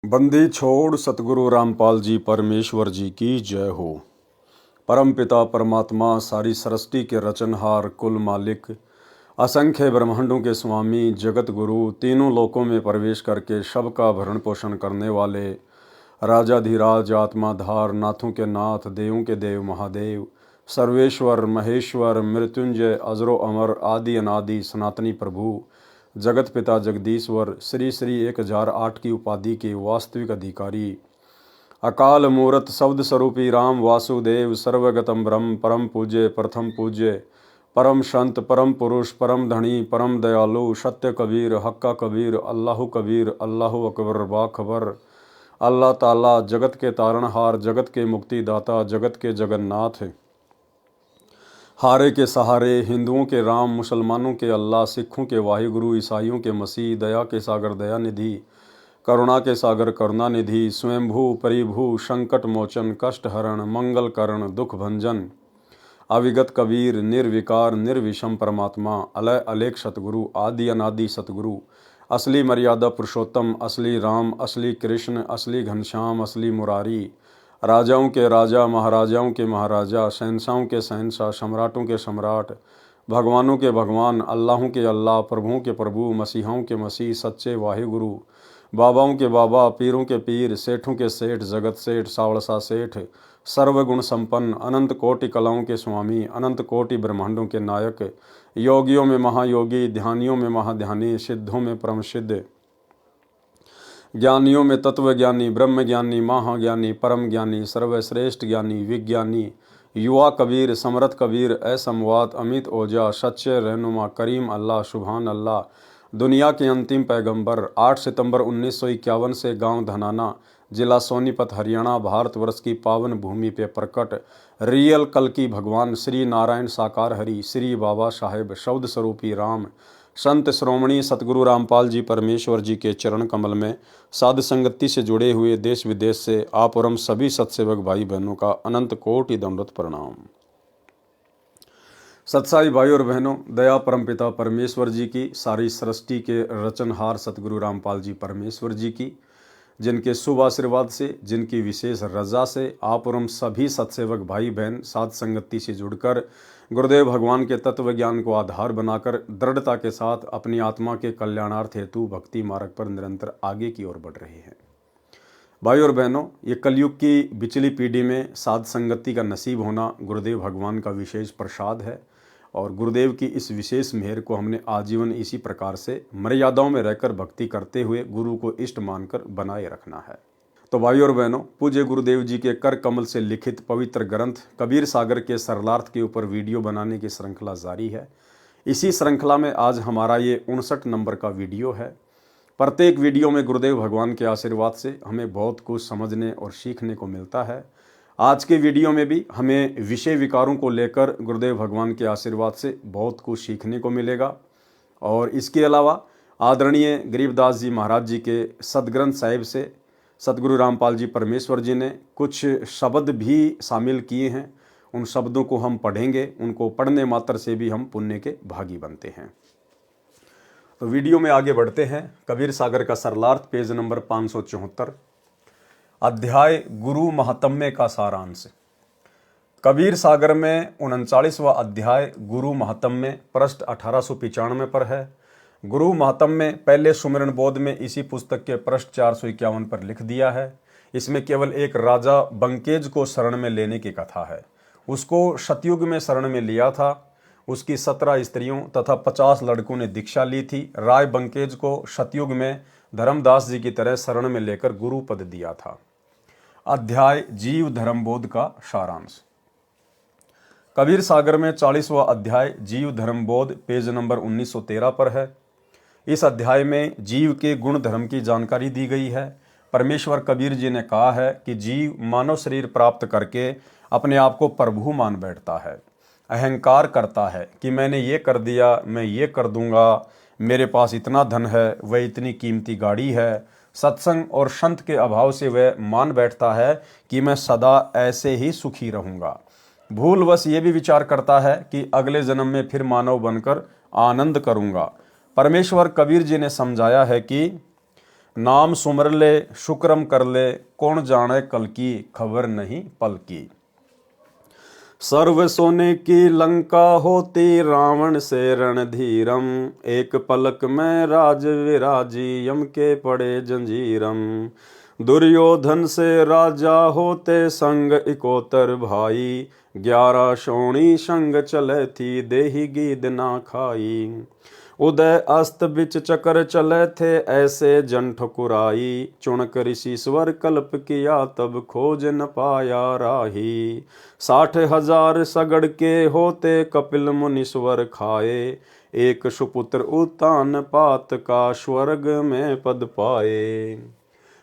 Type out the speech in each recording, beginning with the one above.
बंदी छोड़ सतगुरु रामपाल जी परमेश्वर जी की जय हो। परम पिता परमात्मा सारी सृष्टि के रचनहार कुल मालिक असंख्य ब्रह्मांडों के स्वामी जगत गुरु तीनों लोकों में प्रवेश करके सबका भरण पोषण करने वाले राजाधिराज आत्माधार नाथों के नाथ देवों के देव महादेव सर्वेश्वर महेश्वर मृत्युंजय अजरो अमर आदि अनादि सनातनी प्रभु जगत पिता जगदीश्वर श्री श्री 1008 की उपाधि के वास्तविक अधिकारी अकाल मूर्त शब्द स्वरूपी राम वासुदेव सर्वगतम ब्रह्म परम पूज्य प्रथम पूज्य परम संत परम पुरुष परम धनी परम दयालु सत्य कबीर हक्का कबीर अल्लाह अकबर बाखबर अल्लाह ताला जगत के तारणहार जगत के मुक्तिदाता जगत के जगन्नाथ हारे के सहारे हिंदुओं के राम मुसलमानों के अल्लाह सिखों के वाहिगुरु ईसाइयों के मसीह दया के सागर दया निधि करुणा के सागर करुणा निधि स्वयंभू परिभू संकट मोचन कष्ट हरण मंगल करण दुख भंजन अविगत कबीर निर्विकार निर्विषम परमात्मा अलय अलेख सतगुरु आदि अनादि सतगुरु असली मर्यादा पुरुषोत्तम असली राम असली कृष्ण असली घनश्याम असली मुरारी राजाओं के राजा महाराजाओं के महाराजा शहंशाहों के शहंशाह सम्राटों के सम्राट भगवानों के भगवान अल्लाहों के अल्लाह प्रभुओं के प्रभु मसीहाओं के मसीह सच्चे वाहिगुरु बाबाओं के बाबा पीरों के पीर सेठों के सेठ जगत सेठ सावड़सा सेठ सर्वगुण संपन्न अनंत कोटि कलाओं के स्वामी अनंत कोटि ब्रह्मांडों के नायक योगियों में महायोगी ध्यानियों में महाध्यानी सिद्धों में परम सिद्ध ज्ञानियों में तत्व ज्ञानी ब्रह्म ज्ञानी महाज्ञानी परम ज्ञानी सर्वश्रेष्ठ ज्ञानी विज्ञानी युवा कबीर समरथ कबीर असमवात अमित ओजा सच्चे रहनुमा करीम अल्लाह सुभान अल्लाह दुनिया के अंतिम पैगंबर 8 सितंबर 1951 से गांव धनाना जिला सोनीपत हरियाणा भारतवर्ष की पावन भूमि पे प्रकट रियल कल की भगवान श्री नारायण साकार हरि श्री बाबा साहेब शब्द स्वरूपी राम संत श्रोमणी सतगुरु रामपाल जी परमेश्वर जी के चरण कमल में साध संगति से जुड़े हुए देश विदेश से आप और हम सभी सत्सेवक भाई बहनों का अनंत कोटि दंडवत प्रणाम। सत्साई भाई और बहनों, दया परमपिता परमेश्वर जी की सारी सृष्टि के रचनहार सतगुरु रामपाल जी परमेश्वर जी की जिनके शुभ आशीर्वाद से जिनकी विशेष रजा से आप और हम सभी सत्सेवक भाई बहन साध संगति से जुड़कर गुरुदेव भगवान के तत्व ज्ञान को आधार बनाकर दृढ़ता के साथ अपनी आत्मा के कल्याणार्थ हेतु भक्ति मार्ग पर निरंतर आगे की ओर बढ़ रहे हैं। भाई और बहनों, ये कलयुग की बिचली पीढ़ी में साध संगति का नसीब होना गुरुदेव भगवान का विशेष प्रसाद है और गुरुदेव की इस विशेष मेहर को हमने आजीवन इसी प्रकार से मर्यादाओं में रहकर भक्ति करते हुए गुरु को इष्ट मानकर बनाए रखना है। तो भाई और बहनों, पूज्य गुरुदेव जी के कर कमल से लिखित पवित्र ग्रंथ कबीर सागर के सरलार्थ के ऊपर वीडियो बनाने की श्रृंखला जारी है। इसी श्रृंखला में आज हमारा ये 59 नंबर का वीडियो है। प्रत्येक वीडियो में गुरुदेव भगवान के आशीर्वाद से हमें बहुत कुछ समझने और सीखने को मिलता है। आज के वीडियो में भी हमें विषय विकारों को लेकर गुरुदेव भगवान के आशीर्वाद से बहुत कुछ सीखने को मिलेगा और इसके अलावा आदरणीय गरीबदास जी महाराज जी के सदग्रंथ साहिब से सतगुरु रामपाल जी परमेश्वर जी ने कुछ शब्द भी शामिल किए हैं। उन शब्दों को हम पढ़ेंगे, उनको पढ़ने मात्र से भी हम पुण्य के भागी बनते हैं। तो वीडियो में आगे बढ़ते हैं। कबीर सागर का सरलार्थ पेज नंबर 574 अध्याय गुरु महात्म्य का सारांश। कबीर सागर में 39वां अध्याय गुरु महात्म्य पृष्ठ 1895 पर है। गुरु महात्म्य पहले सुमिरन बोध में इसी पुस्तक के पृष्ठ 451 पर लिख दिया है। इसमें केवल एक राजा बंकेज को शरण में लेने की कथा है। उसको सतयुग में शरण में लिया था। उसकी 17 स्त्रियों तथा 50 लड़कों ने दीक्षा ली थी। राय बंकेज को सतयुग में धर्मदास जी की तरह शरण में लेकर गुरु पद दिया था। अध्याय जीव धर्मबोध का सारांश। कबीर सागर में 40वां अध्याय जीव धर्मबोध पेज नंबर 1913 पर है। इस अध्याय में जीव के गुण धर्म की जानकारी दी गई है। परमेश्वर कबीर जी ने कहा है कि जीव मानव शरीर प्राप्त करके अपने आप को प्रभु मान बैठता है, अहंकार करता है कि मैंने ये कर दिया, मैं ये कर दूंगा, मेरे पास इतना धन है, वह इतनी कीमती गाड़ी है। सत्संग और संत के अभाव से वह मान बैठता है कि मैं सदा ऐसे ही सुखी रहूंगा। भूलवश ये भी विचार करता है कि अगले जन्म में फिर मानव बनकर आनंद करूंगा। परमेश्वर कबीर जी ने समझाया है कि नाम सुमर ले शुक्रम कर ले, कौन जाने कल की खबर नहीं पल की। सर्व सोने की लंका होती, रावण से रणधीरम, एक पलक में राज विराजी, यम के पड़े जंजीरम। दुर्योधन से राजा होते, संग इकोतर भाई, 11 शोणी संग चले थी, देही गीद ना खाई। उदय अस्त बिच चक्र चले थे, ऐसे जन ठकुराई, चुणक ऋषि स्वर कल्प किया, तब खोज न पाया राही। 60,000 सगड़ के होते, कपिल मुनीश्वर खाए, एक सुपुत्र उत्तान पात का, स्वर्ग में पद पाए।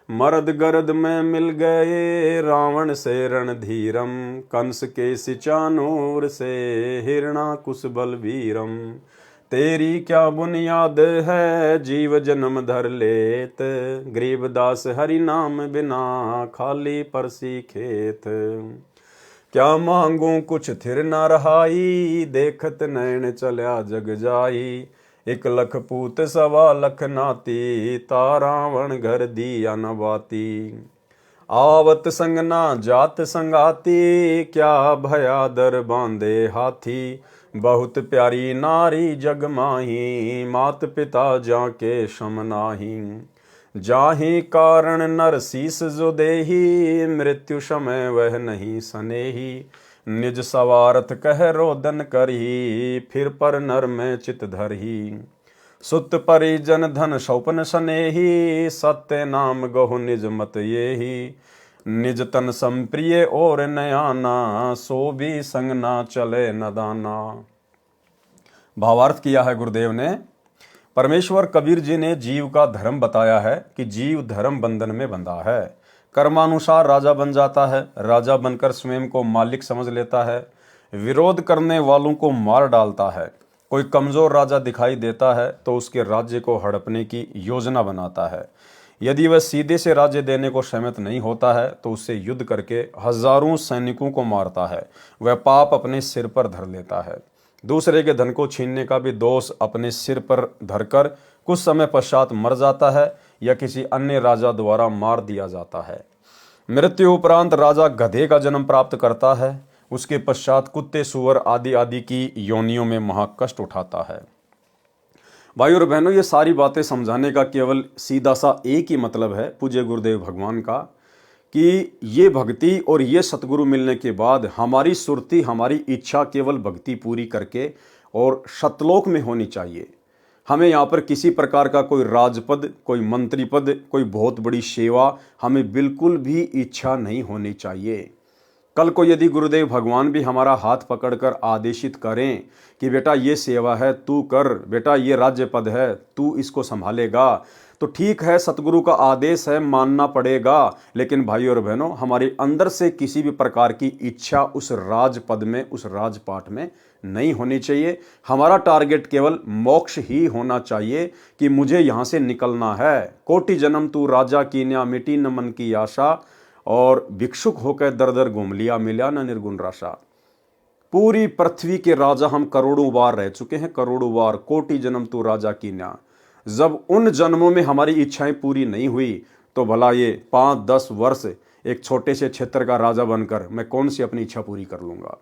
मर्द गर्द में मिल गए, रावण से रणधीरम, कंस के सिचानूर से, हिरणाकुश बलवीरम। तेरी क्या बुनियाद है, जीव जन्म धर लेत, गरीबदास हरि नाम बिना, खाली परसी खेत। क्या मांगू कुछ थिर ना रहाई, देखत नैन चल्या जग जाई। 1 लख पूत 1.25 लख नाती, तारावण घर दिया न बाती। आवत संग ना जात संगाती, क्या भया दर बांधे हाथी। बहुत प्यारी नारी जग माही, मात पिता जाके सम नाही। जाहि कारण नर शीस जो देही, मृत्यु समय वह नहीं सनेही। निज सवारथ कह रोदन करही, फिर पर नर में चित धरही। सुत परिजन धन सौपन सनेही, सत्य नाम गहु निज मत येही। निज तन संप्रिय और नयाना, सो भी संग ना चले नदाना। भावार्थ किया है गुरुदेव ने। परमेश्वर कबीर जी ने जीव का धर्म बताया है कि जीव धर्म बंधन में बंधा है। कर्मानुसार राजा बन जाता है, राजा बनकर स्वयं को मालिक समझ लेता है, विरोध करने वालों को मार डालता है। कोई कमजोर राजा दिखाई देता है तो उसके राज्य को हड़पने की योजना बनाता है। यदि वह सीधे से राज्य देने को सहमत नहीं होता है तो उससे युद्ध करके हजारों सैनिकों को मारता है। वह पाप अपने सिर पर धर लेता है। दूसरे के धन को छीनने का भी दोष अपने सिर पर धरकर कुछ समय पश्चात मर जाता है या किसी अन्य राजा द्वारा मार दिया जाता है। मृत्यु उपरांत राजा गधे का जन्म प्राप्त करता है। उसके पश्चात कुत्ते, सुअर आदि आदि की योनियों में महाकष्ट उठाता है। भाई और बहनों, ये सारी बातें समझाने का केवल सीधा सा एक ही मतलब है पूज्य गुरुदेव भगवान का, कि ये भक्ति और ये सतगुरु मिलने के बाद हमारी सुरती, हमारी इच्छा केवल भक्ति पूरी करके और सतलोक में होनी चाहिए। हमें यहाँ पर किसी प्रकार का कोई राजपद, कोई मंत्री पद, कोई बहुत बड़ी सेवा हमें बिल्कुल भी इच्छा नहीं होनी चाहिए। कल को यदि गुरुदेव भगवान भी हमारा हाथ पकड़कर आदेशित करें कि बेटा ये सेवा है तू कर, बेटा ये राज्य पद है तू इसको संभालेगा, तो ठीक है, सतगुरु का आदेश है, मानना पड़ेगा। लेकिन भाई और बहनों, हमारे अंदर से किसी भी प्रकार की इच्छा उस राजपद में, उस राजपाट में नहीं होनी चाहिए। हमारा टारगेट केवल मोक्ष ही होना चाहिए कि मुझे यहाँ से निकलना है। कोटि जन्म तू राजा कीन्या, मिटी न मन की आशा, और भिक्षुक होकर दर दर घूम लिया, मिला न निर्गुण राशा। पूरी पृथ्वी के राजा हम करोड़ों बार रह चुके हैं, करोड़ों बार। कोटि जन्म तू राजा कीन्या। जब उन जन्मों में हमारी इच्छाएं पूरी नहीं हुई तो भला ये 5-10 वर्ष एक छोटे से क्षेत्र का राजा बनकर मैं कौन सी अपनी इच्छा पूरी कर लूंगा।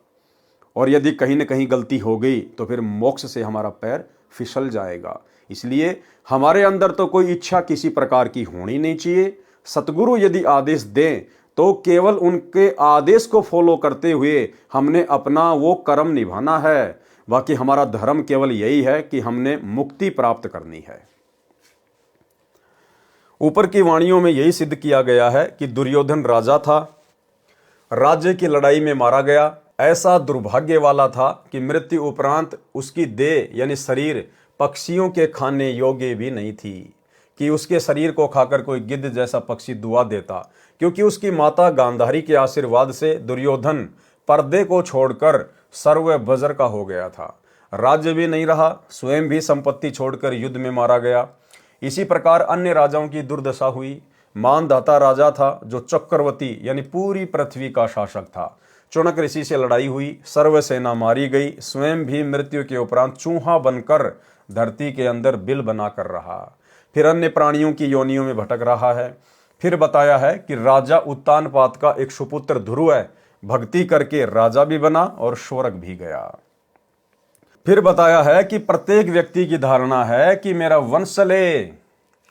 और यदि कहीं न कहीं गलती हो गई तो फिर मोक्ष से हमारा पैर फिसल जाएगा। इसलिए हमारे अंदर तो कोई इच्छा किसी प्रकार की होनी नहीं चाहिए। सतगुरु यदि आदेश दें तो केवल उनके आदेश को फॉलो करते हुए हमने अपना वो कर्म निभाना है। बाकी हमारा धर्म केवल यही है कि हमने मुक्ति प्राप्त करनी है। ऊपर की वाणियों में यही सिद्ध किया गया है कि दुर्योधन राजा था, राज्य की लड़ाई में मारा गया। ऐसा दुर्भाग्य वाला था कि मृत्यु उपरांत उसकी देह यानी शरीर पक्षियों के खाने योग्य भी नहीं थी कि उसके शरीर को खाकर कोई गिद्ध जैसा पक्षी दुआ देता, क्योंकि उसकी माता गांधारी के आशीर्वाद से दुर्योधन पर्दे को छोड़कर सर्व बजर का हो गया था। राज्य भी नहीं रहा, स्वयं भी संपत्ति छोड़कर युद्ध में मारा गया। इसी प्रकार अन्य राजाओं की दुर्दशा हुई। मानधाता राजा था जो चक्रवर्ती यानी पूरी पृथ्वी का शासक था। चुनक ऋषि से लड़ाई हुई, सर्व सेना मारी गई, स्वयं भी मृत्यु के उपरांत चूहा बनकर धरती के अंदर बिल बनाकर रहा। फिर अन्य प्राणियों की योनियों में भटक रहा है। फिर बताया है कि राजा उत्तानपाद का एक सुपुत्र ध्रुव है, भक्ति करके राजा भी बना और स्वर्ग भी गया। फिर बताया है कि प्रत्येक व्यक्ति की धारणा है कि मेरा वंश चले।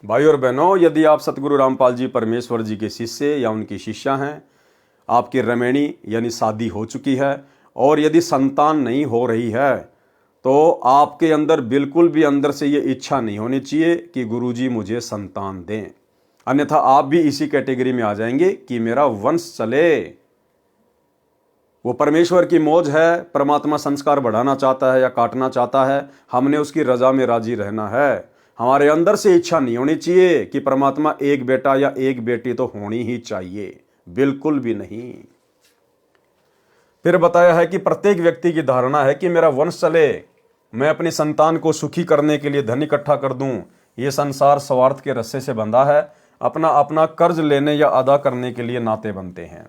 भाई और बहनों, यदि आप सतगुरु रामपाल जी परमेश्वर जी के शिष्य या उनकी शिष्या हैं, आपकी रमैणी यानी शादी हो चुकी है और यदि संतान नहीं हो रही है, तो आपके अंदर बिल्कुल भी अंदर से ये इच्छा नहीं होनी चाहिए कि गुरुजी मुझे संतान दें, अन्यथा आप भी इसी कैटेगरी में आ जाएंगे कि मेरा वंश चले। वो परमेश्वर की मौज है, परमात्मा संस्कार बढ़ाना चाहता है या काटना चाहता है, हमने उसकी रजा में राजी रहना है। हमारे अंदर से इच्छा नहीं होनी चाहिए कि परमात्मा एक बेटा या एक बेटी तो होनी ही चाहिए, बिल्कुल भी नहीं। फिर बताया है कि प्रत्येक व्यक्ति की धारणा है कि मेरा वंश चले, मैं अपनी संतान को सुखी करने के लिए धन इकट्ठा कर दूं। ये संसार स्वार्थ के रस्से से बंधा है, अपना अपना कर्ज लेने या अदा करने के लिए नाते बनते हैं।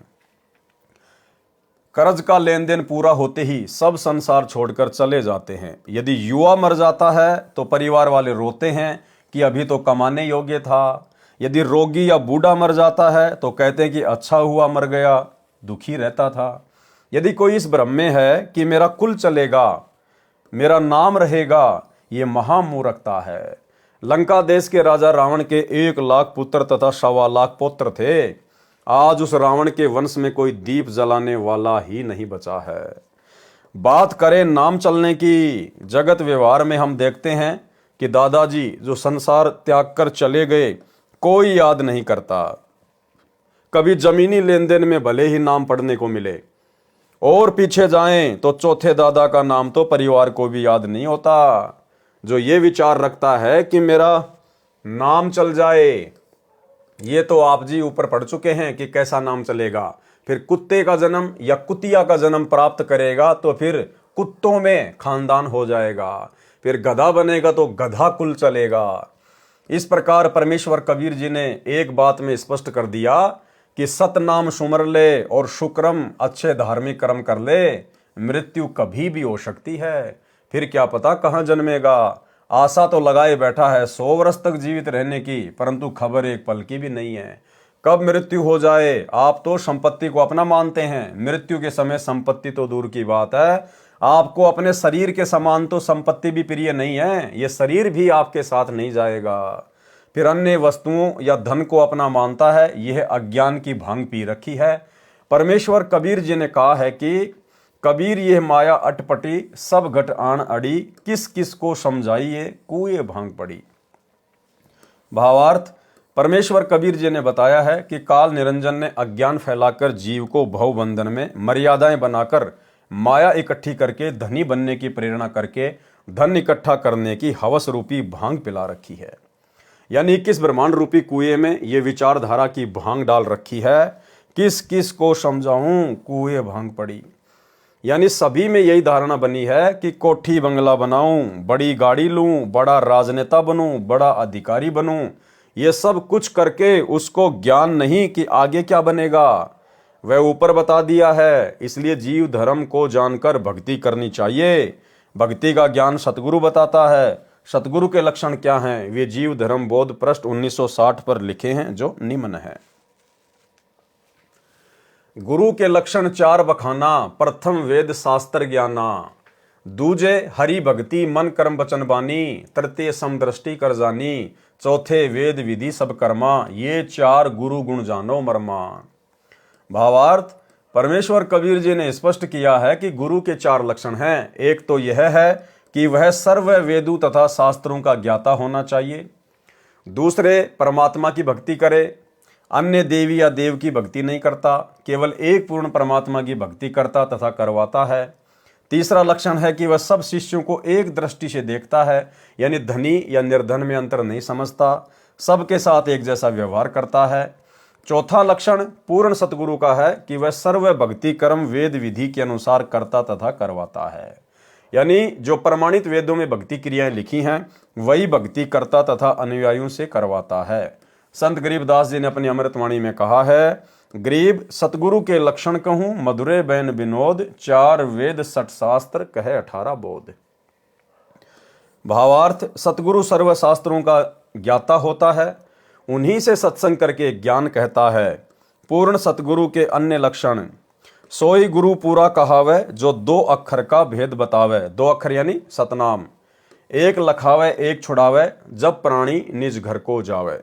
कर्ज का लेन देन पूरा होते ही सब संसार छोड़कर चले जाते हैं। यदि युवा मर जाता है तो परिवार वाले रोते हैं कि अभी तो कमाने योग्य था। यदि रोगी या बूढ़ा मर जाता है तो कहते हैं कि अच्छा हुआ मर गया, दुखी रहता था। यदि कोई इस भ्रम में है कि मेरा कुल चलेगा, मेरा नाम रहेगा, ये महामूर्खता है। लंका देश के राजा रावण के 1 लाख पुत्र तथा 1.25 लाख पौत्र थे। आज उस रावण के वंश में कोई दीप जलाने वाला ही नहीं बचा है। बात करें नाम चलने की, जगत व्यवहार में हम देखते हैं कि दादाजी जो संसार त्याग कर चले गए, कोई याद नहीं करता। कभी जमीनी लेन देन में भले ही नाम पढ़ने को मिले, और पीछे जाएं तो चौथे दादा का नाम तो परिवार को भी याद नहीं होता। जो ये विचार रखता है कि मेरा नाम चल जाए, ये तो आप जी ऊपर पढ़ चुके हैं कि कैसा नाम चलेगा। फिर कुत्ते का जन्म या कुतिया का जन्म प्राप्त करेगा तो फिर कुत्तों में खानदान हो जाएगा। फिर गधा बनेगा तो गधा कुल चलेगा। इस प्रकार परमेश्वर कबीर जी ने एक बात में स्पष्ट कर दिया कि सतनाम सुमर ले और शुक्रम अच्छे धार्मिक कर्म कर ले, मृत्यु कभी भी हो सकती है। फिर क्या पता कहाँ जन्मेगा। आशा तो लगाए बैठा है 100 वर्ष तक जीवित रहने की, परंतु खबर एक पल की भी नहीं है कब मृत्यु हो जाए। आप तो संपत्ति को अपना मानते हैं, मृत्यु के समय संपत्ति तो दूर की बात है, आपको अपने शरीर के समान तो संपत्ति भी प्रिय नहीं है। ये शरीर भी आपके साथ नहीं जाएगा। फिर अन्य वस्तुओं या धन को अपना मानता है, यह अज्ञान की भांग पी रखी है। परमेश्वर कबीर जी ने कहा है कि कबीर यह माया अटपटी, सब घट आन अड़ी, किस किस को समझाइए कुएं भांग पड़ी। भावार्थ, परमेश्वर कबीर जी ने बताया है कि काल निरंजन ने अज्ञान फैलाकर जीव को भव बंधन में मर्यादाएं बनाकर माया इकट्ठी करके धनी बनने की प्रेरणा करके धन इकट्ठा करने की हवस रूपी भांग पिला रखी है। यानी 21 ब्रह्मांड रूपी कुएं में ये विचारधारा की भांग डाल रखी है, किस किस को समझाऊं कुएं भांग पड़ी। यानी सभी में यही धारणा बनी है कि कोठी बंगला बनाऊं, बड़ी गाड़ी लूं, बड़ा राजनेता बनूं, बड़ा अधिकारी बनूं। ये सब कुछ करके उसको ज्ञान नहीं कि आगे क्या बनेगा, वह ऊपर बता दिया है। इसलिए जीव धर्म को जानकर भक्ति करनी चाहिए। भक्ति का ज्ञान सतगुरु बताता है। सतगुरु के लक्षण क्या हैं, वे जीव धर्म बोध पृष्ठ 1960 पर लिखे हैं, जो निम्न है। गुरु के लक्षण 4 बखाना। प्रथम वेद शास्त्र ज्ञाना, दूजे हरि भक्ति मन कर्म वचन बानी, तृतीय समदृष्टि कर जानी, चौथे वेद विधि सब कर्मा, ये 4 गुरु गुण जानो मर्मा। भावार्थ, परमेश्वर कबीर जी ने स्पष्ट किया है कि गुरु के 4 लक्षण हैं। एक तो यह है कि वह सर्व वेदों तथा शास्त्रों का ज्ञाता होना चाहिए। दूसरे, परमात्मा की भक्ति करे, अन्य देवी या देव की भक्ति नहीं करता, केवल एक पूर्ण परमात्मा की भक्ति करता तथा करवाता है। तीसरा लक्षण है कि वह सब शिष्यों को एक दृष्टि से देखता है, यानी धनी या निर्धन में अंतर नहीं समझता, सबके साथ एक जैसा व्यवहार करता है। चौथा लक्षण पूर्ण सतगुरु का है कि वह सर्व भक्ति कर्म वेद विधि के अनुसार करता तथा करवाता है। यानी जो प्रमाणित वेदों में भक्ति क्रियाएं लिखी हैं वही भक्ति करता तथा अनुयायियों से करवाता है। संत गरीबदास जी ने अपनी अमृतवाणी में कहा है, गरीब सतगुरु के लक्षण कहूं मधुरे बैन विनोद, 4 वेद 60 शास्त्र कहे 18 बोध। भावार्थ, सतगुरु सर्व शास्त्रों का ज्ञाता होता है, उन्हीं से सत्संग करके ज्ञान कहता है। पूर्ण सतगुरु के अन्य लक्षण, सोई गुरु पूरा कहावे, जो 2 अक्षर का भेद बतावे। 2 अक्षर यानी सतनाम। एक लखावे एक छुड़ावे, जब प्राणी निज घर को जावे।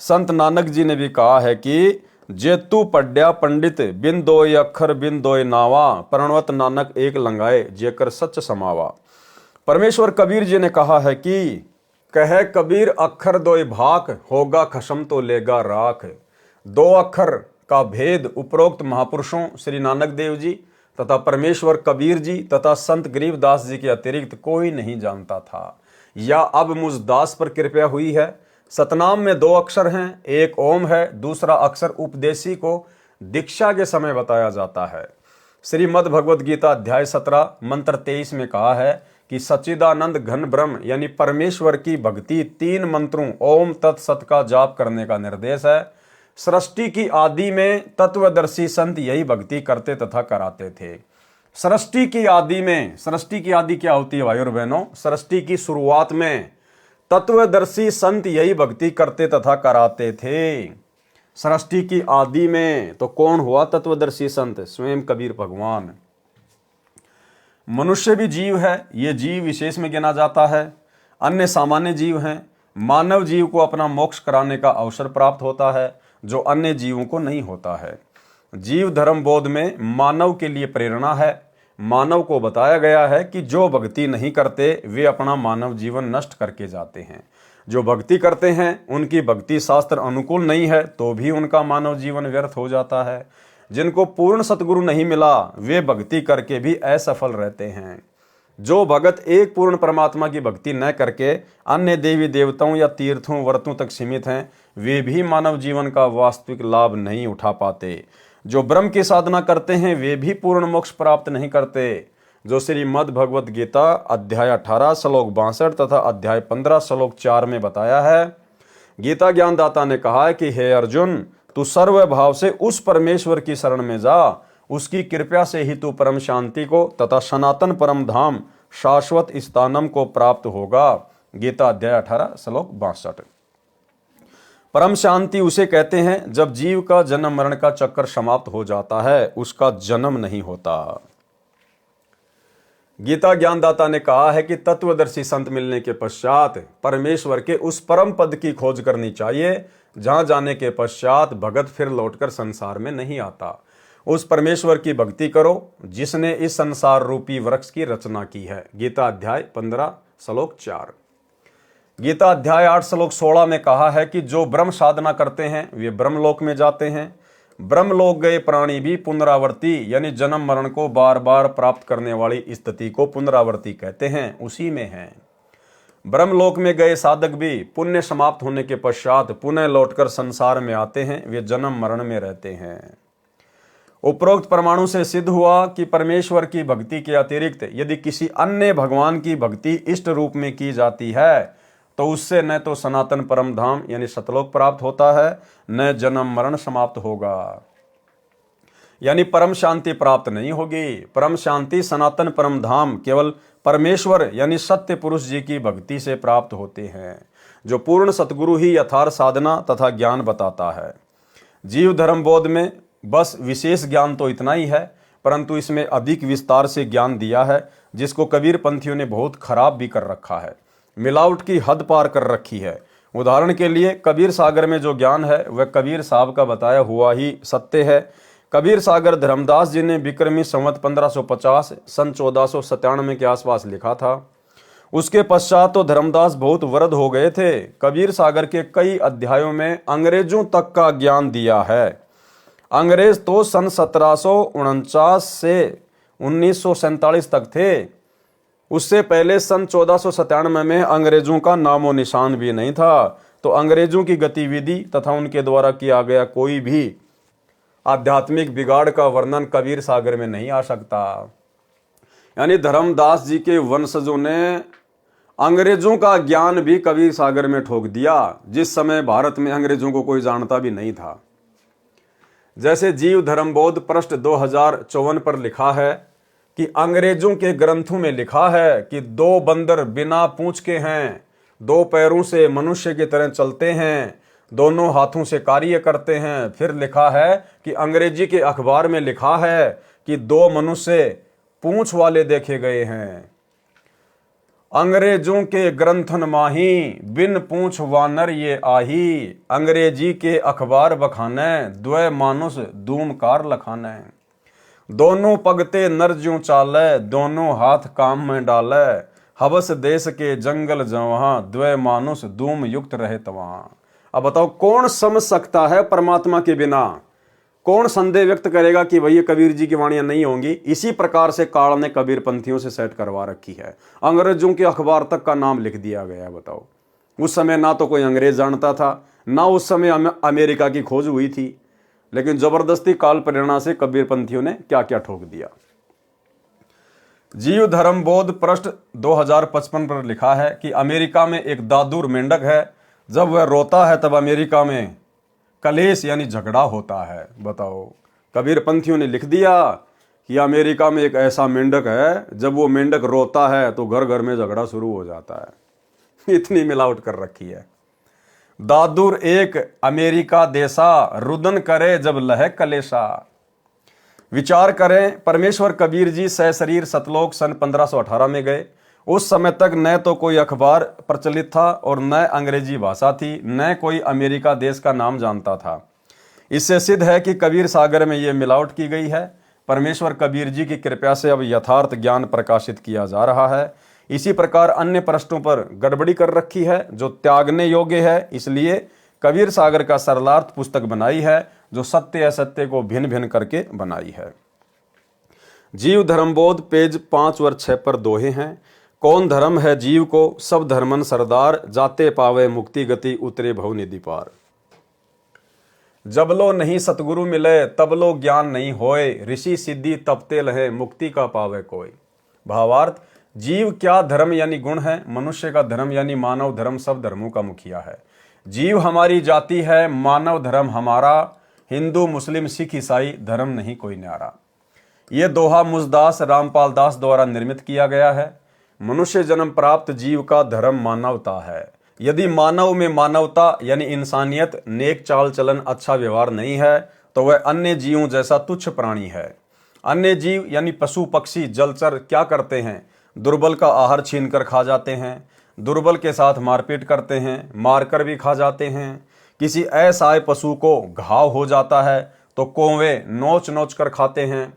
संत नानक जी ने भी कहा है कि जे तू पढ़या पंडित, बिन 2 अक्षर बिन 2 नावा, प्रणवत नानक एक लंगाए, जेकर सच समावा। परमेश्वर कबीर जी ने कहा है कि कहे कबीर अक्षर 2 भाक, होगा खसम तो लेगा राख। 2 अक्षर का भेद उपरोक्त महापुरुषों श्री नानक देव जी तथा परमेश्वर कबीर जी तथा संत गरीबदास जी के अतिरिक्त कोई नहीं जानता था, या अब मुझ दास पर कृपया हुई है। सतनाम में 2 अक्षर हैं, एक ओम है, दूसरा अक्षर उपदेशी को दीक्षा के समय बताया जाता है। श्रीमद् भगवद गीता अध्याय 17 मंत्र 23 में कहा है कि सच्चिदानंद घन ब्रह्म यानी परमेश्वर की भक्ति 3 मंत्रों ओम तत्सत का जाप करने का निर्देश है। सृष्टि की आदि में तत्वदर्शी संत यही भक्ति करते तथा कराते थे। सृष्टि की आदि में, सृष्टि की आदि क्या होती है भाई और बहनों? सृष्टि की शुरुआत में तत्वदर्शी संत यही भक्ति करते तथा कराते थे। सृष्टि की आदि में तो कौन हुआ तत्वदर्शी संत? स्वयं कबीर भगवान। मनुष्य भी जीव है, ये जीव विशेष में गिना जाता है। अन्य सामान्य जीव हैं। मानव जीव को अपना मोक्ष कराने का अवसर प्राप्त होता है, जो अन्य जीवों को नहीं होता है। जीव धर्म बोध में मानव के लिए प्रेरणा है। मानव को बताया गया है कि जो भक्ति नहीं करते वे अपना मानव जीवन नष्ट करके जाते हैं। जो भक्ति करते हैं उनकी भक्ति शास्त्र अनुकूल नहीं है तो भी उनका मानव जीवन व्यर्थ हो जाता है। जिनको पूर्ण सतगुरु नहीं मिला वे भक्ति करके भी असफल रहते हैं। जो भगत एक पूर्ण परमात्मा की भक्ति न करके अन्य देवी देवताओं या तीर्थों व्रतों तक सीमित हैं, वे भी मानव जीवन का वास्तविक लाभ नहीं उठा पाते। जो ब्रह्म की साधना करते हैं वे भी पूर्ण मोक्ष प्राप्त नहीं करते। जो श्रीमद् भगवद गीता अध्याय 18 श्लोक 62 तथा अध्याय 15 श्लोक 4 में बताया है। गीता ज्ञानदाता ने कहा है कि हे अर्जुन, तू सर्व भाव से उस परमेश्वर की शरण में जा, उसकी कृपा से ही तू परम शांति को तथा सनातन परम धाम शाश्वत स्थानम को प्राप्त होगा। गीता अध्याय 18 श्लोक 62। परम शांति उसे कहते हैं जब जीव का जन्म मरण का चक्कर समाप्त हो जाता है, उसका जन्म नहीं होता। गीता ज्ञानदाता ने कहा है कि तत्वदर्शी संत मिलने के पश्चात परमेश्वर के उस परम पद की खोज करनी चाहिए, जहां जाने के पश्चात भगत फिर लौटकर संसार में नहीं आता। उस परमेश्वर की भक्ति करो जिसने इस संसार रूपी वृक्ष की रचना की है। गीता अध्याय 15 श्लोक 4। गीता अध्याय 8 श्लोक 16 में कहा है कि जो ब्रह्म साधना करते हैं वे ब्रह्मलोक में जाते हैं। ब्रह्मलोक गए प्राणी भी पुनरावर्ती यानी जन्म मरण को बार बार प्राप्त करने वाली स्थिति को पुनरावर्ती कहते हैं, उसी में है। ब्रह्मलोक में गए साधक भी पुण्य समाप्त होने के पश्चात पुनः लौटकर संसार में आते हैं, वे जन्म मरण में रहते हैं। उपरोक्त परमाणु से सिद्ध हुआ कि परमेश्वर की भक्ति के अतिरिक्त यदि किसी अन्य भगवान की भक्ति इष्ट रूप में की जाती है तो उससे न तो सनातन परम धाम यानी सतलोक प्राप्त होता है, न जन्म मरण समाप्त होगा, यानी परम शांति प्राप्त नहीं होगी। परम शांति सनातन परम धाम केवल परमेश्वर यानी सत्य पुरुष जी की भक्ति से प्राप्त होते हैं, जो पूर्ण सतगुरु ही यथार्थ साधना तथा ज्ञान बताता है। जीव धर्म बोध में बस विशेष ज्ञान तो इतना ही है, परंतु इसमें अधिक विस्तार से ज्ञान दिया है, जिसको कबीर पंथियों ने बहुत खराब भी कर रखा है, मिलावट की हद पार कर रखी है। उदाहरण के लिए कबीर सागर में जो ज्ञान है वह कबीर साहब का बताया हुआ ही सत्य है। कबीर सागर धर्मदास जी ने विक्रमी संवत 1550 सन 1497 के आसपास लिखा था। उसके पश्चात तो धर्मदास बहुत वृद्ध हो गए थे। कबीर सागर के कई अध्यायों में अंग्रेजों तक का ज्ञान दिया है। अंग्रेज तो सन 1749 से 1947 तक थे। उससे पहले सन 1497 में अंग्रेजों का नामो निशान भी नहीं था। तो अंग्रेजों की गतिविधि तथा उनके द्वारा किया गया कोई भी आध्यात्मिक बिगाड़ का वर्णन कबीर सागर में नहीं आ सकता। यानी धर्मदास जी के वंशजों ने अंग्रेजों का ज्ञान भी कबीर सागर में ठोक दिया, जिस समय भारत में अंग्रेजों को कोई जानता भी नहीं था। जैसे जीव धर्मबोध पृष्ठ 2054 पर लिखा है कि अंग्रेजों के ग्रंथों में लिखा है कि 2 बंदर बिना पूंछ के हैं, दो पैरों से मनुष्य की तरह चलते हैं, दोनों हाथों से कार्य करते हैं। फिर लिखा है कि अंग्रेजी के अखबार में लिखा है कि दो मनुष्य पूंछ वाले देखे गए हैं। अंग्रेजों के ग्रंथन माही, बिन पूंछ वानर ये आही। अंग्रेजी के अखबार बखाने, द्वय मानुष दूमकार लखाने। दोनों पगते नर ज्यों चाले, दोनों हाथ काम में डाले। हवस देश के जंगल जवहां, द्वय मानुष दूम युक्त रहे तवहां। अब बताओ कौन समझ सकता है परमात्मा के बिना? कौन संदेह व्यक्त करेगा कि भैया कबीर जी की वाणियां नहीं होंगी? इसी प्रकार से काल ने कबीर पंथियों से सेट करवा रखी है। अंग्रेजों के अखबार तक का नाम लिख दिया गया। बताओ, उस समय ना तो कोई अंग्रेज जानता था, ना उस समय अमेरिका की खोज हुई थी, लेकिन जबरदस्ती काल प्रेरणा से कबीर पंथियों ने क्या क्या ठोक दिया। जीव धर्म बोध पृष्ठ 2055 पर लिखा है कि अमेरिका में एक दादुर मेंढक है। जब वह रोता है तब अमेरिका में कलेश यानी झगड़ा होता है। बताओ, कबीर पंथियों ने लिख दिया कि अमेरिका में एक ऐसा मेंढक है, जब वो मेंढक रोता है तो घर घर में झगड़ा शुरू हो जाता है। इतनी मिलावट कर रखी है। दादुर एक अमेरिका देसा, रुदन करे जब लह कलेशा। विचार करें, परमेश्वर कबीर जी सशरीर सतलोक सन 1518 में गए। उस समय तक न तो कोई अखबार प्रचलित था और न अंग्रेजी भाषा थी, न कोई अमेरिका देश का नाम जानता था। इससे सिद्ध है कि कबीर सागर में यह मिलावट की गई है। परमेश्वर कबीर जी की कृपा से अब यथार्थ ज्ञान प्रकाशित किया जा रहा है। इसी प्रकार अन्य पृष्ठों पर गड़बड़ी कर रखी है जो त्यागने योग्य है। इसलिए कबीर सागर का सरलार्थ पुस्तक बनाई है, जो सत्य असत्य को भिन्न भिन्न करके बनाई है। जीव धर्मबोध पेज 5 व 6 पर दोहे हैं। कौन धर्म है जीव को, सब धर्मन सरदार। जाते पावे मुक्ति गति, उतरे भव निधि पार। जब लो नहीं सतगुरु मिले, तब लो ज्ञान नहीं होए। ऋषि सिद्धि तपते लहे, मुक्ति का पावे कोई। भावार्थ, जीव क्या धर्म यानी गुण है। मनुष्य का धर्म यानी मानव धर्म सब धर्मों का मुखिया है। जीव हमारी जाति है, मानव धर्म हमारा। हिंदू मुस्लिम सिख ईसाई धर्म नहीं कोई न्यारा। ये दोहा मुझदास रामपाल दास द्वारा निर्मित किया गया है। मनुष्य जन्म प्राप्त जीव का धर्म मानवता है। यदि मानव में मानवता यानी इंसानियत, नेक चाल चलन, अच्छा व्यवहार नहीं है तो वह अन्य जीवों जैसा तुच्छ प्राणी है। अन्य जीव यानी पशु पक्षी जलचर क्या करते हैं? दुर्बल का आहार छीनकर खा जाते हैं, दुर्बल के साथ मारपीट करते हैं, मारकर भी खा जाते हैं। किसी असहाय पशु को घाव हो जाता है तो कौवे नोच नोच कर खाते हैं।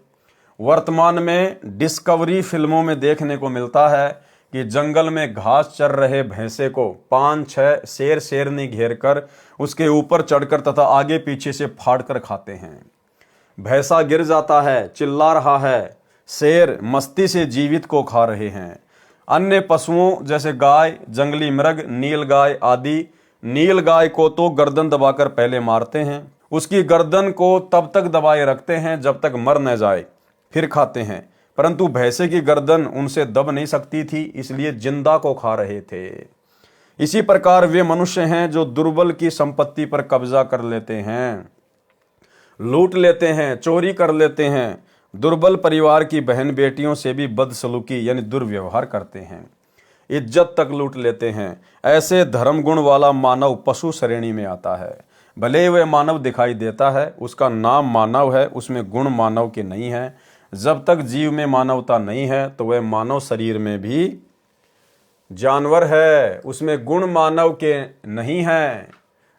वर्तमान में डिस्कवरी फिल्मों में देखने को मिलता है कि जंगल में घास चर रहे भैंसे को 5-6 शेर शेरनी घेर कर उसके ऊपर चढ़कर तथा आगे पीछे से फाड़ कर खाते हैं। भैंसा गिर जाता है, चिल्ला रहा है, शेर मस्ती से जीवित को खा रहे हैं। अन्य पशुओं जैसे गाय, जंगली मृग, नीलगाय आदि, नीलगाय को तो गर्दन दबाकर पहले मारते हैं, उसकी गर्दन को तब तक दबाए रखते हैं जब तक मर न जाए, फिर खाते हैं। परंतु भैंसे की गर्दन उनसे दब नहीं सकती थी, इसलिए जिंदा को खा रहे थे। इसी प्रकार वे मनुष्य हैं जो दुर्बल की संपत्ति पर कब्जा कर लेते हैं, लूट लेते हैं, चोरी कर लेते हैं। दुर्बल परिवार की बहन बेटियों से भी बदसलूकी यानी दुर्व्यवहार करते हैं, इज्जत तक लूट लेते हैं। ऐसे धर्म गुण वाला मानव पशु श्रेणी में आता है। भले वह मानव दिखाई देता है, उसका नाम मानव है, उसमें गुण मानव के नहीं है। जब तक जीव में मानवता नहीं है तो वह मानव शरीर में भी जानवर है, उसमें गुण मानव के नहीं है।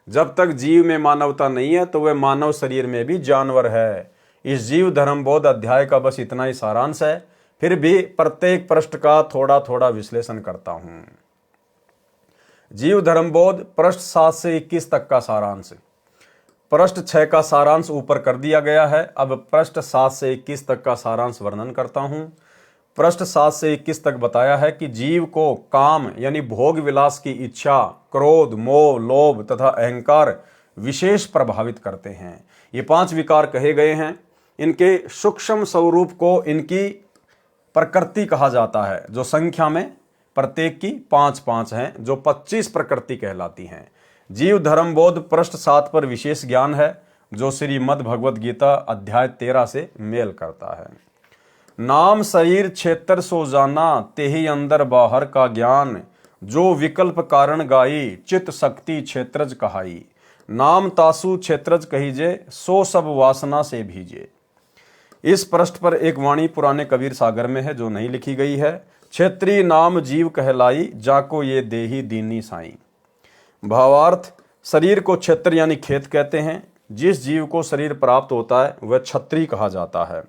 जब तक जीव में मानवता नहीं है तो वह मानव शरीर में भी जानवर है। इस जीव धर्मबोध अध्याय का बस इतना ही सारांश है, फिर भी प्रत्येक पृष्ठ का थोड़ा थोड़ा विश्लेषण करता हूं। जीव धर्मबोध पृष्ठ 7 से 21 तक का सारांश। पृष्ठ 6 का सारांश ऊपर कर दिया गया है। अब पृष्ठ 7 से 21 तक का सारांश वर्णन करता हूं। पृष्ठ 7 से 21 तक बताया है कि जीव को काम यानी भोग विलास की इच्छा, क्रोध, मोह, लोभ तथा अहंकार विशेष प्रभावित करते हैं। ये 5 विकार कहे गए हैं। इनके सूक्ष्म स्वरूप को इनकी प्रकृति कहा जाता है, जो संख्या में प्रत्येक की 5-5 हैं, जो 25 प्रकृति कहलाती हैं। जीव धर्मबोध पृष्ठ 7 पर विशेष ज्ञान है, जो श्रीमद् भगवद गीता अध्याय 13 से मेल करता है। नाम शरीर क्षेत्र सो जाना, तेहि अंदर बाहर का ज्ञान। जो विकल्प कारण गाई, चित शक्ति क्षेत्रज कहाई। नाम तासु क्षेत्रज कहीजे, सो सब वासना से भीजे। इस पृष्ठ पर एक वाणी पुराने कबीर सागर में है जो नहीं लिखी गई है। क्षेत्री नाम जीव कहलाई, जाको ये देही दीनी साई। भावार्थ, शरीर को क्षेत्र यानी खेत कहते हैं। जिस जीव को शरीर प्राप्त होता है वह क्षत्रिय कहा जाता है।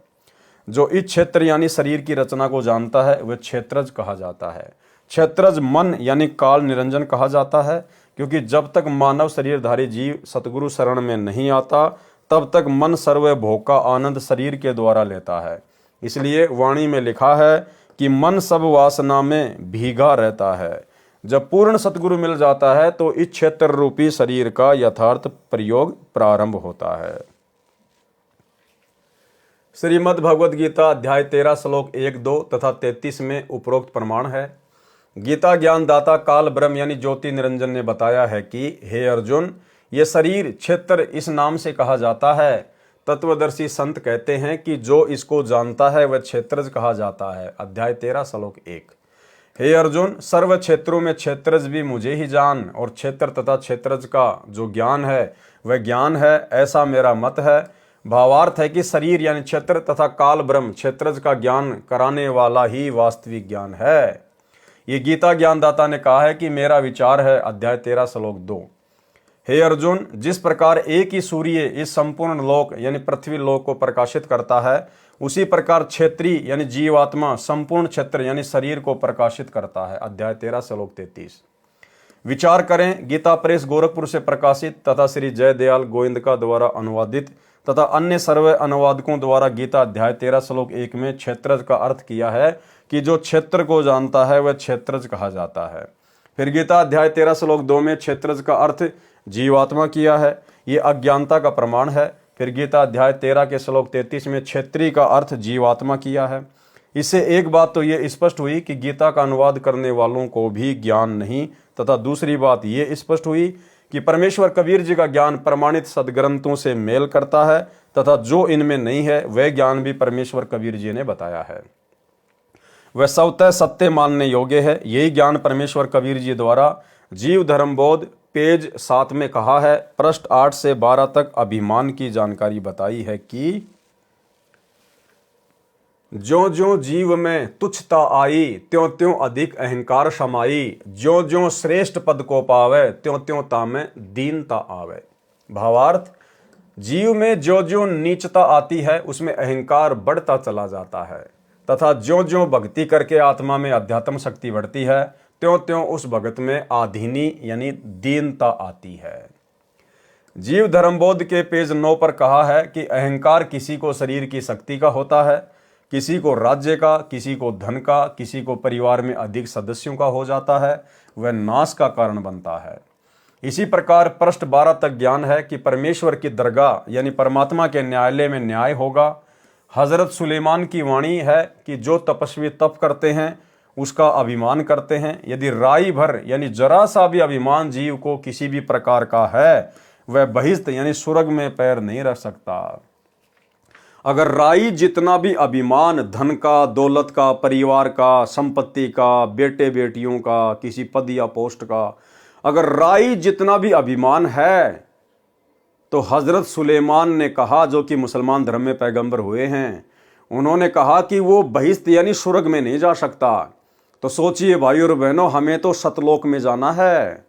जो इस क्षेत्र यानी शरीर की रचना को जानता है वह क्षेत्रज कहा जाता है। क्षेत्रज मन यानी काल निरंजन कहा जाता है, क्योंकि जब तक मानव शरीरधारी जीव सतगुरु शरण में नहीं आता तब तक मन सर्व भोग का आनंद शरीर के द्वारा लेता है। इसलिए वाणी में लिखा है कि मन सब वासना में भीगा रहता है। जब पूर्ण सतगुरु मिल जाता है तो इस क्षेत्र रूपी शरीर का यथार्थ प्रयोग प्रारंभ होता है। श्रीमद् भगवद गीता अध्याय 13 श्लोक 1, 2 तथा 33 में उपरोक्त प्रमाण है। गीता ज्ञान दाता काल ब्रह्म यानी ज्योति निरंजन ने बताया है कि हे अर्जुन, ये शरीर क्षेत्र इस नाम से कहा जाता है। तत्वदर्शी संत कहते हैं कि जो इसको जानता है वह क्षेत्रज कहा जाता है। अध्याय 13 श्लोक 1। हे अर्जुन, सर्व क्षेत्रों में क्षेत्रज भी मुझे ही जान, और क्षेत्र तथा क्षेत्रज का जो ज्ञान है वह ज्ञान है, ऐसा मेरा मत है। भावार्थ है कि शरीर यानी क्षेत्र तथा काल ब्रह्म क्षेत्रज का ज्ञान कराने वाला ही वास्तविक ज्ञान है। ये गीता ज्ञानदाता ने कहा है कि मेरा विचार है। अध्याय 13 श्लोक 2। हे अर्जुन, जिस प्रकार एक ही सूर्य इस संपूर्ण लोक यानी पृथ्वी लोक को प्रकाशित करता है, उसी प्रकार क्षेत्री यानी जीवात्मा संपूर्ण क्षेत्र यानी शरीर को प्रकाशित करता है। अध्याय 13 श्लोक 33। विचार करें, गीता प्रेस गोरखपुर से प्रकाशित तथा श्री जयदयाल गोविंदका द्वारा अनुवादित तथा अन्य सर्व अनुवादकों द्वारा गीता अध्याय 13 श्लोक 1 में क्षेत्रज का अर्थ किया है कि जो क्षेत्र को जानता है वह क्षेत्रज कहा जाता है। फिर गीता अध्याय 13 श्लोक 2 में क्षेत्रज का अर्थ जीवात्मा किया है, ये अज्ञानता का प्रमाण है। फिर गीता अध्याय 13 के श्लोक 33 में क्षेत्रीय का अर्थ जीवात्मा किया है। इससे एक बात तो ये स्पष्ट हुई कि गीता का अनुवाद करने वालों को भी ज्ञान नहीं, तथा दूसरी बात ये स्पष्ट हुई कि परमेश्वर कबीर जी का ज्ञान प्रमाणित सदग्रंथों से मेल करता है, तथा जो इनमें नहीं है वह ज्ञान भी परमेश्वर कबीर जी ने बताया है। वह स्वतः सत्य मानने योग्य है। यही ज्ञान परमेश्वर कबीर जी द्वारा जीव धर्मबोध पेज 7 में कहा है। पृष्ठ 8 से 12 तक अभिमान की जानकारी बताई है कि ज्यों ज्यों जीव में तुच्छता आई, त्यों त्यों अधिक अहंकार समाई। ज्यों ज्यों श्रेष्ठ पद को पावे, त्यों त्यों तामें दीनता आवे। भावार्थ, जीव में ज्यों ज्यों नीचता आती है उसमें अहंकार बढ़ता चला जाता है, तथा ज्यों ज्यों भक्ति करके आत्मा में अध्यात्म शक्ति बढ़ती है त्यों त्यों उस भगत में आधीनी यानी दीनता आती है। जीव धर्मबोध के पेज 9 पर कहा है कि अहंकार किसी को शरीर की शक्ति का होता है, किसी को राज्य का, किसी को धन का, किसी को परिवार में अधिक सदस्यों का हो जाता है, वह नाश का कारण बनता है। इसी प्रकार पृष्ठ 12 तक ज्ञान है कि परमेश्वर की दरगाह यानी परमात्मा के न्यायालय में न्याय होगा। हजरत सुलेमान की वाणी है कि जो तपस्वी तप करते हैं उसका अभिमान करते हैं। यदि राई भर यानी जरा सा भी अभिमान जीव को किसी भी प्रकार का है, वह बहिष्ठ यानी स्वर्ग में पैर नहीं रख सकता। अगर राई जितना भी अभिमान धन का, दौलत का, परिवार का, संपत्ति का, बेटे बेटियों का, किसी पद या पोस्ट का, अगर राई जितना भी अभिमान है तो हजरत सुलेमान ने कहा, जो कि मुसलमान धर्म में पैगंबर हुए हैं, उन्होंने कहा कि वो बहिष्ठ यानी स्वर्ग में नहीं जा सकता। तो सोचिए भाई और बहनों, हमें तो सतलोक में जाना है।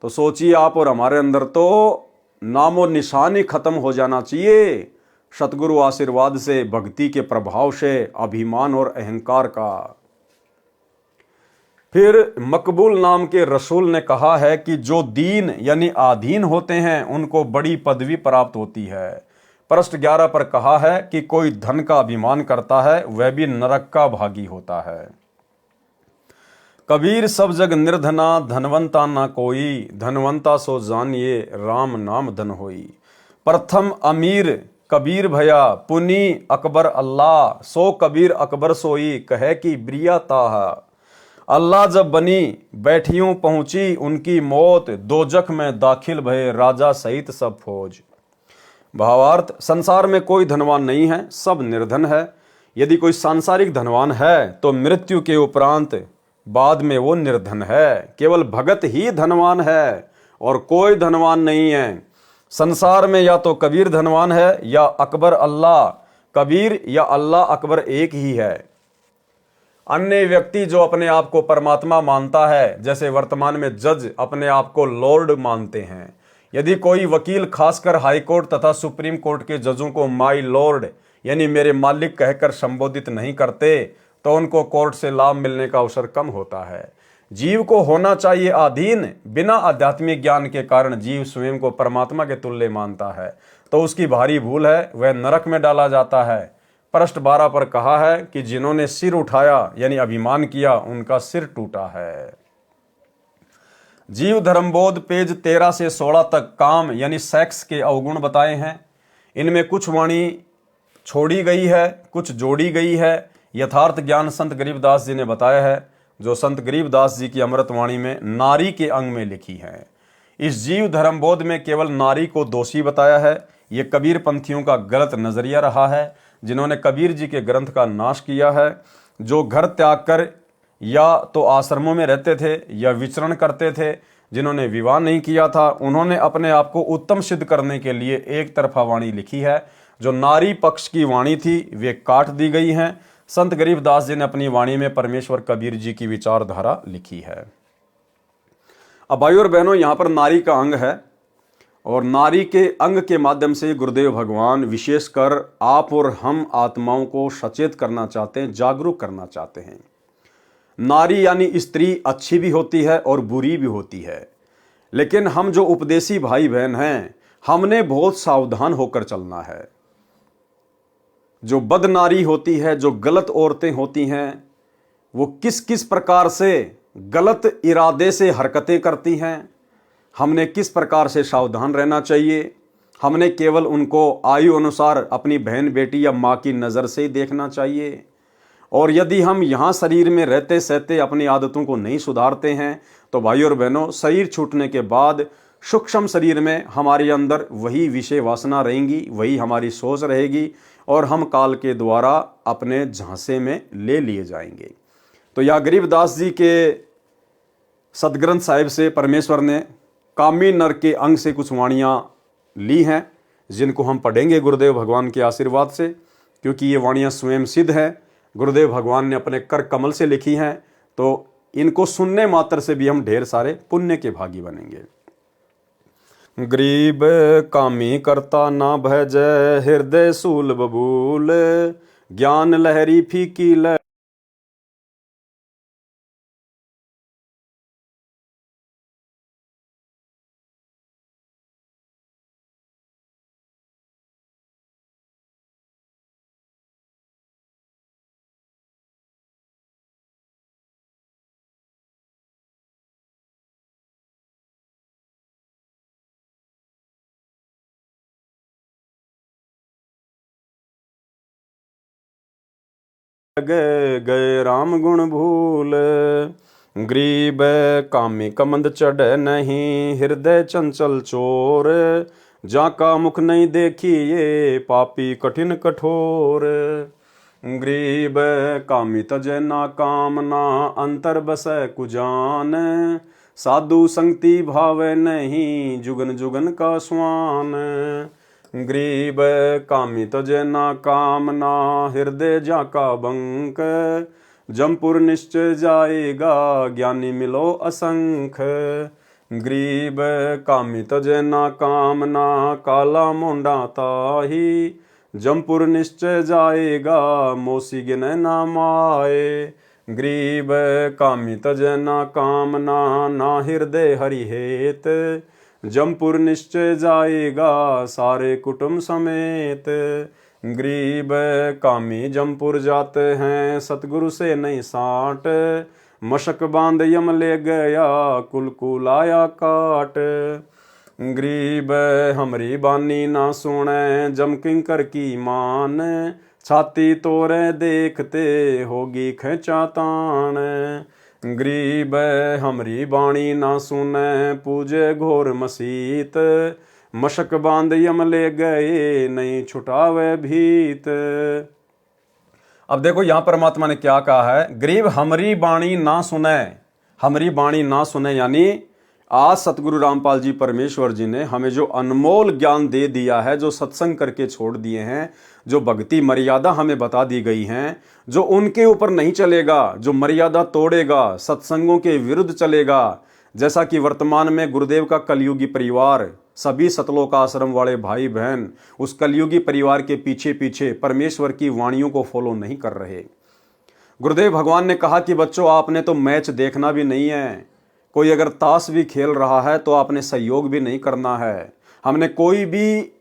तो सोचिए आप और हमारे अंदर तो नामो निशान ही खत्म हो जाना चाहिए सतगुरु आशीर्वाद से, भक्ति के प्रभाव से, अभिमान और अहंकार का। फिर मकबूल नाम के रसूल ने कहा है कि जो दीन यानी आधीन होते हैं उनको बड़ी पदवी प्राप्त होती है। पृष्ठ 11 पर कहा है कि कोई धन का अभिमान करता है वह भी नरक का भागी होता है। कबीर सब जग निर्धना, धनवंता ना कोई, धनवंता सो जानिए राम नाम धन होई। प्रथम अमीर कबीर भया, पुनी अकबर अल्लाह, सो कबीर अकबर सोई, कहे कि ब्रिया ताहा। अल्लाह जब बनी बैठियों पहुंची उनकी मौत, दोजख में दाखिल भये राजा सहित सब फौज। भावार्थ, संसार में कोई धनवान नहीं है, सब निर्धन है। यदि कोई सांसारिक धनवान है तो मृत्यु के उपरांत बाद में वो निर्धन है। केवल भगत ही धनवान है और कोई धनवान नहीं है। संसार में या तो कबीर धनवान है या अकबर अल्लाह। कबीर या अल्लाह अकबर एक ही है। अन्य व्यक्ति जो अपने आप को परमात्मा मानता है, जैसे वर्तमान में जज अपने आप को लॉर्ड मानते हैं, यदि कोई वकील खासकर हाई कोर्ट तथा सुप्रीम कोर्ट के जजों को माई लॉर्ड यानी मेरे मालिक कहकर संबोधित नहीं करते तो उनको कोर्ट से लाभ मिलने का अवसर कम होता है। जीव को होना चाहिए अधीन। बिना आध्यात्मिक ज्ञान के कारण जीव स्वयं को परमात्मा के तुल्य मानता है तो उसकी भारी भूल है, वह नरक में डाला जाता है। पृष्ठ 12 पर कहा है कि जिन्होंने सिर उठाया यानी अभिमान किया उनका सिर टूटा है। जीव धर्मबोध पेज 13 से 16 तक काम यानी सेक्स के अवगुण बताए हैं। इनमें कुछ वाणी छोड़ी गई है, कुछ जोड़ी गई है। यथार्थ ज्ञान संत गरीबदास जी ने बताया है, जो संत गरीबदास जी की अमृतवाणी में नारी के अंग में लिखी है। इस जीव धर्मबोध में केवल नारी को दोषी बताया है। ये कबीर पंथियों का गलत नजरिया रहा है, जिन्होंने कबीर जी के ग्रंथ का नाश किया है। जो घर त्याग कर या तो आश्रमों में रहते थे या विचरण करते थे, जिन्होंने विवाह नहीं किया था, उन्होंने अपने आप को उत्तम सिद्ध करने के लिए एक तरफा वाणी लिखी है। जो नारी पक्ष की वाणी थी वे काट दी गई हैं। संत गरीबदास जी ने अपनी वाणी में परमेश्वर कबीर जी की विचारधारा लिखी है। अब भाइयों और बहनों, यहाँ पर नारी का अंग है और नारी के अंग के माध्यम से गुरुदेव भगवान विशेषकर आप और हम आत्माओं को सचेत करना चाहते हैं, जागरूक करना चाहते हैं। नारी यानी स्त्री अच्छी भी होती है और बुरी भी होती है, लेकिन हम जो उपदेशी भाई बहन हैं, हमने बहुत सावधान होकर चलना है। जो बद नारी होती है, जो गलत औरतें होती हैं, वो किस किस प्रकार से गलत इरादे से हरकतें करती हैं, हमने किस प्रकार से सावधान रहना चाहिए। हमने केवल उनको आयु अनुसार अपनी बहन बेटी या माँ की नज़र से ही देखना चाहिए। और यदि हम यहाँ शरीर में रहते सहते अपनी आदतों को नहीं सुधारते हैं तो भाइयों और बहनों, शरीर छूटने के बाद सूक्ष्म शरीर में हमारे अंदर वही विषय वासना रहेंगी, वही हमारी सोच रहेगी और हम काल के द्वारा अपने झांसे में ले लिए जाएंगे। तो यह गरीबदास जी के सदग्रंथ साहिब से परमेश्वर ने कामी नर के अंग से कुछ वाणियाँ ली हैं, जिनको हम पढ़ेंगे गुरुदेव भगवान के आशीर्वाद से, क्योंकि ये वाणियाँ स्वयं सिद्ध हैं। गुरुदेव भगवान ने अपने कर कमल से लिखी हैं, तो इनको सुनने मात्र से भी हम ढेर सारे पुण्य के भागी बनेंगे। गरीब कामी करता ना भजै, हृदय सूल बबूल, ज्ञान लहरी फीकी लहरी, गए राम गुण भूल। गरीब कामी कमंद चढ़ नहीं, हृदय चंचल चोर, जाका मुख नहीं देखी ये पापी कठिन कठोर। गरीब कामी तजै ना कामना, अंतर बसै कुजान, साधु संगति भावे नहीं, जुगन जुगन का स्वान। गरीब कामी तजै ना कामना, हृदय जाका बंक, जमपुर निश्चय जाएगा, ज्ञानी मिलो असंख। गरीब कामी तजै ना कामना, काला मोंडा ताही, जमपुर निश्चय जाएगा, मोसी गिने ना माए। गरीब कामी तजै ना कामना, ना हृदय हरि हेत, जमपुर निश्चय जाएगा, सारे कुटुंब समेत। गरीब कामी जमपुर जाते हैं, सतगुरु से नहीं साट, मशक बांध यम ले गया, कुल कुल आया काट। गरीब हमरी बानी ना सुने, जम किंकर की मान, छाती तोरे देखते होगी खेचा तान। गरीब हमरी बाणी ना सुने, पूजे घोर मसीत, मशक बांध यम ले गए, नहीं छुटावे भीत। अब देखो यहां परमात्मा ने क्या कहा है, गरीब हमरी बाणी ना सुने, हमरी बाणी ना सुने, यानी आज सतगुरु रामपाल जी परमेश्वर जी ने हमें जो अनमोल ज्ञान दे दिया है, जो सत्संग करके छोड़ दिए हैं, जो भक्ति मर्यादा हमें बता दी गई हैं, जो उनके ऊपर नहीं चलेगा, जो मर्यादा तोड़ेगा, सत्संगों के विरुद्ध चलेगा, जैसा कि वर्तमान में गुरुदेव का कलयुगी परिवार, सभी सतलोक आश्रम वाले भाई बहन उस कलयुगी परिवार के पीछे पीछे परमेश्वर की वाणियों को फॉलो नहीं कर रहे। गुरुदेव भगवान ने कहा कि बच्चों आपने तो मैच देखना भी नहीं है, कोई अगर ताश भी खेल रहा है तो आपने सहयोग भी नहीं करना है, हमने कोई भी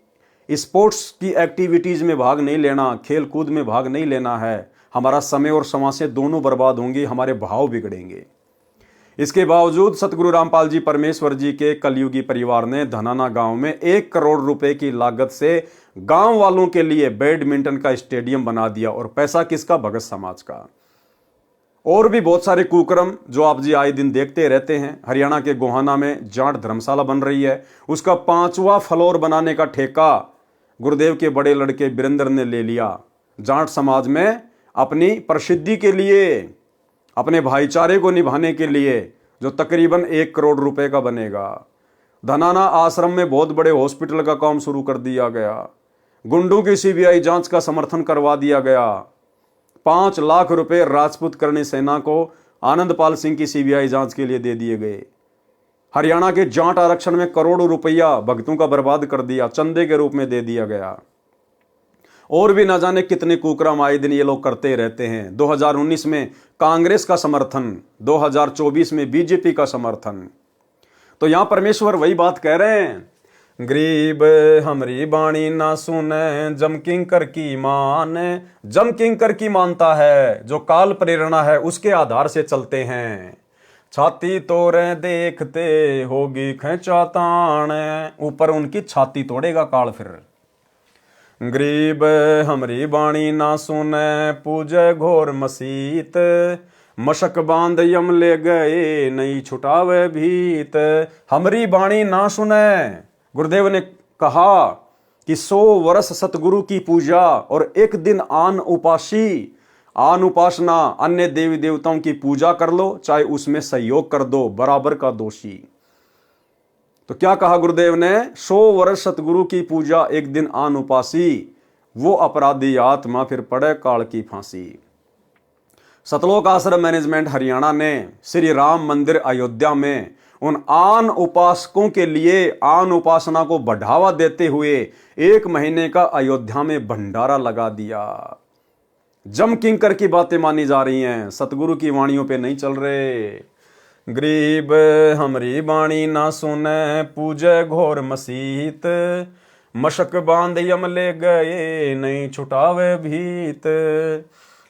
स्पोर्ट्स की एक्टिविटीज में भाग नहीं लेना, खेल कूद में भाग नहीं लेना है, हमारा समय और समासें दोनों बर्बाद होंगी, हमारे भाव बिगड़ेंगे। इसके बावजूद सतगुरु रामपाल जी परमेश्वर जी के कलयुगी परिवार ने धनाना गांव में 1 करोड़ रुपए की लागत से गांव वालों के लिए बैडमिंटन का स्टेडियम बना दिया, और पैसा किसका, भगत समाज का। और भी बहुत सारे कुकर्म जो आप जी आए दिन देखते रहते हैं। हरियाणा के गोहाना में जाट धर्मशाला बन रही है, उसका 5वां फ्लोर बनाने का ठेका गुरुदेव के बड़े लड़के वीरेंद्र ने ले लिया, जाट समाज में अपनी प्रसिद्धि के लिए, अपने भाईचारे को निभाने के लिए, जो तकरीबन 1 करोड़ रुपए का बनेगा। धनाना आश्रम में बहुत बड़े हॉस्पिटल का काम शुरू कर दिया गया, गुंडों की सीबीआई जांच का समर्थन करवा दिया गया, 5 लाख रुपए राजपूत करणी सेना को आनंदपाल सिंह की सीबीआई जांच के लिए दे दिए गए। हरियाणा के जाट आरक्षण में करोड़ों रुपया भक्तों का बर्बाद कर दिया, चंदे के रूप में दे दिया गया। और भी ना जाने कितने कुकर्म आए दिन ये लोग करते रहते हैं। 2019 में कांग्रेस का समर्थन, 2024 में बीजेपी का समर्थन। तो यहां परमेश्वर वही बात कह रहे हैं, गरीब हमरी बाणी ना सुने, जम किंकर की मान, जम किंकर की मानता है, जो काल प्रेरणा है उसके आधार से चलते हैं। छाती तोड़े देखते होगी खेचातान, ऊपर उनकी छाती तोड़ेगा काल। फिर गरीब हमरी बाणी ना सुने, पूजे घोर मसीत, मशक बांध यम ले गए नहीं छुटावे भीत। हमरी बाणी ना सुने, गुरुदेव ने कहा कि 100 वर्ष सतगुरु की पूजा और 1 दिन आन उपासना अन्य देवी देवताओं की पूजा कर लो, चाहे उसमें सहयोग कर दो, बराबर का दोषी। तो क्या कहा गुरुदेव ने, 100 वर्ष सतगुरु की पूजा 1 दिन आन उपासी, वो अपराधी आत्मा फिर पड़े काल की फांसी। सतलोक आश्रम मैनेजमेंट हरियाणा ने श्री राम मंदिर अयोध्या में उन आन उपासकों के लिए आन उपासना को बढ़ावा देते हुए 1 महीने का अयोध्या में भंडारा लगा दिया। जम किंकर की बातें मानी जा रही हैं, सतगुरु की वाणियों पे नहीं चल रहे। गरीब हमरी बाणी ना सुने, पूजे घोर मसीत, मशक बांध यम ले गए नहीं छुटावे भीत।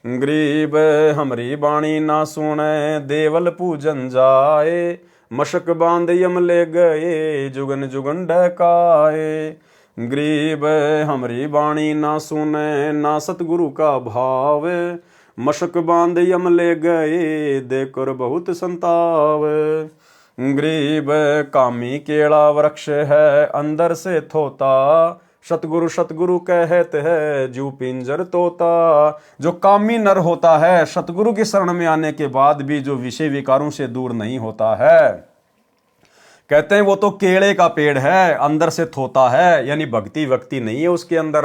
गरीब हमरी बाणी ना सुने, देवल पूजन जाए, मशक बांध यम ले गए जुगन जुगन डकाए। गरीब हमरी बाणी ना सुने, ना सतगुरु का भाव, मशक बांध यम ले गए देकर बहुत संताव। गरीब कामी केला वृक्ष है अंदर से थोता, सतगुरु सतगुरु कहते है जू पिंजर तोता। जो कामी नर होता है सतगुरु की शरण में आने के बाद भी जो विषय विकारों से दूर नहीं होता है, कहते हैं वो तो केले का पेड़ है, अंदर से थोता है, यानी भक्ति वक्ति नहीं है उसके अंदर।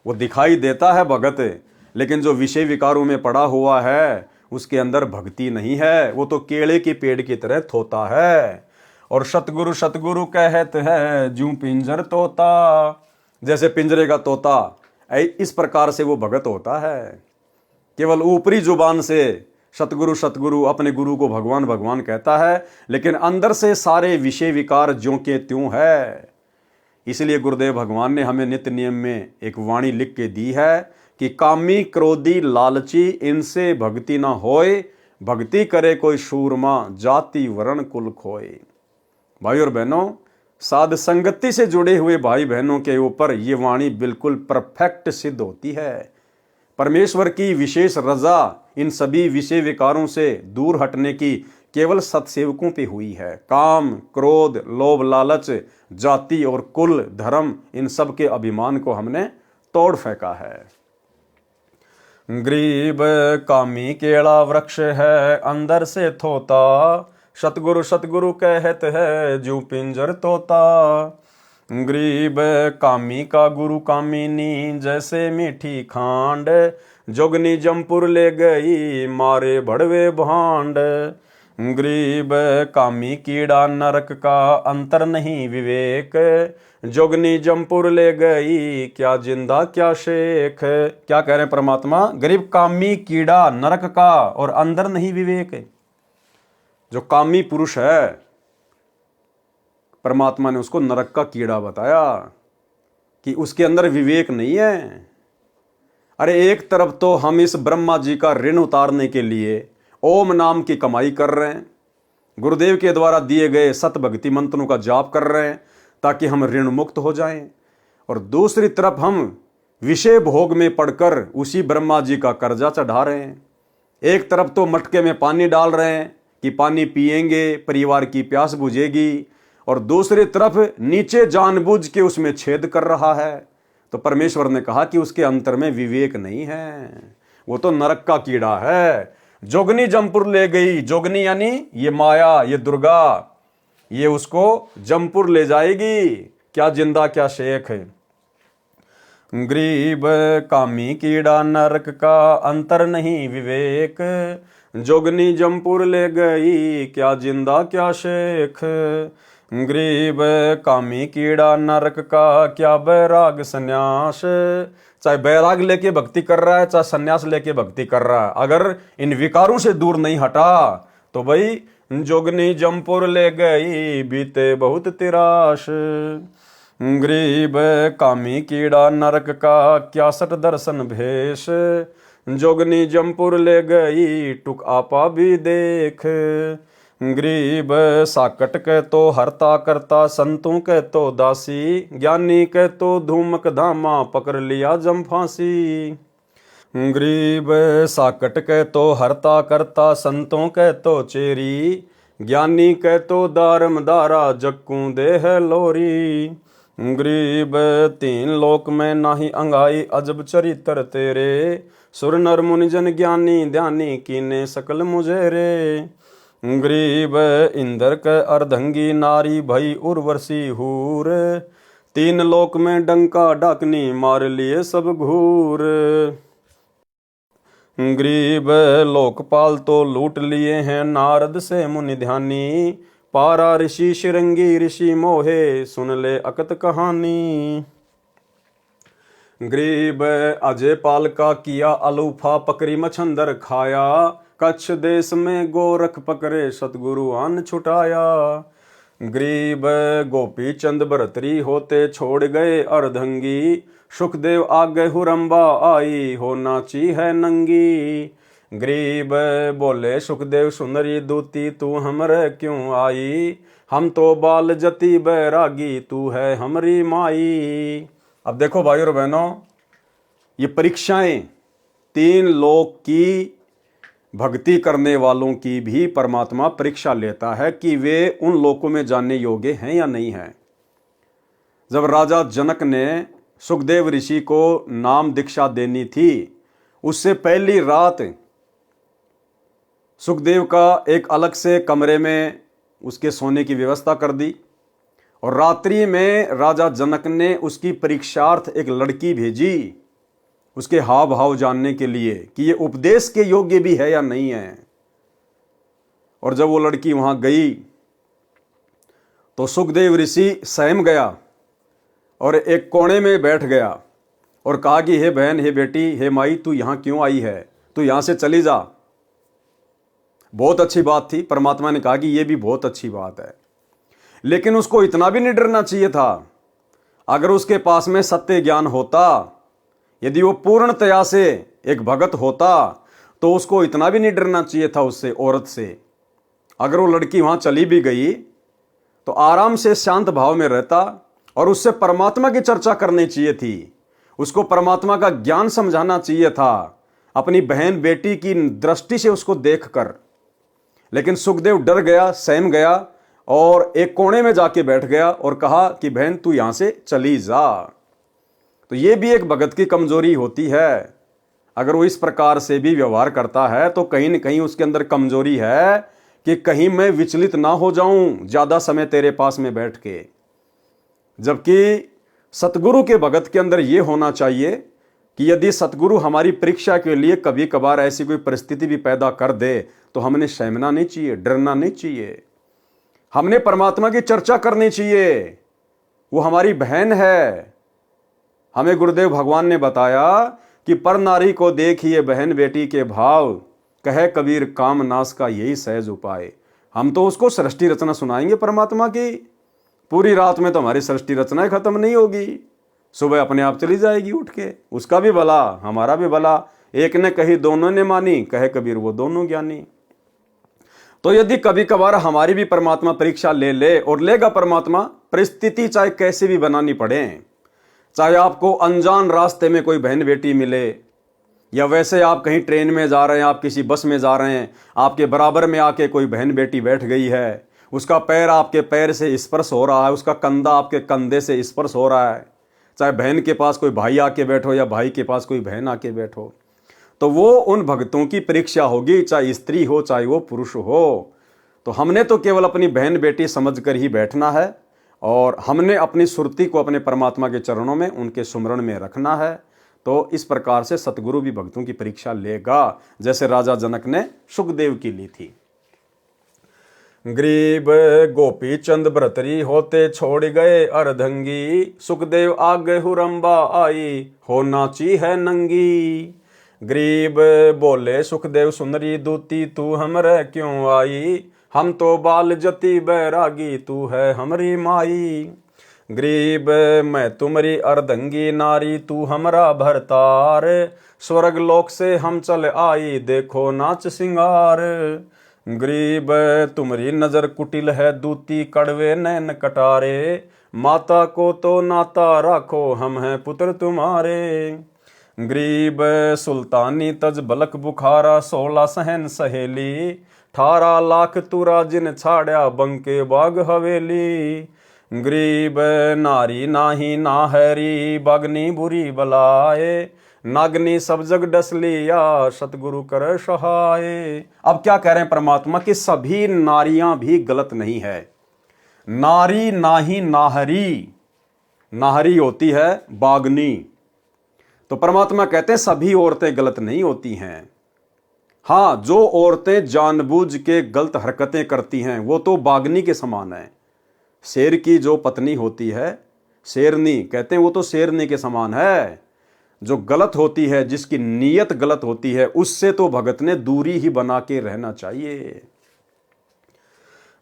वो दिखाई देता है भगत, लेकिन जो विषय विकारों में पड़ा हुआ है उसके अंदर भक्ति नहीं है, वो तो केले के पेड़ की तरह थोता है। और सतगुरु सतगुरु कहते हैं जूं पिंजर तोता, जैसे पिंजरे का तोता, इस प्रकार से वो भगत होता है। केवल ऊपरी जुबान से सतगुरु सतगुरु अपने गुरु को भगवान भगवान कहता है, लेकिन अंदर से सारे विषय विकार ज्यों के त्यों है। इसलिए गुरुदेव भगवान ने हमें नित्य नियम में एक वाणी लिख के दी है कि कामी क्रोधी लालची इनसे भक्ति ना होए, भक्ति करे कोई शूरमा जाति वर्ण कुल खोए। भाई और बहनों, साध संगति से जुड़े हुए भाई बहनों के ऊपर ये वाणी बिल्कुल परफेक्ट सिद्ध होती है। परमेश्वर की विशेष रजा इन सभी विषय विकारों से दूर हटने की केवल सत्सेवकों पे हुई है। काम क्रोध लोभ लालच जाति और कुल धर्म, इन सब के अभिमान को हमने तोड़ फेंका है। गरीब कामी केला वृक्ष है अंदर से थोता, सतगुरु सतगुरु कहत है जू पिंजर तोता। गरीब कामी का गुरु कामिनी जैसे मीठी खांड, जोगनी जमपुर ले गई मारे भड़वे भांड। गरीब कामी कीड़ा नरक का अंतर नहीं विवेक, जोगनी जमपुर ले गई क्या जिंदा क्या शेख। क्या कह रहे हैं परमात्मा, गरीब कामी कीड़ा नरक का और अंदर नहीं विवेक। जो कामी पुरुष है परमात्मा ने उसको नरक का कीड़ा बताया कि उसके अंदर विवेक नहीं है। अरे एक तरफ तो हम इस ब्रह्मा जी का ऋण उतारने के लिए ओम नाम की कमाई कर रहे हैं, गुरुदेव के द्वारा दिए गए सत भक्ति मंत्रों का जाप कर रहे हैं ताकि हम ऋण मुक्त हो जाएं, और दूसरी तरफ हम विषय भोग में पड़कर उसी ब्रह्मा जी का कर्जा चढ़ा रहे हैं। एक तरफ तो मटके में पानी डाल रहे हैं कि पानी पिएंगे परिवार की प्यास बुझेगी, और दूसरी तरफ नीचे जानबूझ के उसमें छेद कर रहा है। तो परमेश्वर ने कहा कि उसके अंतर में विवेक नहीं है, वो तो नरक का कीड़ा है। जोगनी जमपुर ले गई, जोगनी यानी ये माया, ये दुर्गा, ये उसको जमपुर ले जाएगी, क्या जिंदा क्या शेख है। गरीब कामी कीड़ा नरक का अंतर नहीं विवेक, जोगनी जमपुर ले गई क्या जिंदा क्या शेख। गरीब कामी कीड़ा नरक का क्या बैराग सन्यास, चाहे बैराग लेके भक्ति कर रहा है चाहे सन्यास लेके भक्ति कर रहा है, अगर इन विकारों से दूर नहीं हटा तो भाई जोगनी जमपुर ले गई बीते बहुत तिराश। गरीब कामी कीड़ा नरक का क्या सट दर्शन भेष, जोगनी जमपुर ले गई टुक आपा भी देख। गरीब साकट के तो हरता करता, संतों के तो दासी, ज्ञानी के तो धूमक धामा पकड़ लिया जम फांसी। गरीब साकट के तो हरता करता, संतों के तो चेरी, ज्ञानी के तो दारम दारा जक्कू दे है लोरी। गरीब तीन लोक में नाही अंगाई अजब चरित्र तेरे, सुर नर मुनि जन ज्ञानी ध्यानी कीने सकल मुझे रे। गरीब इंद्र के अर्धंगी नारी भई उर्वशी हूर, तीन लोक में डंका डाकनी मार लिए सब घूर। गरीब लोकपाल तो लूट लिए हैं नारद से मुनि ध्यानी, पारा ऋषि शिरंगी ऋषि मोहे सुन ले अकत कहानी। गरीब अजय पाल का किया अलूफा पकड़ी मछंदर खाया, कच्छ देश में गोरख पकड़े सतगुरु अन्न छुटाया। गरीब गोपी चंद भरतरी होते छोड़ गए अर्धंगी, सुखदेव आगे हुरंबा आई हो नाची है नंगी। गरीब बोले सुखदेव सुंदरी दूती तू हमरे क्यों आई, हम तो बाल जति बैरागी तू है हमरी माई। अब देखो भाइयों और बहनों, ये परीक्षाएं तीन लोक की भक्ति करने वालों की भी परमात्मा परीक्षा लेता है कि वे उन लोकों में जाने योग्य हैं या नहीं हैं। जब राजा जनक ने सुखदेव ऋषि को नाम दीक्षा देनी थी, उससे पहली रात सुखदेव का एक अलग से कमरे में उसके सोने की व्यवस्था कर दी, और रात्रि में राजा जनक ने उसकी परीक्षार्थ एक लड़की भेजी, उसके हाव भाव जानने के लिए कि ये उपदेश के योग्य भी है या नहीं है। और जब वो लड़की वहां गई तो सुखदेव ऋषि सहम गया और एक कोने में बैठ गया और कहा कि हे बहन, हे बेटी, हे माई, तू यहां क्यों आई है, तू यहां से चली जा। बहुत अच्छी बात थी, परमात्मा ने कहा कि यह भी बहुत अच्छी बात है, लेकिन उसको इतना भी नहीं डरना चाहिए था। अगर उसके पास में सत्य ज्ञान होता, यदि वो पूर्णतया से एक भगत होता, तो उसको इतना भी नहीं डरना चाहिए था उससे, औरत से। अगर वो लड़की वहां चली भी गई तो आराम से शांत भाव में रहता और उससे परमात्मा की चर्चा करनी चाहिए थी, उसको परमात्मा का ज्ञान समझाना चाहिए था, अपनी बहन बेटी की दृष्टि से उसको देखकर। लेकिन सुखदेव डर गया, सहम गया और एक कोने में जाके बैठ गया और कहा कि बहन तू यहां से चली जा। तो ये भी एक भगत की कमजोरी होती है। अगर वो इस प्रकार से भी व्यवहार करता है तो कहीं न कहीं उसके अंदर कमजोरी है कि कहीं मैं विचलित ना हो जाऊं ज्यादा समय तेरे पास में बैठ के। जबकि सतगुरु के भगत के अंदर यह होना चाहिए कि यदि सतगुरु हमारी परीक्षा के लिए कभी कभार ऐसी कोई परिस्थिति भी पैदा कर दे तो हमने सहमना नहीं चाहिए, डरना नहीं चाहिए। हमने परमात्मा की चर्चा करनी चाहिए, वो हमारी बहन है। हमें गुरुदेव भगवान ने बताया कि पर नारी को देखिए बहन बेटी के भाव, कहे कबीर काम नाश का यही सहज उपाय। हम तो उसको सृष्टि रचना सुनाएंगे परमात्मा की, पूरी रात में तो हमारी सृष्टि रचना खत्म नहीं होगी, सुबह अपने आप चली जाएगी उठ के। उसका भी भला हमारा भी भला, एक ने कही दोनों ने मानी, कहे कबीर वो दोनों ज्ञानी। तो यदि कभी कभार हमारी भी परमात्मा परीक्षा ले ले, और लेगा परमात्मा, परिस्थिति चाहे कैसी भी बनानी पड़े, चाहे आपको अनजान रास्ते में कोई बहन बेटी मिले, या वैसे आप कहीं ट्रेन में जा रहे हैं, आप किसी बस में जा रहे हैं, आपके बराबर में आके कोई बहन बेटी बैठ गई है, उसका पैर आपके पैर से स्पर्श हो रहा है, उसका कंधा आपके कंधे से स्पर्श हो रहा है, चाहे बहन के पास कोई भाई आके बैठो या भाई के पास कोई बहन आके बैठो, तो वो उन भक्तों की परीक्षा होगी, चाहे स्त्री हो चाहे वो पुरुष हो। तो हमने तो केवल अपनी बहन बेटी समझकर ही बैठना है, और हमने अपनी सुरती को अपने परमात्मा के चरणों में उनके सुमरण में रखना है। तो इस प्रकार से सतगुरु भी भक्तों की परीक्षा लेगा, जैसे राजा जनक ने सुखदेव की ली थी। गरीब गोपी चंद भ्रतरी होते छोड़ गए अर्धंगी, सुखदेव आगे हुरंबा आई हो नाची है नंगी। गरीब बोले सुखदेव सुंदरी दूती तू हमरे क्यों आई, हम तो बाल जति बैरागी तू है हमरी माई। गरीब मैं तुम्हारी अर्धंगी नारी तू हमरा भरतार, स्वर्ग लोक से हम चल आई देखो नाच सिंगार। गरीब तुम्हारी नजर कुटिल है दूती कड़वे नैन कटारे, माता को तो नाता राखो हम हैं पुत्र तुम्हारे। गरीब सुल्तानी तज बलक बुखारा 16 सहन सहेली, 18 लाख तुरा जिन छाड़या बंके बाग हवेली। गरीब नारी नाही नाहरी बागनी बुरी बलाए, नागनी सब जग डस लिया सतगुरु कर सहाय। अब क्या कह रहे हैं परमात्मा कि सभी नारियां भी गलत नहीं है। नारी नाही नाहरी, नाहरी होती है बागनी। तो परमात्मा कहते हैं सभी औरतें गलत नहीं होती हैं। हाँ, जो औरतें जानबूझ के गलत हरकतें करती हैं वो तो बागनी के समान है। शेर की जो पत्नी होती है, शेरनी कहते हैं, वो तो शेरनी के समान है। जो गलत होती है, जिसकी नीयत गलत होती है, उससे तो भगत ने दूरी ही बना के रहना चाहिए।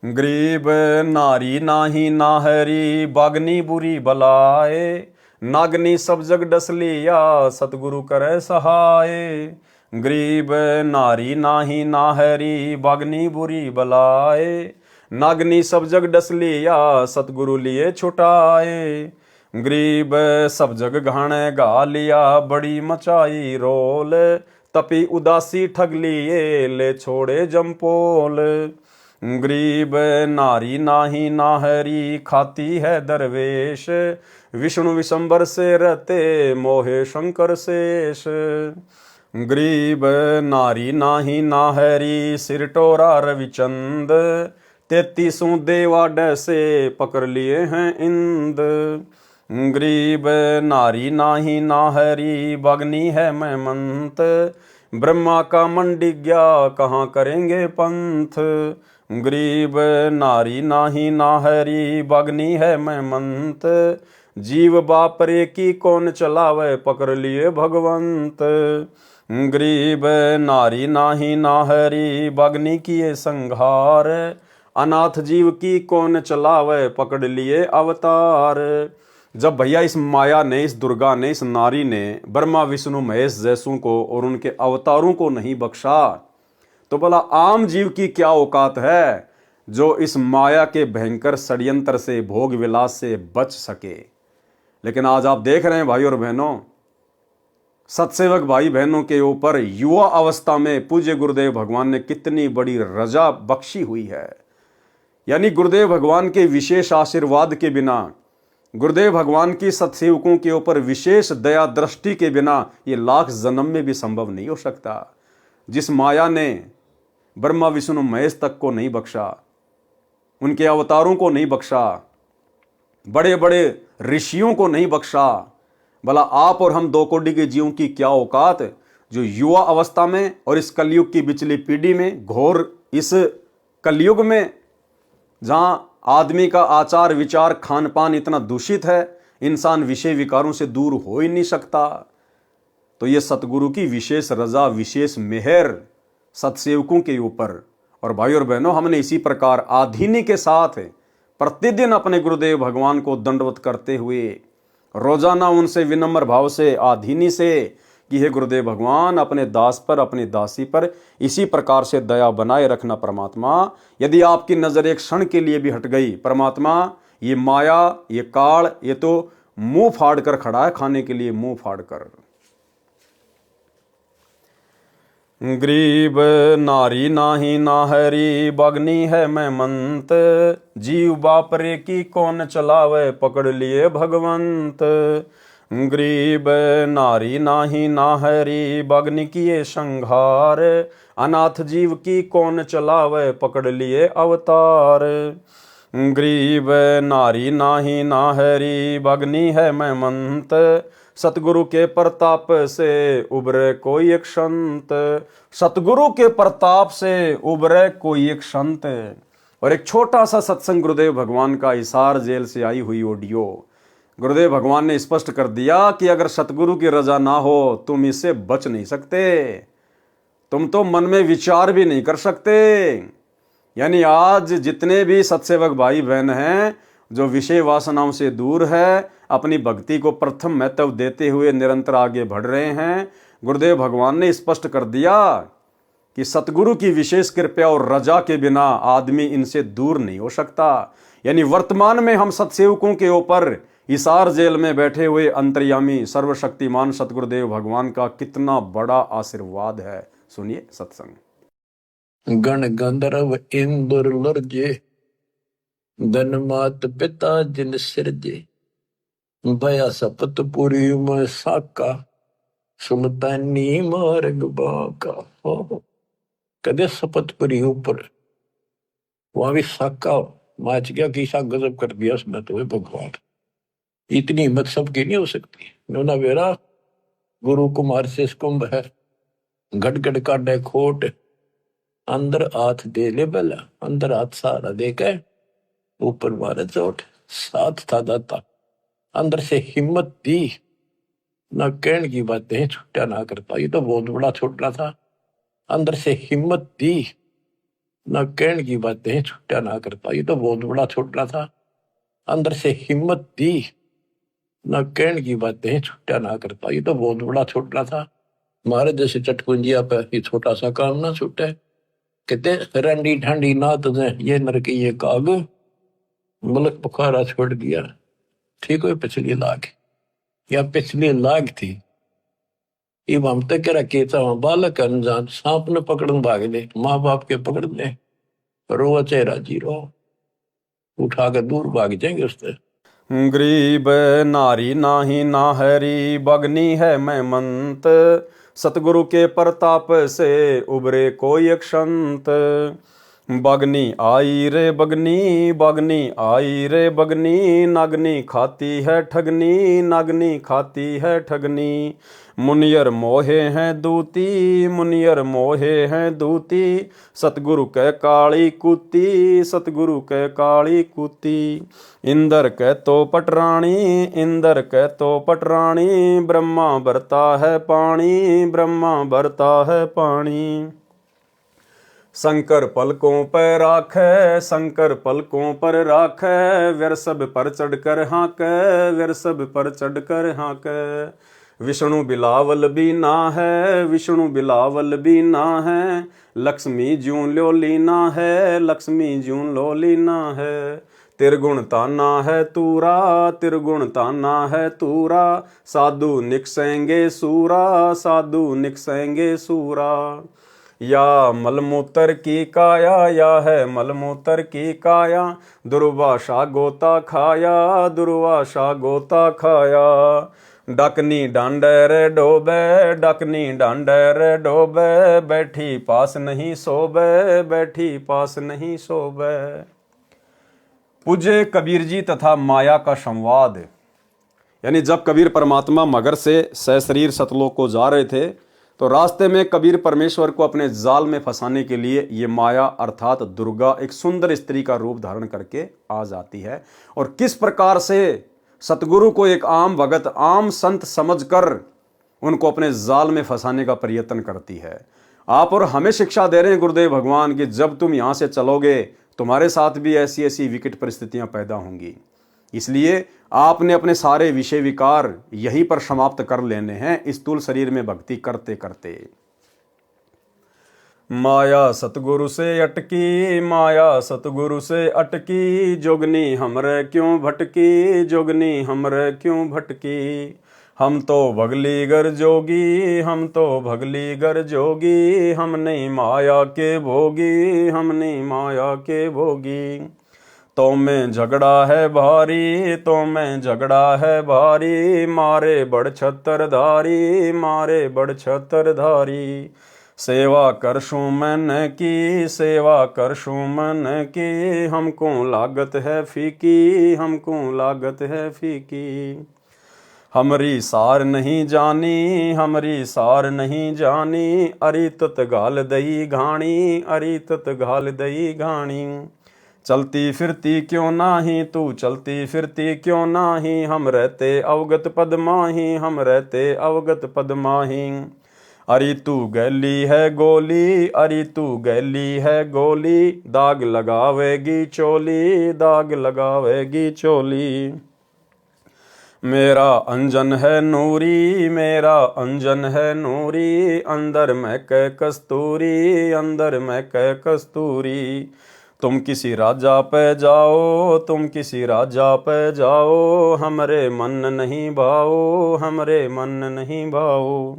गरीब नारी नाही नाहरी बागनी बुरी बलाए, नागनी सब जग डस लिया सतगुरु करे सहाय। गरीब नारी नाही नाहरी बागनी बुरी बलाए, नागनी सब जग डस लिया सतगुरु लिए छुटाए। गरीब सब जग घाणे गा लिया बड़ी मचाई रोल, तपी उदासी ठग लिए ले छोड़े जमपोल। गरीब नारी नाही नाहरी खाती है दरवेश, विष्णु विशंबर से रहते मोहे शंकर शेष। गरीब नारी नाही नाहरी सिर टोरा रविचंद, 33 देवा डसे पकड़ लिए हैं इंद। गरीब नारी नाही नाहरी बागनी है मैं मंत, ब्रह्मा का मंडी गया कहाँ करेंगे पंथ। गरीब नारी नाही नाहरी बागनी है मैं मंत, जीव बापरे की कौन चलावे पकड़ लिए भगवंत। गरीब नारी नाही नाहरी बागनी किए संघार, अनाथ जीव की कौन चलावे पकड़ लिए अवतार। जब भैया इस माया ने, इस दुर्गा ने, इस नारी ने ब्रह्मा विष्णु महेश जैसों को और उनके अवतारों को नहीं बख्शा, तो भला आम जीव की क्या औकात है जो इस माया के भयंकर षड्यंत्र से, भोग विलास से बच सके। लेकिन आज आप देख रहे हैं भाई और बहनों, सत्सेवक भाई बहनों के ऊपर युवा अवस्था में पूज्य गुरुदेव भगवान ने कितनी बड़ी रजा बख्शी हुई है। यानी गुरुदेव भगवान के विशेष आशीर्वाद के बिना गुरुदेव भगवान की सत्सेवकों के ऊपर विशेष दया दृष्टि के बिना ये लाख जन्म में भी संभव नहीं हो सकता। जिस माया ने ब्रह्मा विष्णु महेश तक को नहीं बख्शा, उनके अवतारों को नहीं बख्शा, बड़े बड़े ऋषियों को नहीं बख्शा, भला आप और हम 2 कौड़ी के जीवों की क्या औकात, जो युवा अवस्था में और इस कलयुग की बिचली पीढ़ी में, घोर इस कलयुग में जहां आदमी का आचार विचार खान पान इतना दूषित है, इंसान विषय विकारों से दूर हो ही नहीं सकता। तो ये सतगुरु की विशेष रजा, विशेष मेहर सत्सेवकों के ऊपर। और भाई और बहनों, हमने इसी प्रकार आधीनी के साथ प्रतिदिन अपने गुरुदेव भगवान को दंडवत करते हुए रोजाना उनसे विनम्र भाव से आधीनी से कि हे गुरुदेव भगवान, अपने दास पर, अपनी दासी पर इसी प्रकार से दया बनाए रखना परमात्मा। यदि आपकी नजर एक क्षण के लिए भी हट गई परमात्मा, ये माया, ये काल, ये तो मुंह फाड़ कर खड़ा है, खाने के लिए मुंह फाड़ कर। गरीब नारी नाही नाहरी, बगनी है मैं मंत, जीव बापरे की कौन चलावे, पकड़ लिए भगवंत। गरीब नारी नाही नाहरी, बगनी किए संघार, अनाथ जीव की कौन चलावे, पकड़ लिए अवतार। गरीब नारी नाही नाहरी, बगनी है मैं मंत, सतगुरु के प्रताप से उबरे कोई एक संत। सतगुरु के प्रताप से उबरे कोई एक संत। और एक छोटा सा सत्संग गुरुदेव भगवान का, हिसार जेल से आई हुई ऑडियो। गुरुदेव भगवान ने स्पष्ट कर दिया कि अगर सतगुरु की रजा ना हो तुम इससे बच नहीं सकते, तुम तो मन में विचार भी नहीं कर सकते। यानी आज जितने भी सत्सेवक भाई बहन हैं जो विषय वासनाओं से दूर है, अपनी भक्ति को प्रथम महत्व देते हुए निरंतर आगे बढ़ रहे हैं, गुरुदेव भगवान ने स्पष्ट कर दिया कि सतगुरु की विशेष कृपा और रजा के बिना आदमी इनसे दूर नहीं हो सकता। यानी वर्तमान में हम सत्सेवकों के ऊपर हिसार जेल में बैठे हुए अंतर्यामी सर्वशक्तिमान सतगुरुदेव भगवान का कितना बड़ा आशीर्वाद है। सुनिए सत्संग। गण गंधर्व इंद्र लर्जे, धन मात पिता जिन सिरजे, भया सपत पुरी में साका, सुल्तानी मार्ग बाका। कदे सपतपुरी ऊपर वहां भी साका माच गया, किसा गजब कर दिया उसने तो भगवान। इतनी हिम्मत सबकी नहीं हो सकती। नोना वेरा गुरु कुमार से कुंभ है, गड़गड़ काटे खोट, अंदर हाथ दे ले बेला, अंदर हाथ सहारा दे के ऊपर मारे चोट। साथ था दाता, अंदर से हिम्मत दी, ना कहने की बातें छुट्टा ना करता। ये तो बहुत बड़ा छोटा था। अंदर से हिम्मत दी, ना कहने की बातें छुट्टा ना करता। ये तो बहुत बड़ा छोटा था। अंदर से हिम्मत दी, ना कहने की बातें छुट्टा ना करता। ये तो बहुत बड़ा छोटा था। मारे जैसे चटकुंजिया पे ये छोटा सा काम ना छूटे। कहते रंडी ठंडी ना तो ये नरकी ये काग, मुल्क पुकारा छोड़ दिया। ठीक है, पिछली लाख या पिछली लाख थी। इब हम तक केता बालक अनजान सांप ने पकड़न भाग ले, माँ बाप के पकड़ ले, रो चेहरा जीरो उठा के दूर भाग जाएंगे उससे। गरीब नारी नाही नाहरी, बगनी है मैं मंत, सतगुरु के प्रताप से उबरे कोई एक संत। बगनी आई रे बगनी, बगनी आई रे बगनी, नागनी खाती है ठगनी, नागनी खाती है ठगनी। मुनियर मोहे हैं दूती, मुनियर मोहे हैं दूती, सतगुरु के काली कूती, सतगुरु के काली कूती। इंदर के तो पटरानी, इंदर के तो पटरानी, ब्रह्मा भरता है पानी, ब्रह्मा भरता है पानी। शंकर पलकों पर राखे, शंकर पलकों पर राखे, वृषभ पर चढ़कर हाँके, वृषभ पर चढ़कर हाँके। विष्णु बिलावल भी ना है, विष्णु बिलावल भी ना है, लक्ष्मी ज्यों लो लीना है, लक्ष्मी ज्यों लो लीना है। तिरगुण ताना है तूरा, तिरगुण ताना है तूरा, साधु निकसेंगे सूरा, साधु निकसेंगे सूरा। या मलमूत्र की काया, या है मलमूत्र की काया, दुर्वासा गोता खाया, दुर्वासा गोता खाया। डकनी डांडर डोबे, डकनी डांडर डोबे, बैठी पास नहीं सोबे, बैठी पास नहीं सोबे। पूज्य कबीर जी तथा माया का संवाद। यानी जब कबीर परमात्मा मगर से सशरीर सतलोक को जा रहे थे तो रास्ते में कबीर परमेश्वर को अपने जाल में फंसाने के लिए ये माया अर्थात दुर्गा एक सुंदर स्त्री का रूप धारण करके आ जाती है और किस प्रकार से सतगुरु को एक आम भगत, आम संत समझकर उनको अपने जाल में फंसाने का प्रयत्न करती है। आप और हमें शिक्षा दे रहे हैं गुरुदेव भगवान कि जब तुम यहां से चलोगे तुम्हारे साथ भी ऐसी ऐसी विकट परिस्थितियां पैदा होंगी, इसलिए आपने अपने सारे विषय विकार यहीं पर समाप्त कर लेने हैं इस स्थूल शरीर में भक्ति करते करते। माया सतगुरु से अटकी, माया सतगुरु से अटकी, जोगनी हमरे क्यों भटकी, जोगनी हमरे क्यों भटकी। हम तो भगली गर जोगी, हम तो भगली गर जोगी, हम नहीं माया के भोगी, हम नहीं माया के भोगी। तो में झगड़ा है भारी, तो में झगड़ा है भारी, मारे बड़ छत्रधारी, मारे बड़ छत्रधारी। सेवा करशूं मन की, सेवा करशूं मन की, हमको लागत है फीकी, हमको लागत है फीकी। हमरी सार नहीं जानी, हमरी सार नहीं जानी, अरी तत घाल दई घाणी, अरी तत घाल दई घाणी। चलती फिरती क्यों नाही तू, चलती फिरती क्यों नाही, हम रहते अवगत पद माही, हम रहते अवगत पद माही। अरे तू गैली है गोली, अरे तू गैली है गोली, दाग लगावेगी चोली, दाग लगावेगी चोली। मेरा अंजन है नूरी, मेरा अंजन है नूरी, अंदर में कै कस्तूरी, अंदर में कै कस्तूरी। तुम किसी राजा पे जाओ, तुम किसी राजा पे जाओ, हमरे मन नहीं भाओ, हमरे मन नहीं भाओ।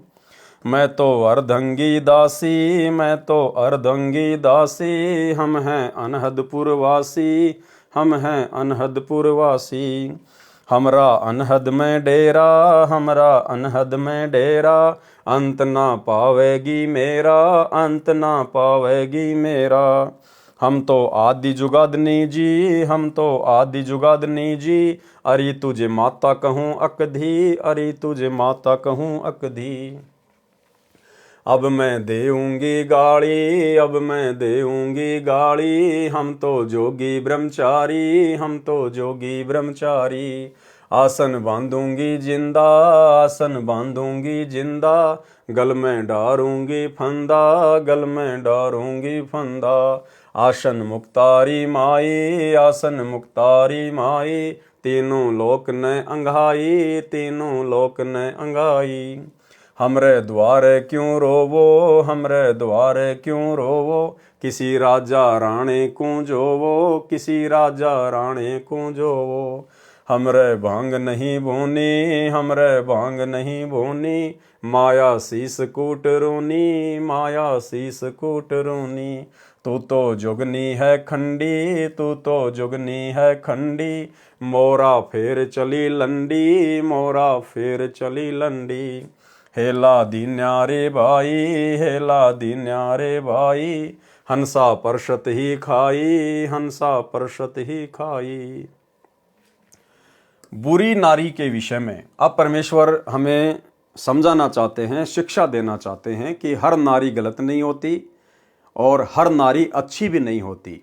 मैं तो अर्धंगी दासी, मैं तो अर्धंगी दासी, हम हैं अनहदपुर वासी, हम हैं अनहदपुर वासी। हमरा अनहद में डेरा, हमरा अनहद में डेरा, अंत ना पावेगी मेरा, अंत ना पावेगी मेरा। हम तो आदि जुगादनी जी, हम तो आदि जुगादनी जी, अरे तुझे माता कहूँ अकधी, अरे तुझे माता कहूँ अकधी। अब मैं देऊंगी गाड़ी, अब मैं देऊंगी गाड़ी, हम तो जोगी ब्रह्मचारी, हम तो जोगी ब्रह्मचारी। आसन बांधूंगी जिंदा, आसन बांधूंगी जिंदा, गल में डारूंगी फंदा, गल में डारूंगी फंदा। आसन मुक्तारी माई, आसन मुक्तारी माई, तीनों लोक ने अंगाई, तीनों लोक ने अंगाई। हमरे द्वारे क्यों रोवो, हमरे द्वारे क्यों रोवो, किसी राजा राणे को जोवो, किसी राजा राणे को जोवो। हमरे भांग नहीं बोनी, हमरे भांग नहीं बोनी, माया शीस कूट रोनी, माया शीस कूट रोनी। तू तो जुगनी है खंडी, तू तो जुगनी है खंडी, मोरा फेर चली लंडी, मोरा फेर चली लंडी। हेला दीन्या रे भाई, हेला दीन्या रे भाई, हंसा परशत ही खाई, हंसा परशत ही खाई। बुरी नारी के विषय में अब परमेश्वर हमें समझाना चाहते हैं, शिक्षा देना चाहते हैं कि हर नारी गलत नहीं होती और हर नारी अच्छी भी नहीं होती।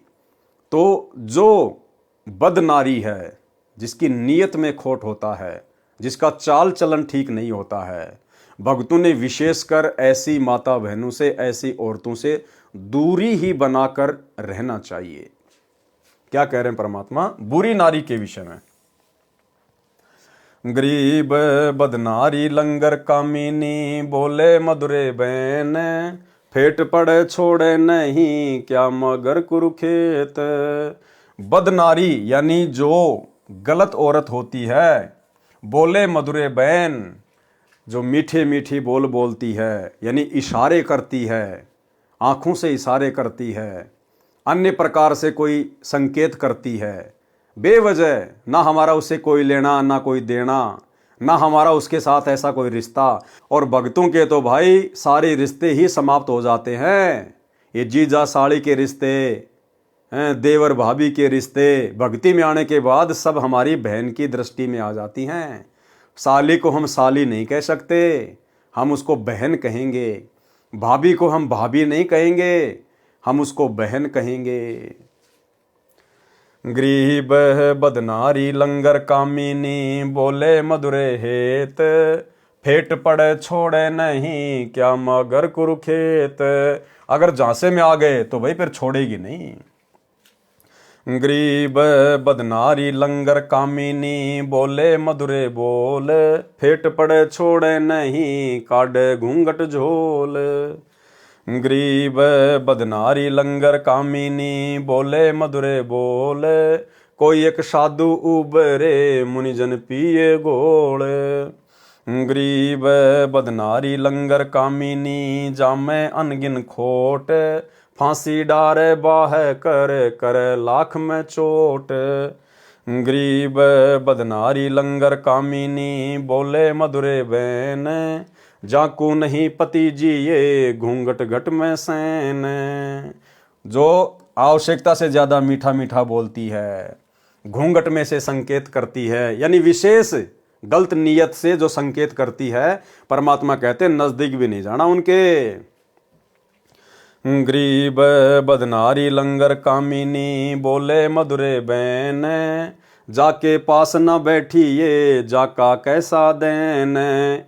तो जो बद नारी है, जिसकी नीयत में खोट होता है, जिसका चाल चलन ठीक नहीं होता है, भक्तों ने विशेषकर ऐसी माता बहनों से, ऐसी औरतों से दूरी ही बनाकर रहना चाहिए। क्या कह रहे हैं परमात्मा बुरी नारी के विषय में? गरीब बदनारी लंगर कामिनी, बोले मधुरे बहन, फेट पड़े छोड़े नहीं, क्या मगर कुरुखेत। बदनारी यानी जो गलत औरत होती है, बोले मधुरे बहन जो मीठे मीठी बोल बोलती है, यानी इशारे करती है आँखों से इशारे करती है, अन्य प्रकार से कोई संकेत करती है। बेवजह ना हमारा उससे कोई लेना ना कोई देना, ना हमारा उसके साथ ऐसा कोई रिश्ता। और भक्तों के तो भाई सारे रिश्ते ही समाप्त हो जाते हैं। ये जीजा साड़ी के रिश्ते, देवर भाभी के रिश्ते भक्ति में आने के बाद सब हमारी बहन की दृष्टि में आ जाती हैं। साली को हम साली नहीं कह सकते, हम उसको बहन कहेंगे। भाभी को हम भाभी नहीं कहेंगे, हम उसको बहन कहेंगे। गरीब बदनारी लंगर कामिनी, बोले मधुरे हेत, फेट पड़े छोड़े नहीं, क्या मगर कुरुखेत। अगर झांसे में आ गए तो भाई फिर छोड़ेगी नहीं। गरीब बदनारी लंगर कामिनी, बोले मधुरे बोल, फेट पड़े छोड़े नहीं, काढ़े घूंघट झोल। गरीब बदनारी लंगर कामिनी, बोले मधुरे बोल, कोई एक साधु उबरे, मुनिजन पिए गोल। गरीब बदनारी लंगर कामिनी, जामे अनगिन खोट, फांसी डारे बाह कर लाख में चोट। गरीब बदनारी लंगर कामिनी, बोले मधुरे बैन, जाकू नहीं पति जी ये, घूंघट घट में सैन। जो आवश्यकता से ज्यादा मीठा मीठा बोलती है, घूंघट में से संकेत करती है, यानी विशेष गलत नियत से जो संकेत करती है, परमात्मा कहते हैं नजदीक भी नहीं जाना उनके। गरीब बदनारी लंगर कामिनी, बोले मधुरे बैन, जाके पास न बैठी ये, जाका कैसा देन।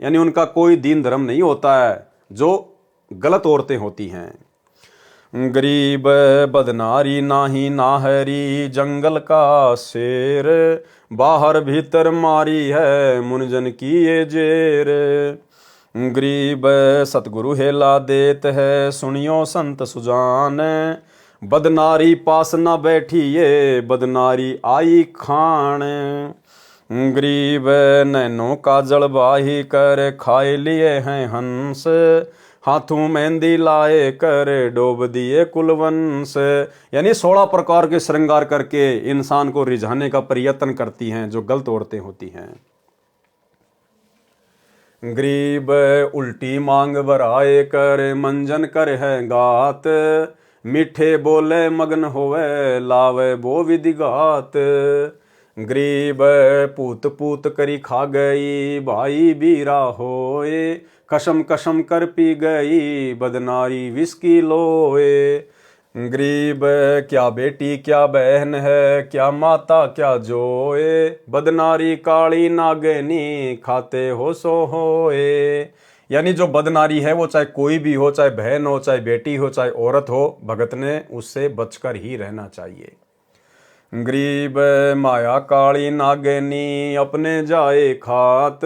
यानी उनका कोई दीन धर्म नहीं होता है, जो गलत औरतें होती हैं। गरीब बदनारी नाही नाहरी, जंगल का शेर, बाहर भीतर मारी है, मुनिजन की ये जेर। गरीब सतगुरु हेला देत है, सुनियो संत सुजान, बदनारी पास न बैठी ये, बदनारी आई खान। गरीब नैनों का जलवाही कर, खाए लिए हैं हंस, हाथों मेहंदी लाए कर, डोब दिए कुलवंश। यानी 16 प्रकार के श्रृंगार करके इंसान को रिझाने का प्रयत्न करती हैं, जो गलत औरतें होती हैं। गरीब उल्टी मांग बराए कर, मंजन कर है गात, मीठे बोले मगन होवे, लावे बो विधि घात। गरीब पूत पूत करी खा गई, भाई बीरा होए, कसम कसम कर पी गई, बदनारी विस्की लोए। गरीब क्या बेटी क्या बहन है, क्या माता क्या जोए, बदनारी काली नागनी, खाते हो सो होए। यानी जो बदनारी है वो चाहे कोई भी हो, चाहे बहन हो, चाहे बेटी हो, चाहे औरत हो, भगत ने उससे बचकर ही रहना चाहिए। गरीब माया काली नागनी, अपने जाए खात,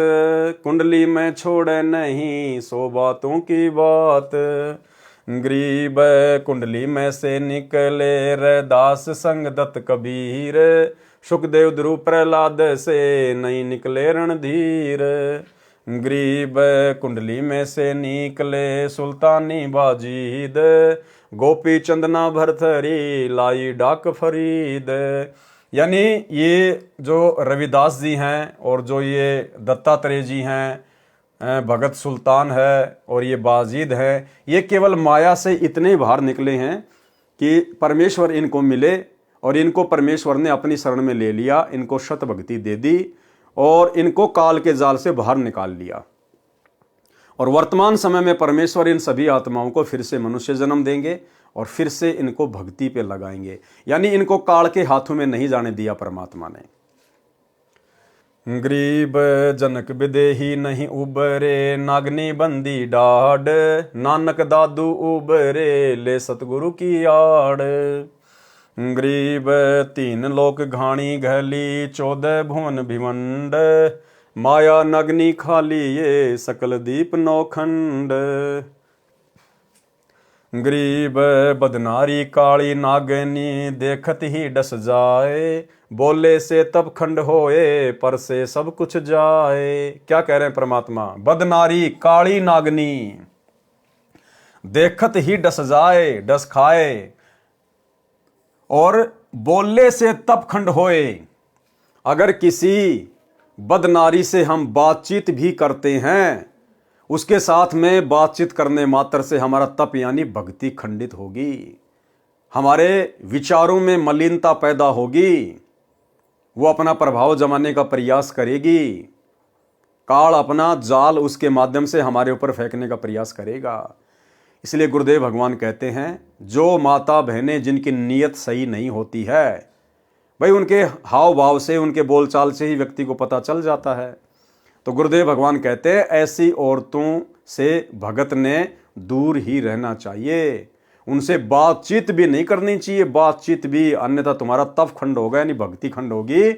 कुंडली में छोड़े नहीं, सो बातों की बात। गरीब कुंडली में से निकले रैदास संग दत्त कबीर, सुखदेव ध्रुव प्रहलाद से नहीं निकले रणधीर। गरीब कुंडली में से निकले सुल्तानी बाजीद, गोपी चंदना भरथरी, लाई डाक फरीद। यानी ये जो रविदास जी हैं और जो ये दत्तात्रेय जी हैं, भगत सुल्तान है और ये बाजीद है, ये केवल माया से इतने बाहर निकले हैं कि परमेश्वर इनको मिले और इनको परमेश्वर ने अपनी शरण में ले लिया, इनको शत भक्ति दे दी और इनको काल के जाल से बाहर निकाल लिया। और वर्तमान समय में परमेश्वर इन सभी आत्माओं को फिर से मनुष्य जन्म देंगे और फिर से इनको भक्ति पे लगाएंगे, यानी इनको काल के हाथों में नहीं जाने दिया परमात्मा ने। गरीब जनक विदेही नहीं उबरे, नागनी बंदी डाढ़, नानक दादू उबरे, ले सतगुरु की आड़। गरीब 3 लोक घाणी घली, 14 भुवन भिवंड, माया नगनी खाली ये, सकल दीप नौखंड। गरीब बदनारी काली नागनी, देखत ही डस जाए, बोले से तब खंड होए, पर से सब कुछ जाए। क्या कह रहे हैं परमात्मा? बदनारी काली नागनी, देखत ही डस जाए डस खाए, और बोलने से तप खंड होए। अगर किसी बदनारी से हम बातचीत भी करते हैं, उसके साथ में बातचीत करने मात्र से हमारा तप यानी भक्ति खंडित होगी, हमारे विचारों में मलिनता पैदा होगी, वो अपना प्रभाव जमाने का प्रयास करेगी, काल अपना जाल उसके माध्यम से हमारे ऊपर फेंकने का प्रयास करेगा। इसलिए गुरुदेव भगवान कहते हैं, जो माता बहनें जिनकी नीयत सही नहीं होती है, भाई उनके हाव भाव से, उनके बोलचाल से ही व्यक्ति को पता चल जाता है। तो गुरुदेव भगवान कहते हैं, ऐसी औरतों से भगत ने दूर ही रहना चाहिए, उनसे बातचीत भी नहीं करनी चाहिए, बातचीत भी, अन्यथा तुम्हारा तप खंड होगा यानी भक्ति खंड होगी।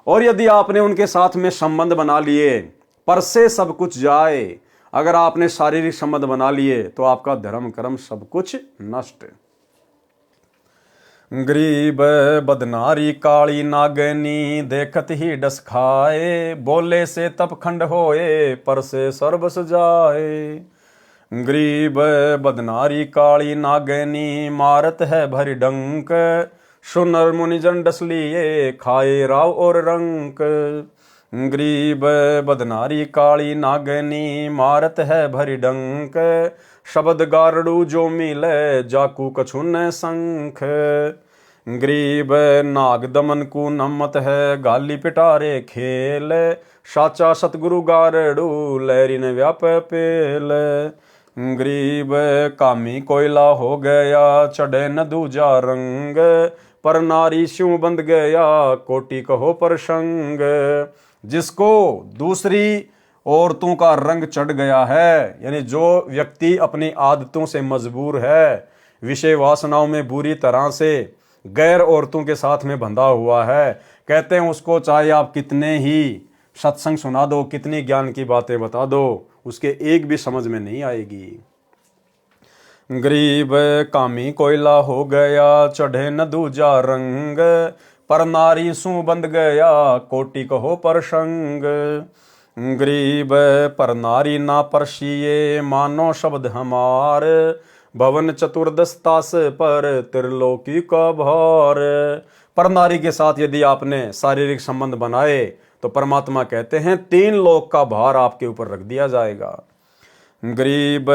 और यदि आपने उनके साथ में संबंध बना लिए, पर से सब कुछ जाए, अगर आपने शारीरिक संबंध बना लिए तो आपका धर्म कर्म सब कुछ नष्ट। गरीब बदनारी काली नागनी, देखत ही डस खाए, बोले से तप खंड होए, पर से सर्वस जाए। गरीब बदनारी काली नागनी, मारत है भरी डंक, सुनर मुनिजन डस लिए, खाए राव और रंक। गरीब बदनारी काली नागनी, मारत है भरी डंक, शब्द गारड़ू जो मिले, जाकू कछु न संख। गरीब नाग दमन को नमत है, गाली पिटारे खेल, साचा सतगुरु गारड़ू, लहरी ने व्याप पेल। गरीब कामी कोयला हो गया, चढ़े न दूजा रंग, पर नारी स्यों बंध गया, कोटि कहो प्रसंग। जिसको दूसरी औरतों का रंग चढ़ गया है, यानी जो व्यक्ति अपनी आदतों से मजबूर है, विषय वासनाओं में बुरी तरह से गैर औरतों के साथ में बंधा हुआ है, कहते हैं उसको चाहे आप कितने ही सत्संग सुना दो, कितनी ज्ञान की बातें बता दो, उसके एक भी समझ में नहीं आएगी। गरीब कामी कोयला हो गया, चढ़े न दूजा रंग, पर नारी सू बंध गया, कोटि कहो प्रसंग। गरीब पर नारी ना परसिए, मानो शब्द हमार, भवन चतुर्दशतास पर त्रिलोकी का भार। पर नारी के साथ यदि आपने शारीरिक संबंध बनाए तो परमात्मा कहते हैं 3 लोक का भार आपके ऊपर रख दिया जाएगा। गरीब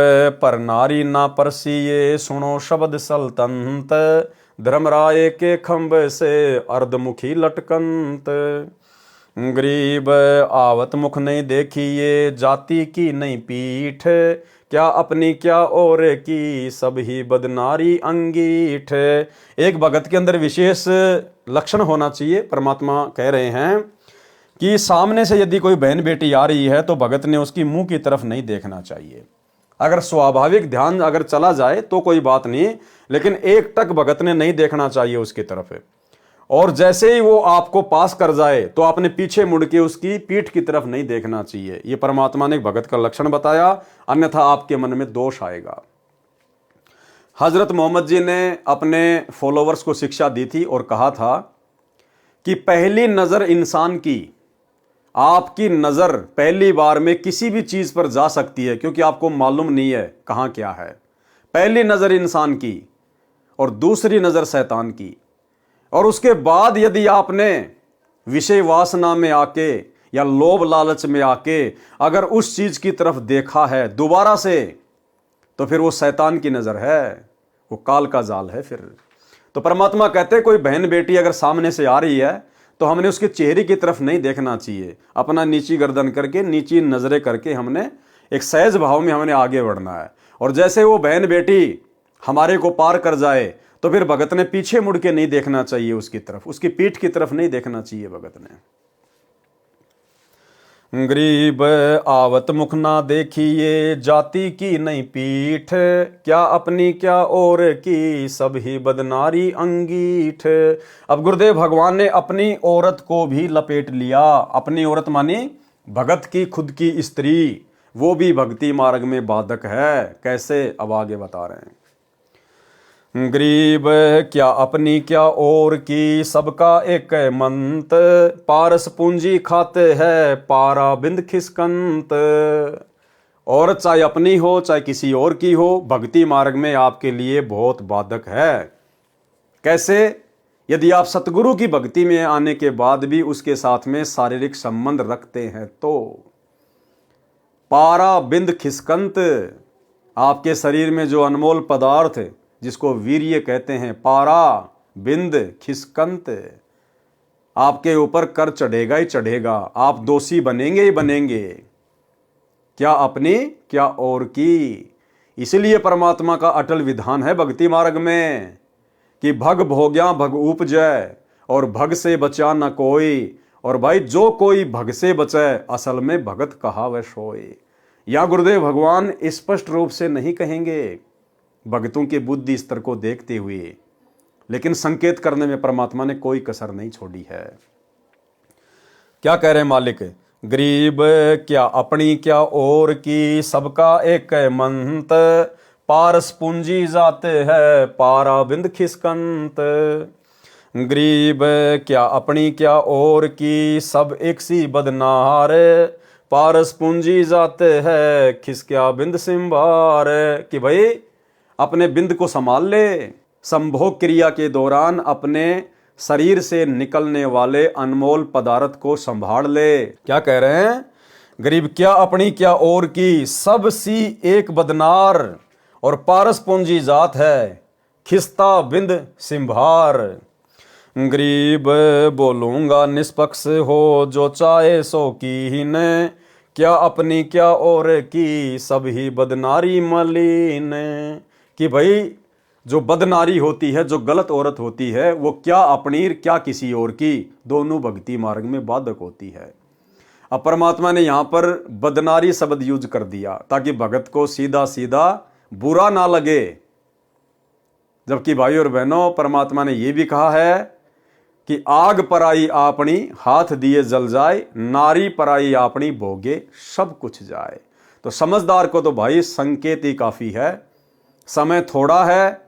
पर नारी ना परसिए, सुनो शब्द सल्तनत, धर्मराय के खंभ से अर्धमुखी लटकंत। गरीब आवत मुख नहीं देखिए, जाति की नहीं पीठ, क्या अपनी क्या और की, सब ही बदनारी अंगीठ। एक भगत के अंदर विशेष लक्षण होना चाहिए। परमात्मा कह रहे हैं कि सामने से यदि कोई बहन बेटी आ रही है तो भगत ने उसकी मुंह की तरफ नहीं देखना चाहिए। अगर स्वाभाविक ध्यान अगर चला जाए तो कोई बात नहीं, लेकिन एक टक भगत ने नहीं देखना चाहिए उसकी तरफ। और जैसे ही वो आपको पास कर जाए तो आपने पीछे मुड़ के उसकी पीठ की तरफ नहीं देखना चाहिए। ये परमात्मा ने एक भगत का लक्षण बताया, अन्यथा आपके मन में दोष आएगा। हजरत मोहम्मद जी ने अपने फॉलोवर्स को शिक्षा दी थी और कहा था कि पहली नजर इंसान की, आपकी नजर पहली बार में किसी भी चीज पर जा सकती है क्योंकि आपको मालूम नहीं है कहां क्या है। पहली नजर इंसान की और दूसरी नजर शैतान की। और उसके बाद यदि आपने विषय वासना में आके या लोभ लालच में आके अगर उस चीज की तरफ देखा है दोबारा से, तो फिर वो शैतान की नजर है, वो काल का जाल है फिर। तो परमात्मा कहते हैं कोई बहन बेटी अगर सामने से आ रही है तो हमने उसके चेहरे की तरफ नहीं देखना चाहिए, अपना नीची गर्दन करके, नीची नजरें करके हमने एक सहज भाव में हमने आगे बढ़ना है। और जैसे वो बहन बेटी हमारे को पार कर जाए तो फिर भगत ने पीछे मुड़ के नहीं देखना चाहिए उसकी तरफ, उसकी पीठ की तरफ नहीं देखना चाहिए भगत ने। गरीब आवत मुख ना देखिए, जाति की नहीं पीठ, क्या अपनी क्या और की, सब ही बदनारी अंगीठ। अब गुरुदेव भगवान ने अपनी औरत को भी लपेट लिया। अपनी औरत मानी भगत की खुद की स्त्री, वो भी भक्ति मार्ग में बाधक है। कैसे, अब आगे बता रहे हैं। गरीब क्या अपनी क्या और की, सबका एक मंत, पारस पूंजी खाते है, पारा बिंद खिसकंत। और चाहे अपनी हो चाहे किसी और की हो, भक्ति मार्ग में आपके लिए बहुत बाधक है। कैसे? यदि आप सतगुरु की भक्ति में आने के बाद भी उसके साथ में शारीरिक संबंध रखते हैं तो पारा बिंद खिसकंत, आपके शरीर में जो अनमोल पदार्थ जिसको वीर्य कहते हैं, पारा बिंद खिसकंत, आपके ऊपर कर चढ़ेगा ही चढ़ेगा, आप दोषी बनेंगे ही बनेंगे, क्या अपनी क्या और की। इसलिए परमात्मा का अटल विधान है भक्ति मार्ग में कि भग भोग्या भग उपजय और भग से बचा न कोई। और भाई जो कोई भग से बचे असल में भगत कहावै सोए। या गुरुदेव भगवान स्पष्ट रूप से नहीं कहेंगे भक्तों के बुद्धि स्तर को देखते हुए, लेकिन संकेत करने में परमात्मा ने कोई कसर नहीं छोड़ी है। क्या कह रहे हैं मालिक? गरीब क्या अपनी क्या और की, सबका एक मंत, पारस पूंजी जाते है पारा बिंद खिसकंत। गरीब क्या अपनी क्या और की, सब एक सी बदनार, पारस पूंजी जाते है खिसक्या बिंद सिंबार। कि भाई अपने बिंद को संभाल ले, संभोग क्रिया के दौरान अपने शरीर से निकलने वाले अनमोल पदार्थ को संभाल ले। क्या कह रहे हैं? गरीब क्या अपनी क्या और की, सब सी एक बदनार, और पारस पूंजी जात है खिस्ता बिंद सिंभार। गरीब बोलूंगा निष्पक्ष हो, जो चाहे सो कीन, क्या अपनी क्या और की, सब ही बदनारी मलिन। कि भाई जो बदनारी होती है, जो गलत औरत होती है, वो क्या अपनी क्या किसी और की, दोनों भक्ति मार्ग में बाधक होती है। अब परमात्मा ने यहाँ पर बदनारी शब्द यूज कर दिया ताकि भगत को सीधा सीधा बुरा ना लगे। जबकि भाई और बहनों, परमात्मा ने यह भी कहा है कि आग पराई आपनी हाथ दिए जल जाए, नारी पराई आपनी भोगे सब कुछ जाए। तो समझदार को तो भाई संकेत ही काफी है, समय थोड़ा है,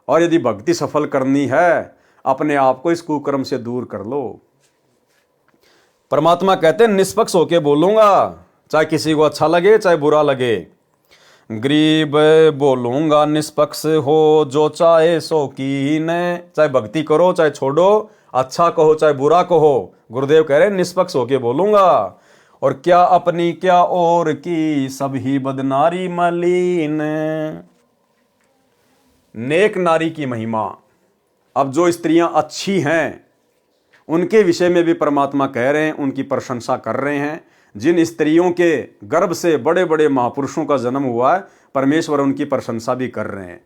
और यदि भक्ति सफल करनी है अपने आप को इस कुकर्म से दूर कर लो। परमात्मा कहते हैं निष्पक्ष होके बोलूंगा, चाहे किसी को अच्छा लगे चाहे बुरा लगे। गरीब बोलूंगा निष्पक्ष हो, जो चाहे सो कीन, चाहे भक्ति करो चाहे छोड़ो, अच्छा कहो चाहे बुरा कहो, गुरुदेव कह रहे हैं निष्पक्ष होके बोलूंगा। और क्या अपनी क्या और की, सब ही बदनारी मलिन। नेक नारी की महिमा। अब जो स्त्रियां अच्छी हैं उनके विषय में भी परमात्मा कह रहे हैं, उनकी प्रशंसा कर रहे हैं। जिन स्त्रियों के गर्भ से बड़े बड़े महापुरुषों का जन्म हुआ है, परमेश्वर उनकी प्रशंसा भी कर रहे हैं।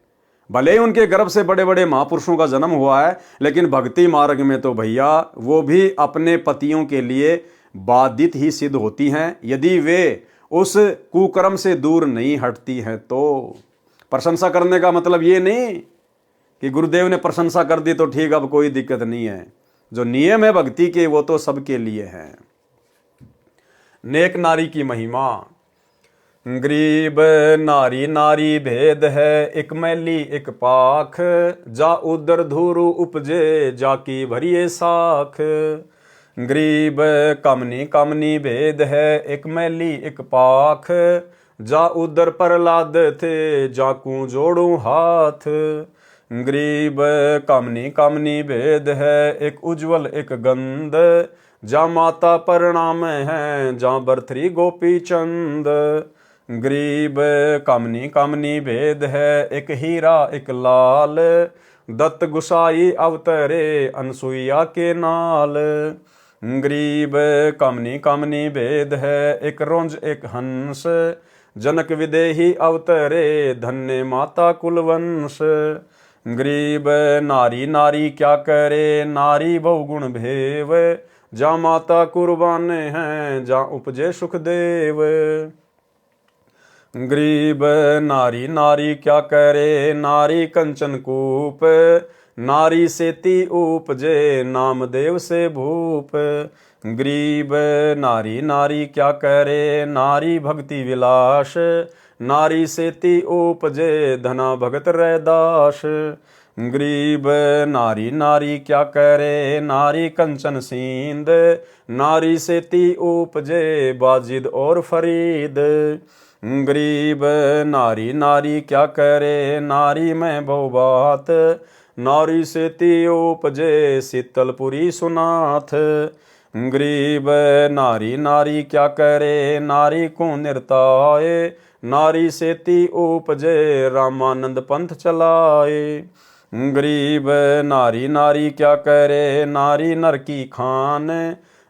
भले ही उनके गर्भ से बड़े बड़े महापुरुषों का जन्म हुआ है, लेकिन भक्ति मार्ग में तो भैया वो भी अपने पतियों के लिए बाधित ही सिद्ध होती हैं, यदि वे उस कुकर्म से दूर नहीं हटती हैं। तो प्रशंसा करने का मतलब ये नहीं कि गुरुदेव ने प्रशंसा कर दी तो ठीक, अब कोई दिक्कत नहीं है। जो नियम है भक्ति के वो तो सबके लिए हैं। नेक नारी की महिमा। गरीब नारी नारी भेद है, एक मैली एक पाख, जा उदर धूरु उपजे जाकी भरिए साख। गरीब कामनी कामनी भेद है, एक मैली एक पाख, जा उदर प्रहलाद थे जाकू जोड़ू हाथ। गरीब कामनी कामनी भेद है, एक उज्जवल एक गंध, जा माता प्रणाम है जा बरथरी गोपी चंद। गरीब कामनी कामनी भेद है, एक हीरा एक लाल, दत्त गुसाई अवतरे अनसुईया के नाल। गरीब कामनी कामनी भेद है, एक रोंज एक हंस, जनक विदेही अवतरे धन्य माता कुलवंश। गरीब नारी नारी क्या करे, नारी बहुगुण भेव, जा माता कुर्बान है जा उपजे सुखदेव। गरीब नारी नारी क्या करे, नारी कंचन कूप, नारी सेती उपजे नामदेव से भूप। गरीब नारी नारी क्या करे, नारी भक्ति विलास, नारी सेती उपजे धना भगत रैदास। गरीब नारी नारी क्या करे, नारी कंचन सींद, नारी सेती उपजे बाजिद और फरीद। गरीब नारी नारी क्या करे, नारी में बहु बात, नारी से ती उपजे शीतलपुरी सुनाथ। गरीब नारी नारी क्या करे, नारी को निर्ताए, नारी से ती उपजे रामानंद पंथ चलाए। गरीब नारी नारी क्या करे, नारी नर की खान,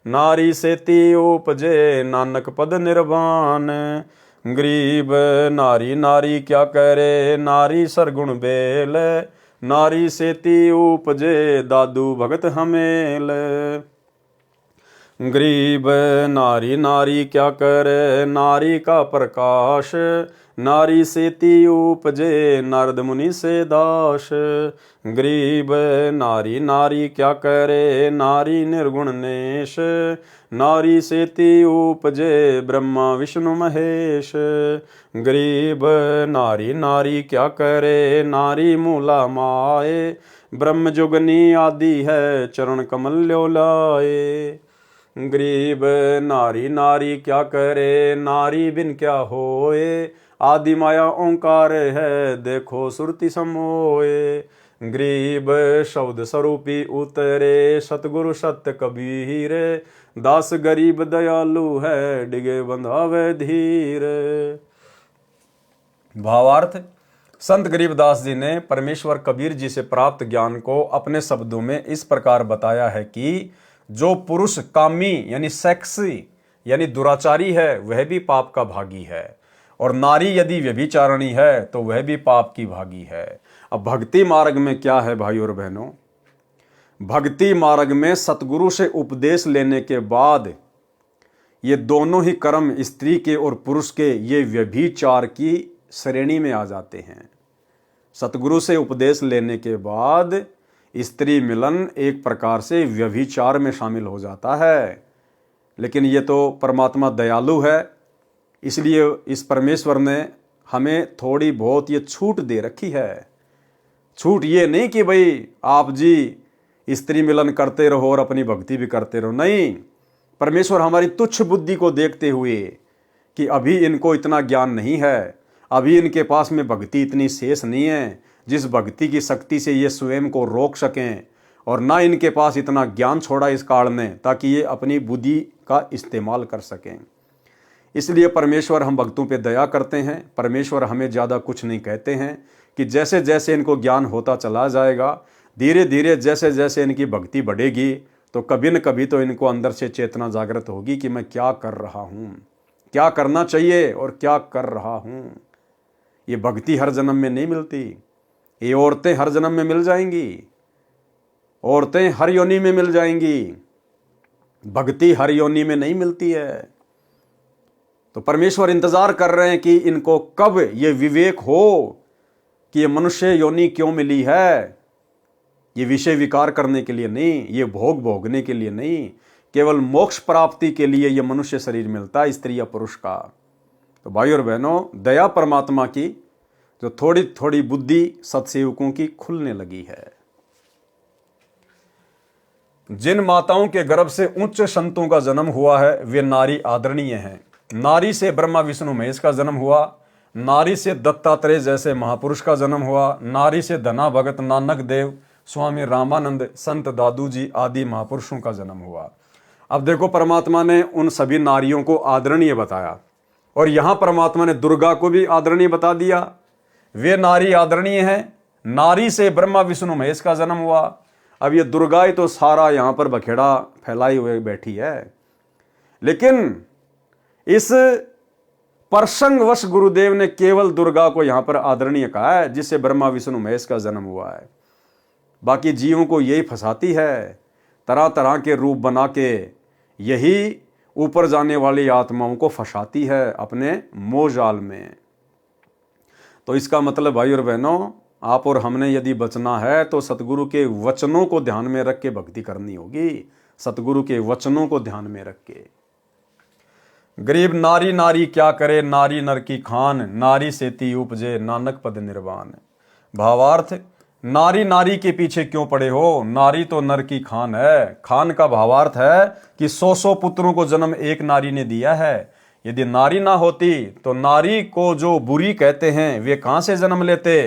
नारी से ती उपजे नानक पद निर्वाण। गरीब नारी नारी क्या करे, नारी सरगुण बेल, नारी से ती उपजे दादू भगत हमेल। गरीब नारी नारी क्या करे, नारी का प्रकाश, नारी से ती उपजे नारद मुनि से दास। गरीब नारी नारी क्या करे, नारी निर्गुण नेश, नारी से ती उपजे ब्रह्मा विष्णु महेश। गरीब नारी नारी क्या करे, नारी मूला माए, ब्रह्म जुगनी आदि है चरण कमल ल्योलाए। गरीब नारी नारी क्या करे, नारी बिन क्या होए, आदि माया ओंकार है देखो सुरति समोए। गरीब शब्द स्वरूपी उतरे, सतगुरु सत्य कबीर, दास गरीब दयालु है डिगे बंधावे धीर। भावार्थ, संत गरीबदास जी ने परमेश्वर कबीर जी से प्राप्त ज्ञान को अपने शब्दों में इस प्रकार बताया है कि जो पुरुष कामी यानी सेक्सी यानी दुराचारी है वह भी पाप का भागी है, और नारी यदि व्यभिचारिणी है तो वह भी पाप की भागी है। अब भक्ति मार्ग में क्या है भाई और बहनों, भक्ति मार्ग में सतगुरु से उपदेश लेने के बाद ये दोनों ही कर्म स्त्री के और पुरुष के ये व्यभिचार की श्रेणी में आ जाते हैं। सतगुरु से उपदेश लेने के बाद स्त्री मिलन एक प्रकार से व्यभिचार में शामिल हो जाता है। लेकिन ये तो परमात्मा दयालु है, इसलिए इस परमेश्वर ने हमें थोड़ी बहुत ये छूट दे रखी है। छूट ये नहीं कि भाई आप जी स्त्री मिलन करते रहो और अपनी भक्ति भी करते रहो, नहीं। परमेश्वर हमारी तुच्छ बुद्धि को देखते हुए कि अभी इनको इतना ज्ञान नहीं है, अभी इनके पास में भक्ति इतनी शेष नहीं है जिस भक्ति की शक्ति से ये स्वयं को रोक सकें, और ना इनके पास इतना ज्ञान छोड़ा इस काल ने ताकि ये अपनी बुद्धि का इस्तेमाल कर सकें। इसलिए परमेश्वर हम भक्तों पे दया करते हैं। परमेश्वर हमें ज़्यादा कुछ नहीं कहते हैं कि जैसे जैसे इनको ज्ञान होता चला जाएगा, धीरे धीरे जैसे जैसे इनकी भक्ति बढ़ेगी तो कभी न कभी तो इनको अंदर से चेतना जागृत होगी कि मैं क्या कर रहा हूँ, क्या करना चाहिए और क्या कर रहा हूँ। ये भक्ति हर जन्म में नहीं मिलती, ये औरतें हर जन्म में मिल जाएंगी, औरतें हर योनि में मिल जाएंगी, भक्ति हर योनि में नहीं मिलती है। तो परमेश्वर इंतजार कर रहे हैं कि इनको कब ये विवेक हो कि ये मनुष्य योनि क्यों मिली है। ये विषय विकार करने के लिए नहीं, ये भोग भोगने के लिए नहीं, केवल मोक्ष प्राप्ति के लिए ये मनुष्य शरीर मिलता है, स्त्री या पुरुष का। तो भाई और बहनों, दया परमात्मा की जो थोड़ी थोड़ी बुद्धि सत्सेवकों की खुलने लगी है। जिन माताओं के गर्भ से उच्च संतों का जन्म हुआ है वे नारी आदरणीय हैं। नारी से ब्रह्मा विष्णु महेश का जन्म हुआ, नारी से दत्तात्रेय जैसे महापुरुष का जन्म हुआ, नारी से धना भगत नानक देव, स्वामी रामानंद, संत दादू जी आदि महापुरुषों का जन्म हुआ। अब देखो, परमात्मा ने उन सभी नारियों को आदरणीय बताया, और यहां परमात्मा ने दुर्गा को भी आदरणीय बता दिया। वे नारी आदरणीय हैं। नारी से ब्रह्मा विष्णु महेश का जन्म हुआ। अब ये दुर्गा ही तो सारा यहां पर बखेड़ा फैलाई हुए बैठी है, लेकिन इस प्रसंगवश गुरुदेव ने केवल दुर्गा को यहां पर आदरणीय कहा है, जिससे ब्रह्मा विष्णु महेश का जन्म हुआ है। बाकी जीवों को यही फंसाती है, तरह तरह के रूप बना के यही ऊपर जाने वाली आत्माओं को फंसाती है अपने मोह जाल में। तो इसका मतलब भाई और बहनों, आप और हमने यदि बचना है तो सतगुरु के वचनों को ध्यान में रख के भक्ति करनी होगी। सतगुरु के वचनों को ध्यान में रख के। गरीब नारी नारी क्या करे, नारी नर की खान, नारी से ती उपजे नानक पद निर्वाण। भावार्थ, नारी नारी के पीछे क्यों पड़े हो, नारी तो नर की खान है। खान का भावार्थ है कि 100 पुत्रों को जन्म एक नारी ने दिया है, यदि नारी ना होती तो नारी को जो बुरी कहते हैं वे कहां से जन्म लेते।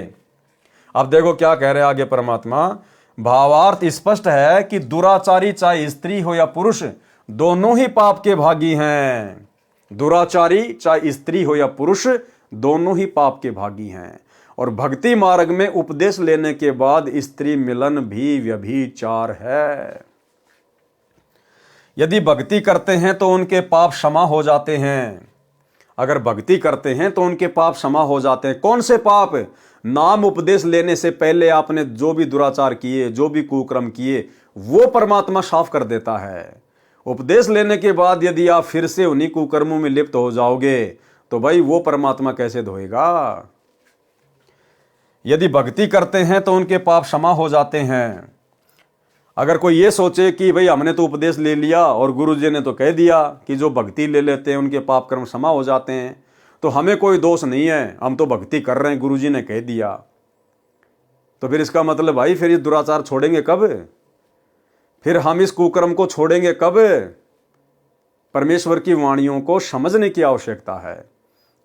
अब देखो क्या कह रहे हैं आगे परमात्मा। भावार्थ स्पष्ट है कि दुराचारी चाहे स्त्री हो या पुरुष दोनों ही पाप के भागी हैं। दुराचारी चाहे स्त्री हो या पुरुष दोनों ही पाप के भागी हैं। और भक्ति मार्ग में उपदेश लेने के बाद स्त्री मिलन भी व्यभिचार है। यदि भक्ति करते हैं तो उनके पाप क्षमा हो जाते हैं। अगर भक्ति करते हैं तो उनके पाप क्षमा हो जाते हैं। कौन से पाप? नाम उपदेश लेने से पहले आपने जो भी दुराचार किए, जो भी कुकर्म किए, वो परमात्मा साफ कर देता है। उपदेश लेने के बाद यदि आप फिर से उन्हीं कुकर्मों में लिप्त हो जाओगे तो भाई वो परमात्मा कैसे धोएगा। यदि भक्ति करते हैं तो उनके पाप क्षमा हो जाते हैं। अगर कोई ये सोचे कि भाई हमने तो उपदेश ले लिया और गुरु जी ने तो कह दिया कि जो भक्ति ले लेते हैं उनके पाप कर्म क्षमा हो जाते हैं, तो हमें कोई दोष नहीं है, हम तो भक्ति कर रहे हैं, गुरु जी ने कह दिया, तो फिर इसका मतलब भाई फिर ये दुराचार छोड़ेंगे कब? फिर हम इस कुकर्म को छोड़ेंगे कब? परमेश्वर की वाणियों को समझने की आवश्यकता है।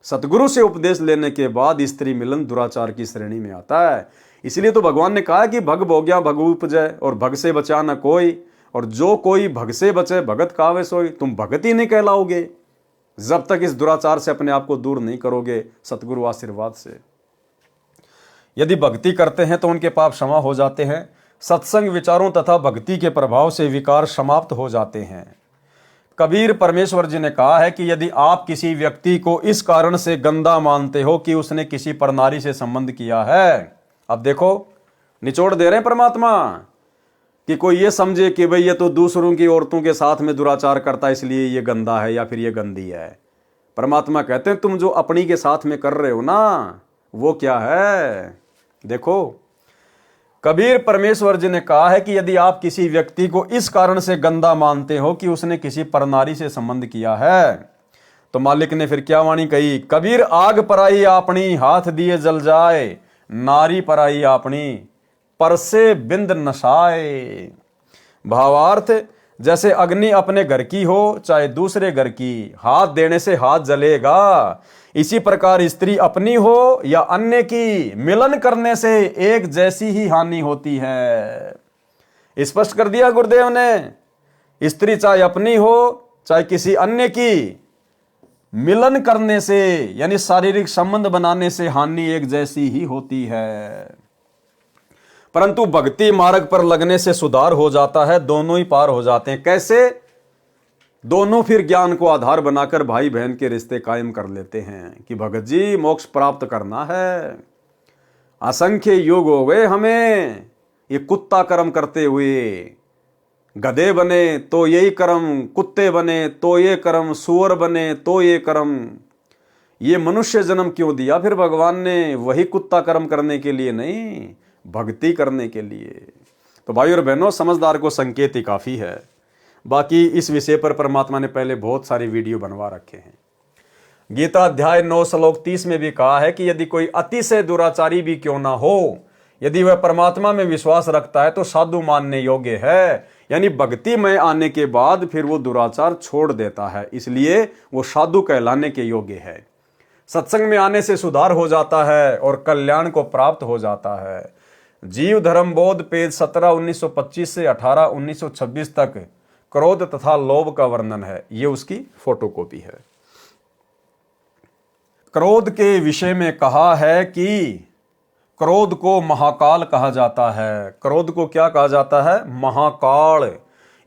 सतगुरु से उपदेश लेने के बाद स्त्री मिलन दुराचार की श्रेणी में आता है। इसलिए तो भगवान ने कहा कि भग भोग्या भग उपजय, और भग से बचा न कोई, और जो कोई भग से बचे भगत कावे सोई। तुम भगत ही नहीं कहलाओगे जब तक इस दुराचार से अपने आप को दूर नहीं करोगे सतगुरु आशीर्वाद से। यदि भक्ति करते हैं तो उनके पाप क्षमा हो जाते हैं। सत्संग, विचारों तथा भक्ति के प्रभाव से विकार समाप्त हो जाते हैं। कबीर परमेश्वर जी ने कहा है कि यदि आप किसी व्यक्ति को इस कारण से गंदा मानते हो कि उसने किसी परनारी से संबंध किया है, अब देखो निचोड़ दे रहे हैं परमात्मा कि कोई ये समझे कि भाई ये तो दूसरों की औरतों के साथ में दुराचार करता है इसलिए ये गंदा है या फिर ये गंदी है। परमात्मा कहते हैं तुम जो अपनी के साथ में कर रहे हो ना वो क्या है। देखो कबीर परमेश्वर जी ने कहा है कि यदि आप किसी व्यक्ति को इस कारण से गंदा मानते हो कि उसने किसी परनारी से संबंध किया है, तो मालिक ने फिर क्या वाणी कही। कबीर आग पराई आपनी हाथ दिए जल जाए, नारी पराई आपनी परसे बिंद नशाए। भावार्थ जैसे अग्नि अपने घर की हो चाहे दूसरे घर की, हाथ देने से हाथ जलेगा, इसी प्रकार स्त्री अपनी हो या अन्य की, मिलन करने से एक जैसी ही हानि होती है। स्पष्ट कर दिया गुरुदेव ने। स्त्री चाहे अपनी हो चाहे किसी अन्य की, मिलन करने से यानी शारीरिक संबंध बनाने से हानि एक जैसी ही होती है। परंतु भक्ति मार्ग पर लगने से सुधार हो जाता है, दोनों ही पार हो जाते हैं। कैसे? दोनों फिर ज्ञान को आधार बनाकर भाई बहन के रिश्ते कायम कर लेते हैं कि भगत जी मोक्ष प्राप्त करना है। असंख्य युग हो गए हमें ये कुत्ता कर्म करते हुए। गधे बने तो यही कर्म, कुत्ते बने तो ये कर्म, सुअर बने तो ये कर्म। ये मनुष्य जन्म क्यों दिया फिर भगवान ने? वही कुत्ता कर्म करने के लिए नहीं, भक्ति करने के लिए। तो भाई और बहनों समझदार को संकेत ही काफी है। बाकी इस विषय पर परमात्मा ने पहले बहुत सारी वीडियो बनवा रखे हैं। गीता अध्याय 9 श्लोक 30 में भी कहा है कि यदि कोई अतिशय दुराचारी भी क्यों ना हो, यदि वह परमात्मा में विश्वास रखता है तो साधु मानने योग्य है। यानी भक्ति में आने के बाद फिर वो दुराचार छोड़ देता है, इसलिए वो साधु कहलाने के योग्य है। सत्संग में आने से सुधार हो जाता है और कल्याण को प्राप्त हो जाता है। जीव धर्म बोध पेज 17 1925 से 18 1926 तक क्रोध तथा लोभ का वर्णन है। ये उसकी फोटोकॉपी है। क्रोध के विषय में कहा है कि क्रोध को महाकाल कहा जाता है। क्रोध को क्या कहा जाता है? महाकाल।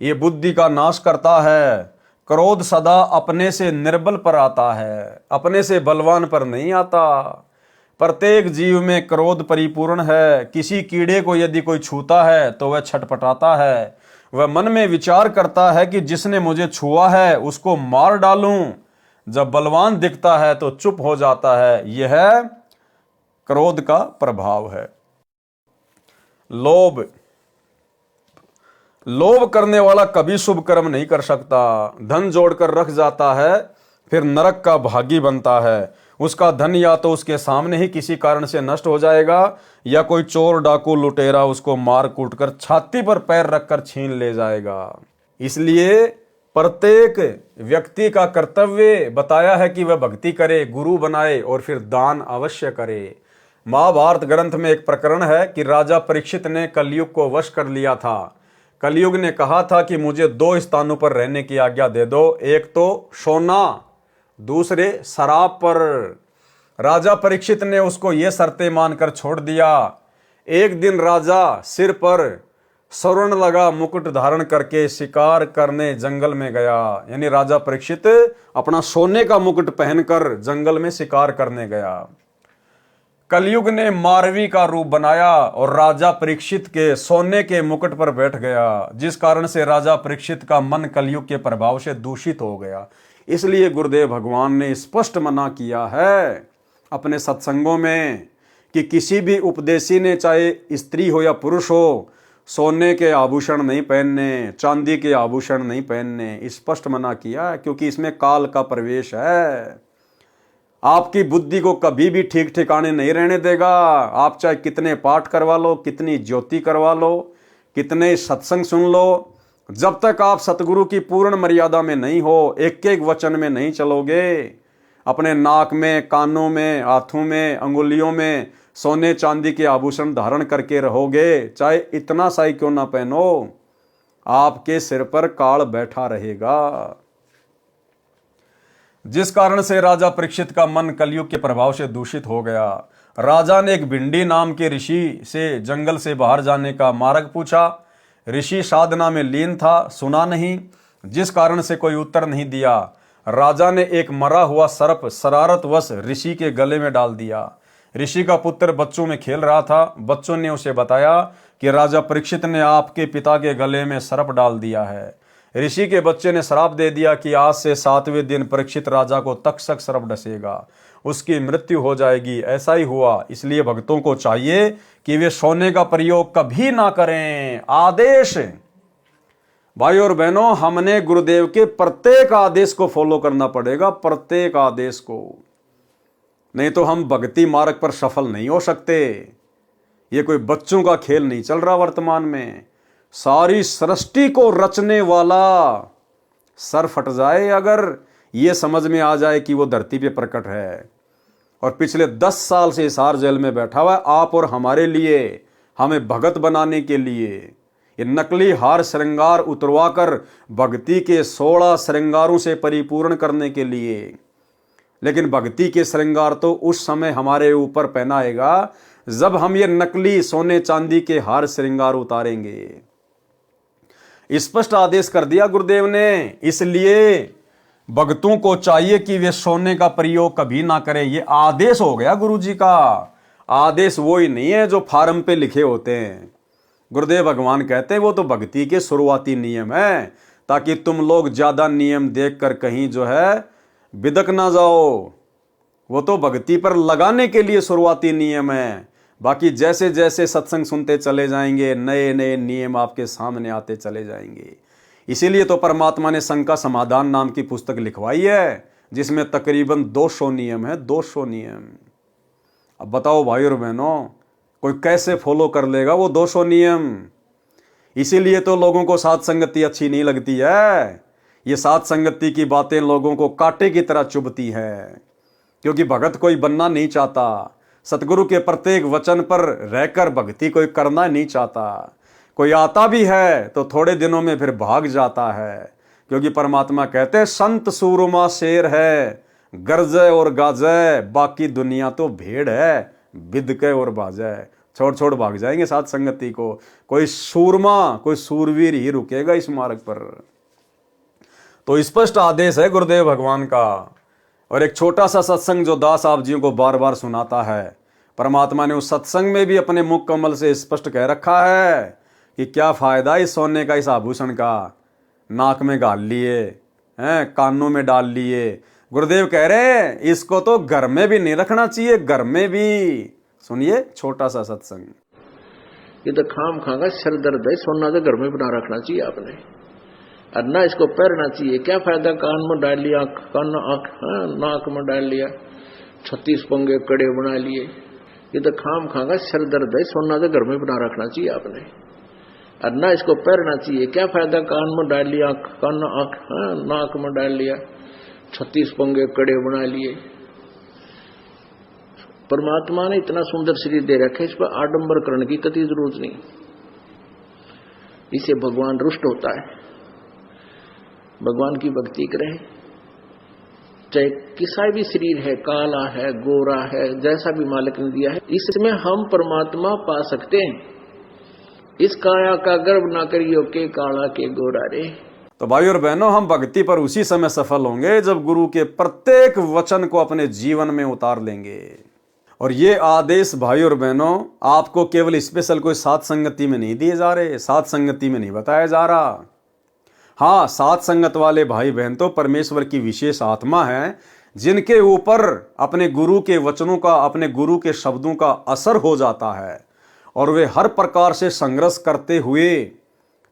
ये बुद्धि का नाश करता है। क्रोध सदा अपने से निर्बल पर आता है, अपने से बलवान पर नहीं आता। प्रत्येक जीव में क्रोध परिपूर्ण है। किसी कीड़े को यदि कोई छूता है तो वह छटपटाता है। वह मन में विचार करता है कि जिसने मुझे छुआ है उसको मार डालूं। जब बलवान दिखता है तो चुप हो जाता है। यह क्रोध का प्रभाव है। लोभ। लोभ करने वाला कभी शुभ कर्म नहीं कर सकता। धन जोड़कर रख जाता है फिर नरक का भागी बनता है। उसका धन या तो उसके सामने ही किसी कारण से नष्ट हो जाएगा या कोई चोर डाकू लुटेरा उसको मार कूट कर छाती पर पैर रखकर छीन ले जाएगा। इसलिए प्रत्येक व्यक्ति का कर्तव्य बताया है कि वह भक्ति करे, गुरु बनाए और फिर दान अवश्य करे। महाभारत ग्रंथ में एक प्रकरण है कि राजा परीक्षित ने कलयुग को वश कर लिया था। कलयुग ने कहा था कि मुझे 2 स्थानों पर रहने की आज्ञा दे दो, एक तो सोना, दूसरे शराब पर। राजा परीक्षित ने उसको ये शर्तें मानकर छोड़ दिया। एक दिन राजा सिर पर स्वर्ण लगा मुकुट धारण करके शिकार करने जंगल में गया। यानी राजा परीक्षित अपना सोने का मुकुट पहनकर जंगल में शिकार करने गया। कलयुग ने मारवी का रूप बनाया और राजा परीक्षित के सोने के मुकुट पर बैठ गया, जिस कारण से राजा परीक्षित का मन कलयुग के प्रभाव से दूषित हो गया। इसलिए गुरुदेव भगवान ने स्पष्ट मना किया है अपने सत्संगों में कि किसी भी उपदेशी ने, चाहे स्त्री हो या पुरुष हो, सोने के आभूषण नहीं पहनने, चांदी के आभूषण नहीं पहनने, स्पष्ट मना किया है, क्योंकि इसमें काल का प्रवेश है। आपकी बुद्धि को कभी भी ठीक ठिकाने नहीं रहने देगा। आप चाहे कितने पाठ करवा लो, कितनी ज्योति करवा लो, कितने सत्संग सुन लो, जब तक आप सतगुरु की पूर्ण मर्यादा में नहीं हो, एक एक वचन में नहीं चलोगे, अपने नाक में, कानों में, हाथों में, अंगुलियों में सोने चांदी के आभूषण धारण करके रहोगे, चाहे इतना सा ही क्यों ना पहनो, आपके सिर पर काल बैठा रहेगा। जिस कारण से राजा परीक्षित का मन कलयुग के प्रभाव से दूषित हो गया। राजा ने एक भिंडी नाम के ऋषि से जंगल से बाहर जाने का मार्ग पूछा। ऋषि साधना में लीन था, सुना नहीं, जिस कारण से कोई उत्तर नहीं दिया। राजा ने एक मरा हुआ सर्प शरारतवश ऋषि के गले में डाल दिया। ऋषि का पुत्र बच्चों में खेल रहा था। बच्चों ने उसे बताया कि राजा परीक्षित ने आपके पिता के गले में सर्प डाल दिया है। ऋषि के बच्चे ने श्राप दे दिया कि आज से 7वें दिन परीक्षित राजा को तक्षक सर्प डसेगा, उसकी मृत्यु हो जाएगी। ऐसा ही हुआ। इसलिए भक्तों को चाहिए कि वे सोने का प्रयोग कभी ना करें। आदेश भाई और बहनों, हमने गुरुदेव के प्रत्येक आदेश को फॉलो करना पड़ेगा, प्रत्येक आदेश को, नहीं तो हम भक्ति मार्ग पर सफल नहीं हो सकते। ये कोई बच्चों का खेल नहीं चल रहा वर्तमान में। सारी सृष्टि को रचने वाला सर फट जाए अगर ये समझ में आ जाए कि वो धरती पे प्रकट है, और पिछले 10 साल से इस हार जेल में बैठा हुआ है आप और हमारे लिए, हमें भगत बनाने के लिए। ये नकली हार श्रृंगार उतरवाकर भक्ति के 16 श्रृंगारों से परिपूर्ण करने के लिए। लेकिन भक्ति के श्रृंगार तो उस समय हमारे ऊपर पहनाएगा जब हम ये नकली सोने चांदी के हार श्रृंगार उतारेंगे। स्पष्ट आदेश कर दिया गुरुदेव ने। इसलिए भक्तों को चाहिए कि वे सोने का प्रयोग कभी ना करें। ये आदेश हो गया गुरु जी का। आदेश वो ही नहीं है जो फार्म पे लिखे होते हैं। गुरुदेव भगवान कहते हैं वो तो भक्ति के शुरुआती नियम है, ताकि तुम लोग ज्यादा नियम देखकर कहीं जो है बिदक ना जाओ। वो तो भक्ति पर लगाने के लिए शुरुआती नियम है। बाकी जैसे जैसे सत्संग सुनते चले जाएंगे, नए नए नियम आपके सामने आते चले जाएंगे। इसीलिए तो परमात्मा ने संग का समाधान नाम की पुस्तक लिखवाई है, जिसमें तकरीबन 200 नियम है, 200 नियम। अब बताओ भाई और बहनों, कोई कैसे फॉलो कर लेगा वो 200 नियम? इसीलिए तो लोगों को साथ संगति अच्छी नहीं लगती है। ये साथ संगति की बातें लोगों को कांटे की तरह चुभती है, क्योंकि भगत कोई बनना नहीं चाहता। सतगुरु के प्रत्येक वचन पर रहकर भक्ति कोई करना नहीं चाहता। कोई आता भी है तो थोड़े दिनों में फिर भाग जाता है, क्योंकि परमात्मा कहते हैं संत सूरमा शेर है, गरजे और गाजे, बाकी दुनिया तो भेड़ है, बिदके और बाजे। छोड़ छोड़ भाग जाएंगे साथ संगति को। कोई सूरमा, कोई सूरवीर ही रुकेगा इस मार्ग पर। तो स्पष्ट आदेश है गुरुदेव भगवान का। और एक छोटा सा सत्संग जो दास आप जी को बार बार सुनाता है, परमात्मा ने उस सत्संग में भी अपने मुख कमल से स्पष्ट कह रखा है कि क्या फायदा इस सोने का, इस आभूषण का। नाक में गाल लिए हैं, कानों में डाल लिए। गुरुदेव कह रहे हैं इसको तो घर में भी नहीं रखना चाहिए, घर में भी। सुनिए छोटा सा सत्संग। ये तो खाम खागा सर दर्द है, सोना तो घर में बना रखना चाहिए आपने, और ना इसको पहनना चाहिए। क्या फायदा कान में डाल लिया, कान नाक में डाल लिया, 36 पंगे कड़े बना लिए। ये तो खाम खागा सर दर्द है, सोना तो घर में बना रखना चाहिए आपने, और ना इसको पहनना चाहिए। क्या फायदा, कान में डाल लिया, नाक में डाल लिया, 36 पंगे कड़े बना लिए। परमात्मा ने इतना सुंदर शरीर दे रखा है, इस पर आडंबर करने की कतई जरूरत नहीं। इससे भगवान रुष्ट होता है। भगवान की भक्ति करे, चाहे किसा भी शरीर है, काला है, गोरा है, जैसा भी मालिक ने दिया है, इसमें हम परमात्मा पा सकते हैं। इस काया का गर्व ना करियो के काला के गोरा रे। तो भाई और बहनों, हम भक्ति पर उसी समय सफल होंगे जब गुरु के प्रत्येक वचन को अपने जीवन में उतार लेंगे। और ये आदेश भाई और बहनों आपको केवल स्पेशल कोई साथ संगति में नहीं दिए जा रहे, साथ संगति में नहीं बताया जा रहा। हाँ, साथ संगत वाले भाई बहन तो परमेश्वर की विशेष आत्मा है, जिनके ऊपर अपने गुरु के वचनों का, अपने गुरु के शब्दों का असर हो जाता है और वे हर प्रकार से संघर्ष करते हुए,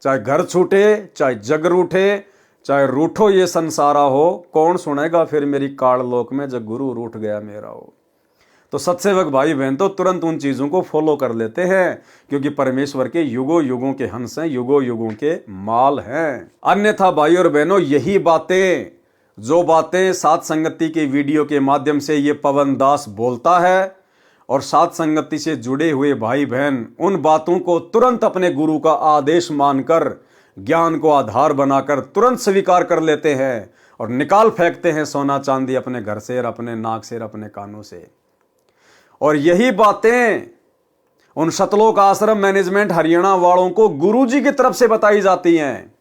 चाहे घर छूटे, चाहे जग रूठे, चाहे रूठो ये संसारा हो, कौन सुनेगा फिर मेरी काल लोक में जब गुरु रूठ गया मेरा हो। तो सत्सेवक भाई बहन तो तुरंत उन चीजों को फॉलो कर लेते हैं, क्योंकि परमेश्वर के युगों युगों के हंस हैं, युगों युगों के माल हैं। अन्यथा भाई और बहनों, यही बातें, जो बातें साथ संगति के वीडियो के माध्यम से ये पवन दास बोलता है, और साथ संगति से जुड़े हुए भाई बहन उन बातों को तुरंत अपने गुरु का आदेश मानकर, ज्ञान को आधार बनाकर तुरंत स्वीकार कर लेते हैं और निकाल फेंकते हैं सोना चांदी अपने घर से और अपने नाक से और अपने कानों से। और यही बातें उन सतलोक आश्रम मैनेजमेंट हरियाणा वालों को गुरुजी की तरफ से बताई जाती हैं।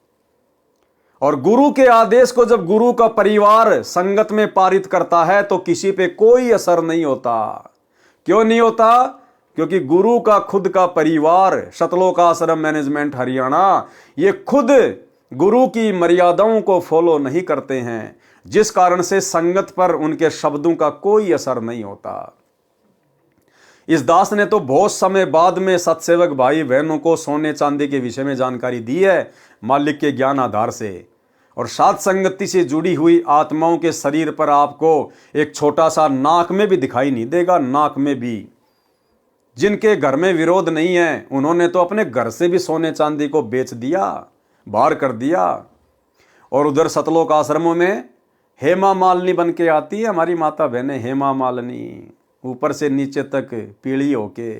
और गुरु के आदेश को जब गुरु का परिवार संगत में पारित करता है तो किसी पे कोई असर नहीं होता। क्यों नहीं होता? क्योंकि गुरु का खुद का परिवार सतलोक आश्रम मैनेजमेंट हरियाणा, ये खुद गुरु की मर्यादाओं को फॉलो नहीं करते हैं, जिस कारण से संगत पर उनके शब्दों का कोई असर नहीं होता। इस दास ने तो बहुत समय बाद में सत्सेवक भाई बहनों को सोने चांदी के विषय में जानकारी दी है, मालिक के ज्ञान आधार से। और साथ संगति से जुड़ी हुई आत्माओं के शरीर पर आपको एक छोटा सा नाक में भी दिखाई नहीं देगा। नाक में भी जिनके घर में विरोध नहीं है, उन्होंने तो अपने घर से भी सोने चांदी को बेच दिया, बाहर कर दिया। और उधर सतलोक आश्रमों में हेमा मालिनी बन के आती है हमारी माता बहनें, हेमा मालिनी, ऊपर से नीचे तक पीली होके।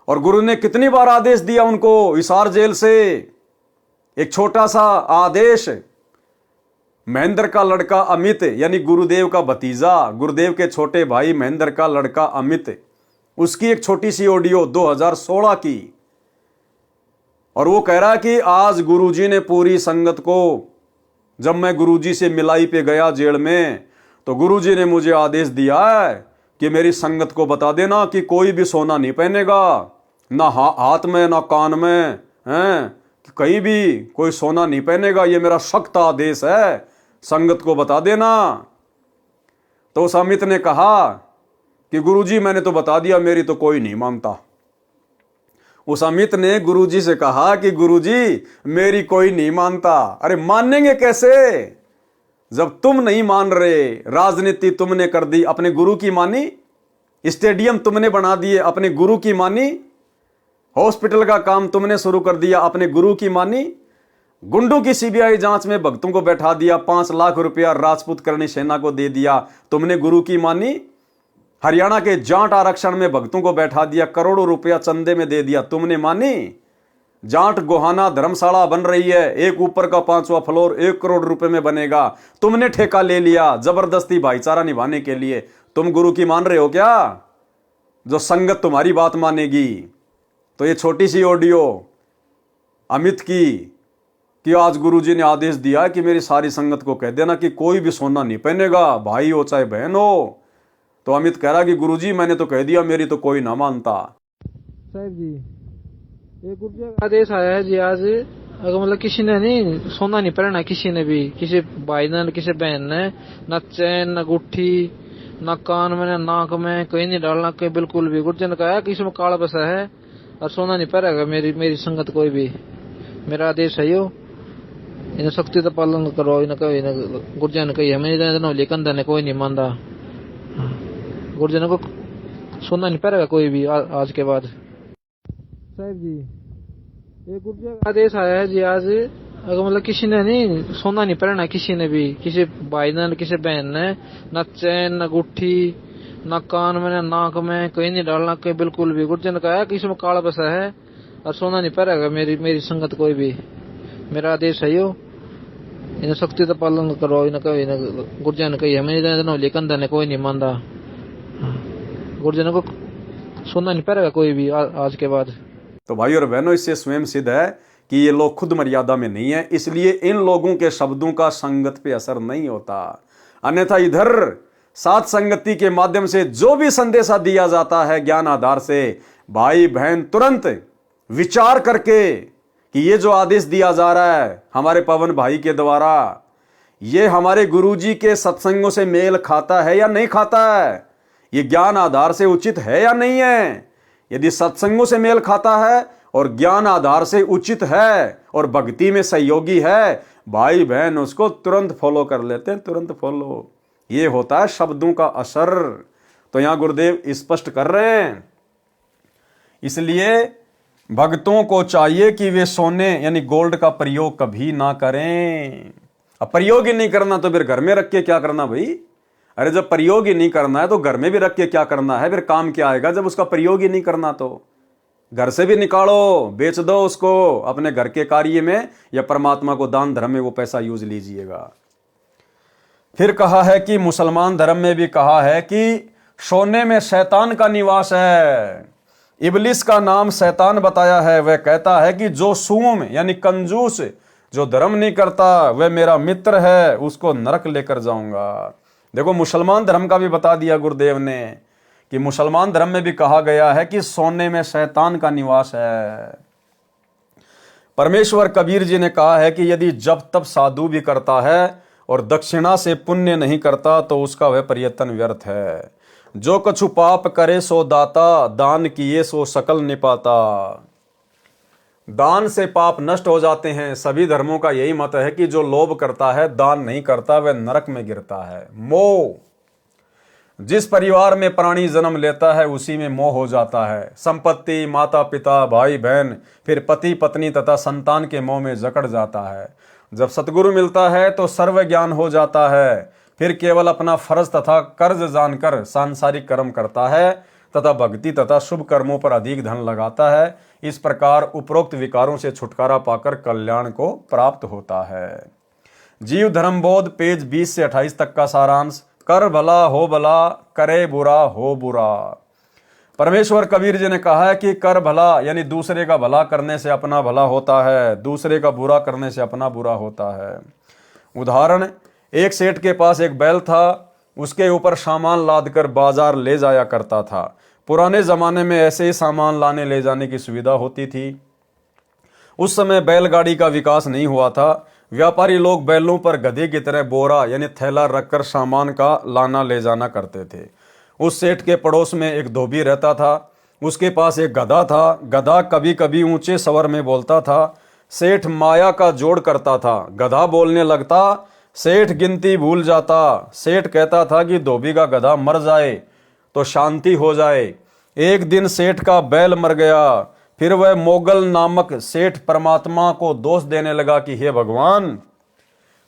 और गुरु ने कितनी बार आदेश दिया उनको हिसार जेल से, एक छोटा सा आदेश। महेंद्र का लड़का अमित, यानी गुरुदेव का भतीजा, गुरुदेव के छोटे भाई महेंद्र का लड़का अमित, उसकी एक छोटी सी ऑडियो 2016 की। और वो कह रहा है कि आज गुरुजी ने पूरी संगत को, जब मैं गुरुजी से मिलाई पे गया जेल में, तो गुरुजी ने मुझे आदेश दिया है कि मेरी संगत को बता देना कि कोई भी सोना नहीं पहनेगा, ना हाथ में ना कान में, हैं, कहीं भी कोई सोना नहीं पहनेगा। ये मेरा सख्त आदेश है, संगत को बता देना। तो उस अमित ने कहा कि गुरुजी मैंने तो बता दिया, मेरी तो कोई नहीं मानता। उस अमित ने गुरुजी से कहा कि गुरुजी मेरी कोई नहीं मानता। अरे मानेंगे कैसे जब तुम नहीं मान रहे? राजनीति तुमने कर दी, अपने गुरु की मानी। स्टेडियम तुमने बना दिए, अपने गुरु की मानी। हॉस्पिटल का काम तुमने शुरू कर दिया, अपने गुरु की मानी। गुंडों की सीबीआई जांच में भक्तों को बैठा दिया, 5 लाख रुपया राजपूत करणी सेना को दे दिया, तुमने गुरु की मानी। हरियाणा के जाट आरक्षण में भक्तों को बैठा दिया, करोड़ों रुपया चंदे में दे दिया, तुमने मानी। जाट गोहाना धर्मशाला बन रही है, एक ऊपर का 5वां फ्लोर 1 करोड़ रुपए में बनेगा, तुमने ठेका ले लिया जबरदस्ती भाईचारा निभाने के लिए। तुम गुरु की मान रहे हो क्या, जो संगत तुम्हारी बात मानेगी? तो ये छोटी सी ऑडियो अमित की कि आज गुरुजी ने आदेश दिया कि मेरी सारी संगत को कह देना कि कोई भी सोना नहीं पहनेगा, भाई हो चाहे बहन हो। तो अमित कह रहा कि गुरुजी मैंने तो कह दिया, मेरी तो कोई ना मानता। साहब जी, एक गुरुजी आदेश आया है जी आज, अगर मतलब किसी ने नहीं सोना नहीं पहनना, किसी ने भी, किसी भाई ने किसी बहन ने, न चैन न गुट्ठी, न कान में न नाक में, कहीं नहीं डालना, कहीं बिल्कुल भी। गुरुजी ने कहा कि इसमें काला बसा है और सोना नहीं पहनेगा मेरी संगत कोई भी। मेरा आदेश है यो, इन्हें सख्ती तो पालन करो। इन्हें कहो, गुरुजी ने कही हमें लेकिन धने कोई नहीं मानता। गुरुजी ने को सोना नहीं पहनेगा कोई भी आज के बाद। साहब जी, एक गुर्जर का आदेश आया है जी आज, अगर मतलब किसी ने नहीं सोना नहीं पहनना, किसी ने भी, किसी भाई ने किसी बहन ने, न चैन न गुट्ठी, न कान में न नाक में कहीं नहीं डालना, कहीं बिल्कुल भी। गुर्जर ने कहा कि इसमें काला बसा है और सोना नहीं पहनेगा मेरी संगत कोई भी। मेरा आदेश है यो, इन्हें सख्ती तो पालन करो। इन्हें कही गुर्जर ने कही हमें लेकिन ने कोई नहीं मानता। गुर्जर को सोना नहीं पहनेगा कोई भी आज के बाद। तो भाई और बहनों, इससे स्वयं सिद्ध है कि ये लोग खुद मर्यादा में नहीं है, इसलिए इन लोगों के शब्दों का संगत पे असर नहीं होता। अन्यथा इधर सात संगति के माध्यम से जो भी संदेशा दिया जाता है ज्ञान आधार से, भाई बहन तुरंत विचार करके कि ये जो आदेश दिया जा रहा है हमारे पवन भाई के द्वारा, ये हमारे गुरुजी के सत्संगों से मेल खाता है या नहीं खाता है, ये ज्ञान आधार से उचित है या नहीं है। यदि सत्संगों से मेल खाता है और ज्ञान आधार से उचित है और भक्ति में सहयोगी है, भाई बहन उसको तुरंत फॉलो कर लेते हैं, तुरंत फॉलो। ये होता है शब्दों का असर। तो यहां गुरुदेव स्पष्ट कर रहे हैं। इसलिए भक्तों को चाहिए कि वे सोने यानी गोल्ड का प्रयोग कभी ना करें। अब प्रयोग ही नहीं करना तो फिर घर में रख के क्या करना भाई? अरे जब प्रयोग ही नहीं करना है तो घर में भी रख के क्या करना है? फिर काम क्या आएगा जब उसका प्रयोग ही नहीं करना? तो घर से भी निकालो, बेच दो उसको अपने घर के कार्य में, या परमात्मा को दान धर्म में वो पैसा यूज लीजिएगा। फिर कहा है कि मुसलमान धर्म में भी कहा है कि सोने में शैतान का निवास है। इबलिस का नाम शैतान बताया है। वह कहता है कि जो सूम यानी कंजूस, जो धर्म नहीं करता, वह मेरा मित्र है, उसको नरक लेकर जाऊंगा। देखो मुसलमान धर्म का भी बता दिया गुरुदेव ने कि मुसलमान धर्म में भी कहा गया है कि सोने में शैतान का निवास है। परमेश्वर कबीर जी ने कहा है कि यदि जब तब साधु भी करता है और दक्षिणा से पुण्य नहीं करता तो उसका वह प्रयत्न व्यर्थ है। जो कछु पाप करे सो दाता, दान किए सो सकल निपाता। दान से पाप नष्ट हो जाते हैं। सभी धर्मों का यही मत है कि जो लोभ करता है, दान नहीं करता, वह नरक में गिरता है। मोह, जिस परिवार में प्राणी जन्म लेता है उसी में मोह हो जाता है। संपत्ति, माता पिता, भाई बहन, फिर पति पत्नी तथा संतान के मोह में जकड़ जाता है। जब सतगुरु मिलता है तो सर्व ज्ञान हो जाता है। फिर केवल अपना फर्ज तथा कर्ज जानकर सांसारिक कर्म करता है तथा भक्ति तथा शुभ कर्मों पर अधिक धन लगाता है। इस प्रकार उपरोक्त विकारों से छुटकारा पाकर कल्याण को प्राप्त होता है। जीव धर्मबोध पेज 20 से 28 तक का सारांश। कर भला हो भला, करे बुरा हो बुरा। परमेश्वर कबीर जी ने कहा है कि कर भला यानी दूसरे का भला करने से अपना भला होता है, दूसरे का बुरा करने से अपना बुरा होता है। उदाहरण, एक सेठ के पास एक बैल था, उसके ऊपर सामान लादकर बाजार ले जाया करता था। पुराने जमाने में ऐसे ही सामान लाने ले जाने की सुविधा होती थी। उस समय बैलगाड़ी का विकास नहीं हुआ था। व्यापारी लोग बैलों पर गधे की तरह बोरा यानी थैला रखकर सामान का लाना ले जाना करते थे। उस सेठ के पड़ोस में एक धोबी रहता था। उसके पास एक गधा था। गधा कभी कभी ऊंचे स्वर में बोलता था। सेठ माया का जोड़ करता था। गधा बोलने लगता, सेठ गिनती भूल जाता। सेठ कहता था कि धोबी का गधा मर जाए तो शांति हो जाए। एक दिन सेठ का बैल मर गया। फिर वह मोगल नामक सेठ परमात्मा को दोष देने लगा कि हे भगवान,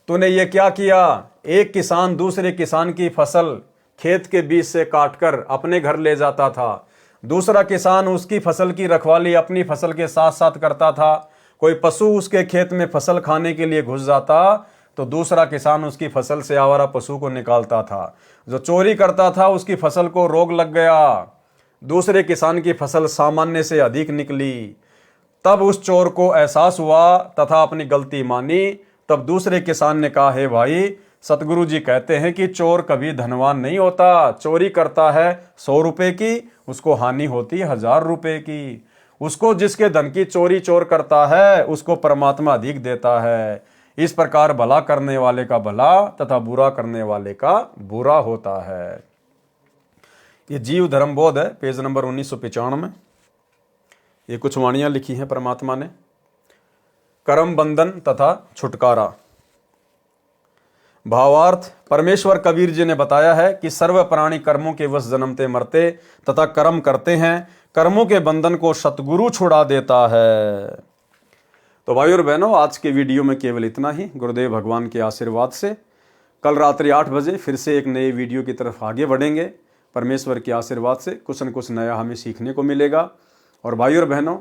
तूने ये क्या किया? एक किसान दूसरे किसान की फसल खेत के बीच से काटकर अपने घर ले जाता था। दूसरा किसान उसकी फसल की रखवाली अपनी फसल के साथ साथ करता था। कोई पशु उसके खेत में फसल खाने के लिए घुस जाता तो दूसरा किसान उसकी फसल से आवारा पशु को निकालता था। जो चोरी करता था उसकी फसल को रोग लग गया। दूसरे किसान की फसल सामान्य से अधिक निकली। तब उस चोर को एहसास हुआ तथा अपनी गलती मानी। तब दूसरे किसान ने कहा, हे भाई, सतगुरु जी कहते हैं कि चोर कभी धनवान नहीं होता। चोरी करता है 100 रुपए की, उसको हानि होती है 1000 रुपए की। उसको जिसके धन की चोरी चोर करता है उसको परमात्मा अधिक देता है। इस प्रकार भला करने वाले का भला तथा बुरा करने वाले का बुरा होता है। ये जीव धर्मबोध है, पेज नंबर 1995। ये कुछ वाणियां लिखी हैं परमात्मा ने। कर्म बंधन तथा छुटकारा। भावार्थ, परमेश्वर कबीर जी ने बताया है कि सर्व प्राणी कर्मों के वश जन्मते मरते तथा कर्म करते हैं। कर्मों के बंधन को सतगुरु छुड़ा देता है। तो भाई और बहनों, आज के वीडियो में केवल इतना ही। गुरुदेव भगवान के आशीर्वाद से कल रात्रि 8 बजे फिर से एक नए वीडियो की तरफ आगे बढ़ेंगे। परमेश्वर के आशीर्वाद से कुछ न कुछ नया हमें सीखने को मिलेगा। और भाई और बहनों,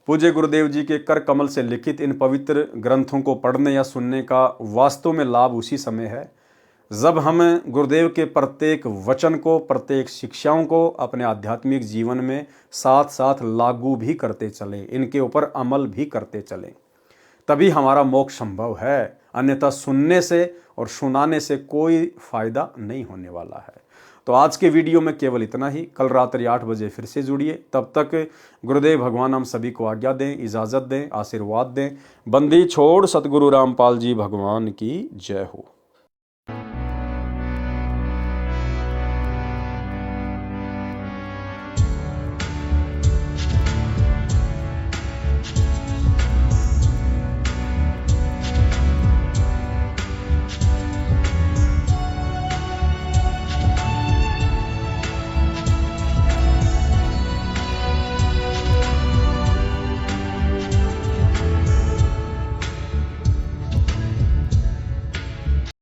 पूज्य गुरुदेव जी के कर कमल से लिखित इन पवित्र ग्रंथों को पढ़ने या सुनने का वास्तव में लाभ उसी समय है जब हम गुरुदेव के प्रत्येक वचन को, प्रत्येक शिक्षाओं को अपने आध्यात्मिक जीवन में साथ साथ लागू भी करते चले, इनके ऊपर अमल भी करते चले, तभी हमारा मोक्ष संभव है। अन्यथा सुनने से और सुनाने से कोई फायदा नहीं होने वाला है। तो आज के वीडियो में केवल इतना ही। कल रात्रि 8 बजे फिर से जुड़िए। तब तक गुरुदेव भगवान हम सभी को आज्ञा दें, इजाज़त दें, आशीर्वाद दें। बंदी छोड़ सतगुरु रामपाल जी भगवान की जय हो।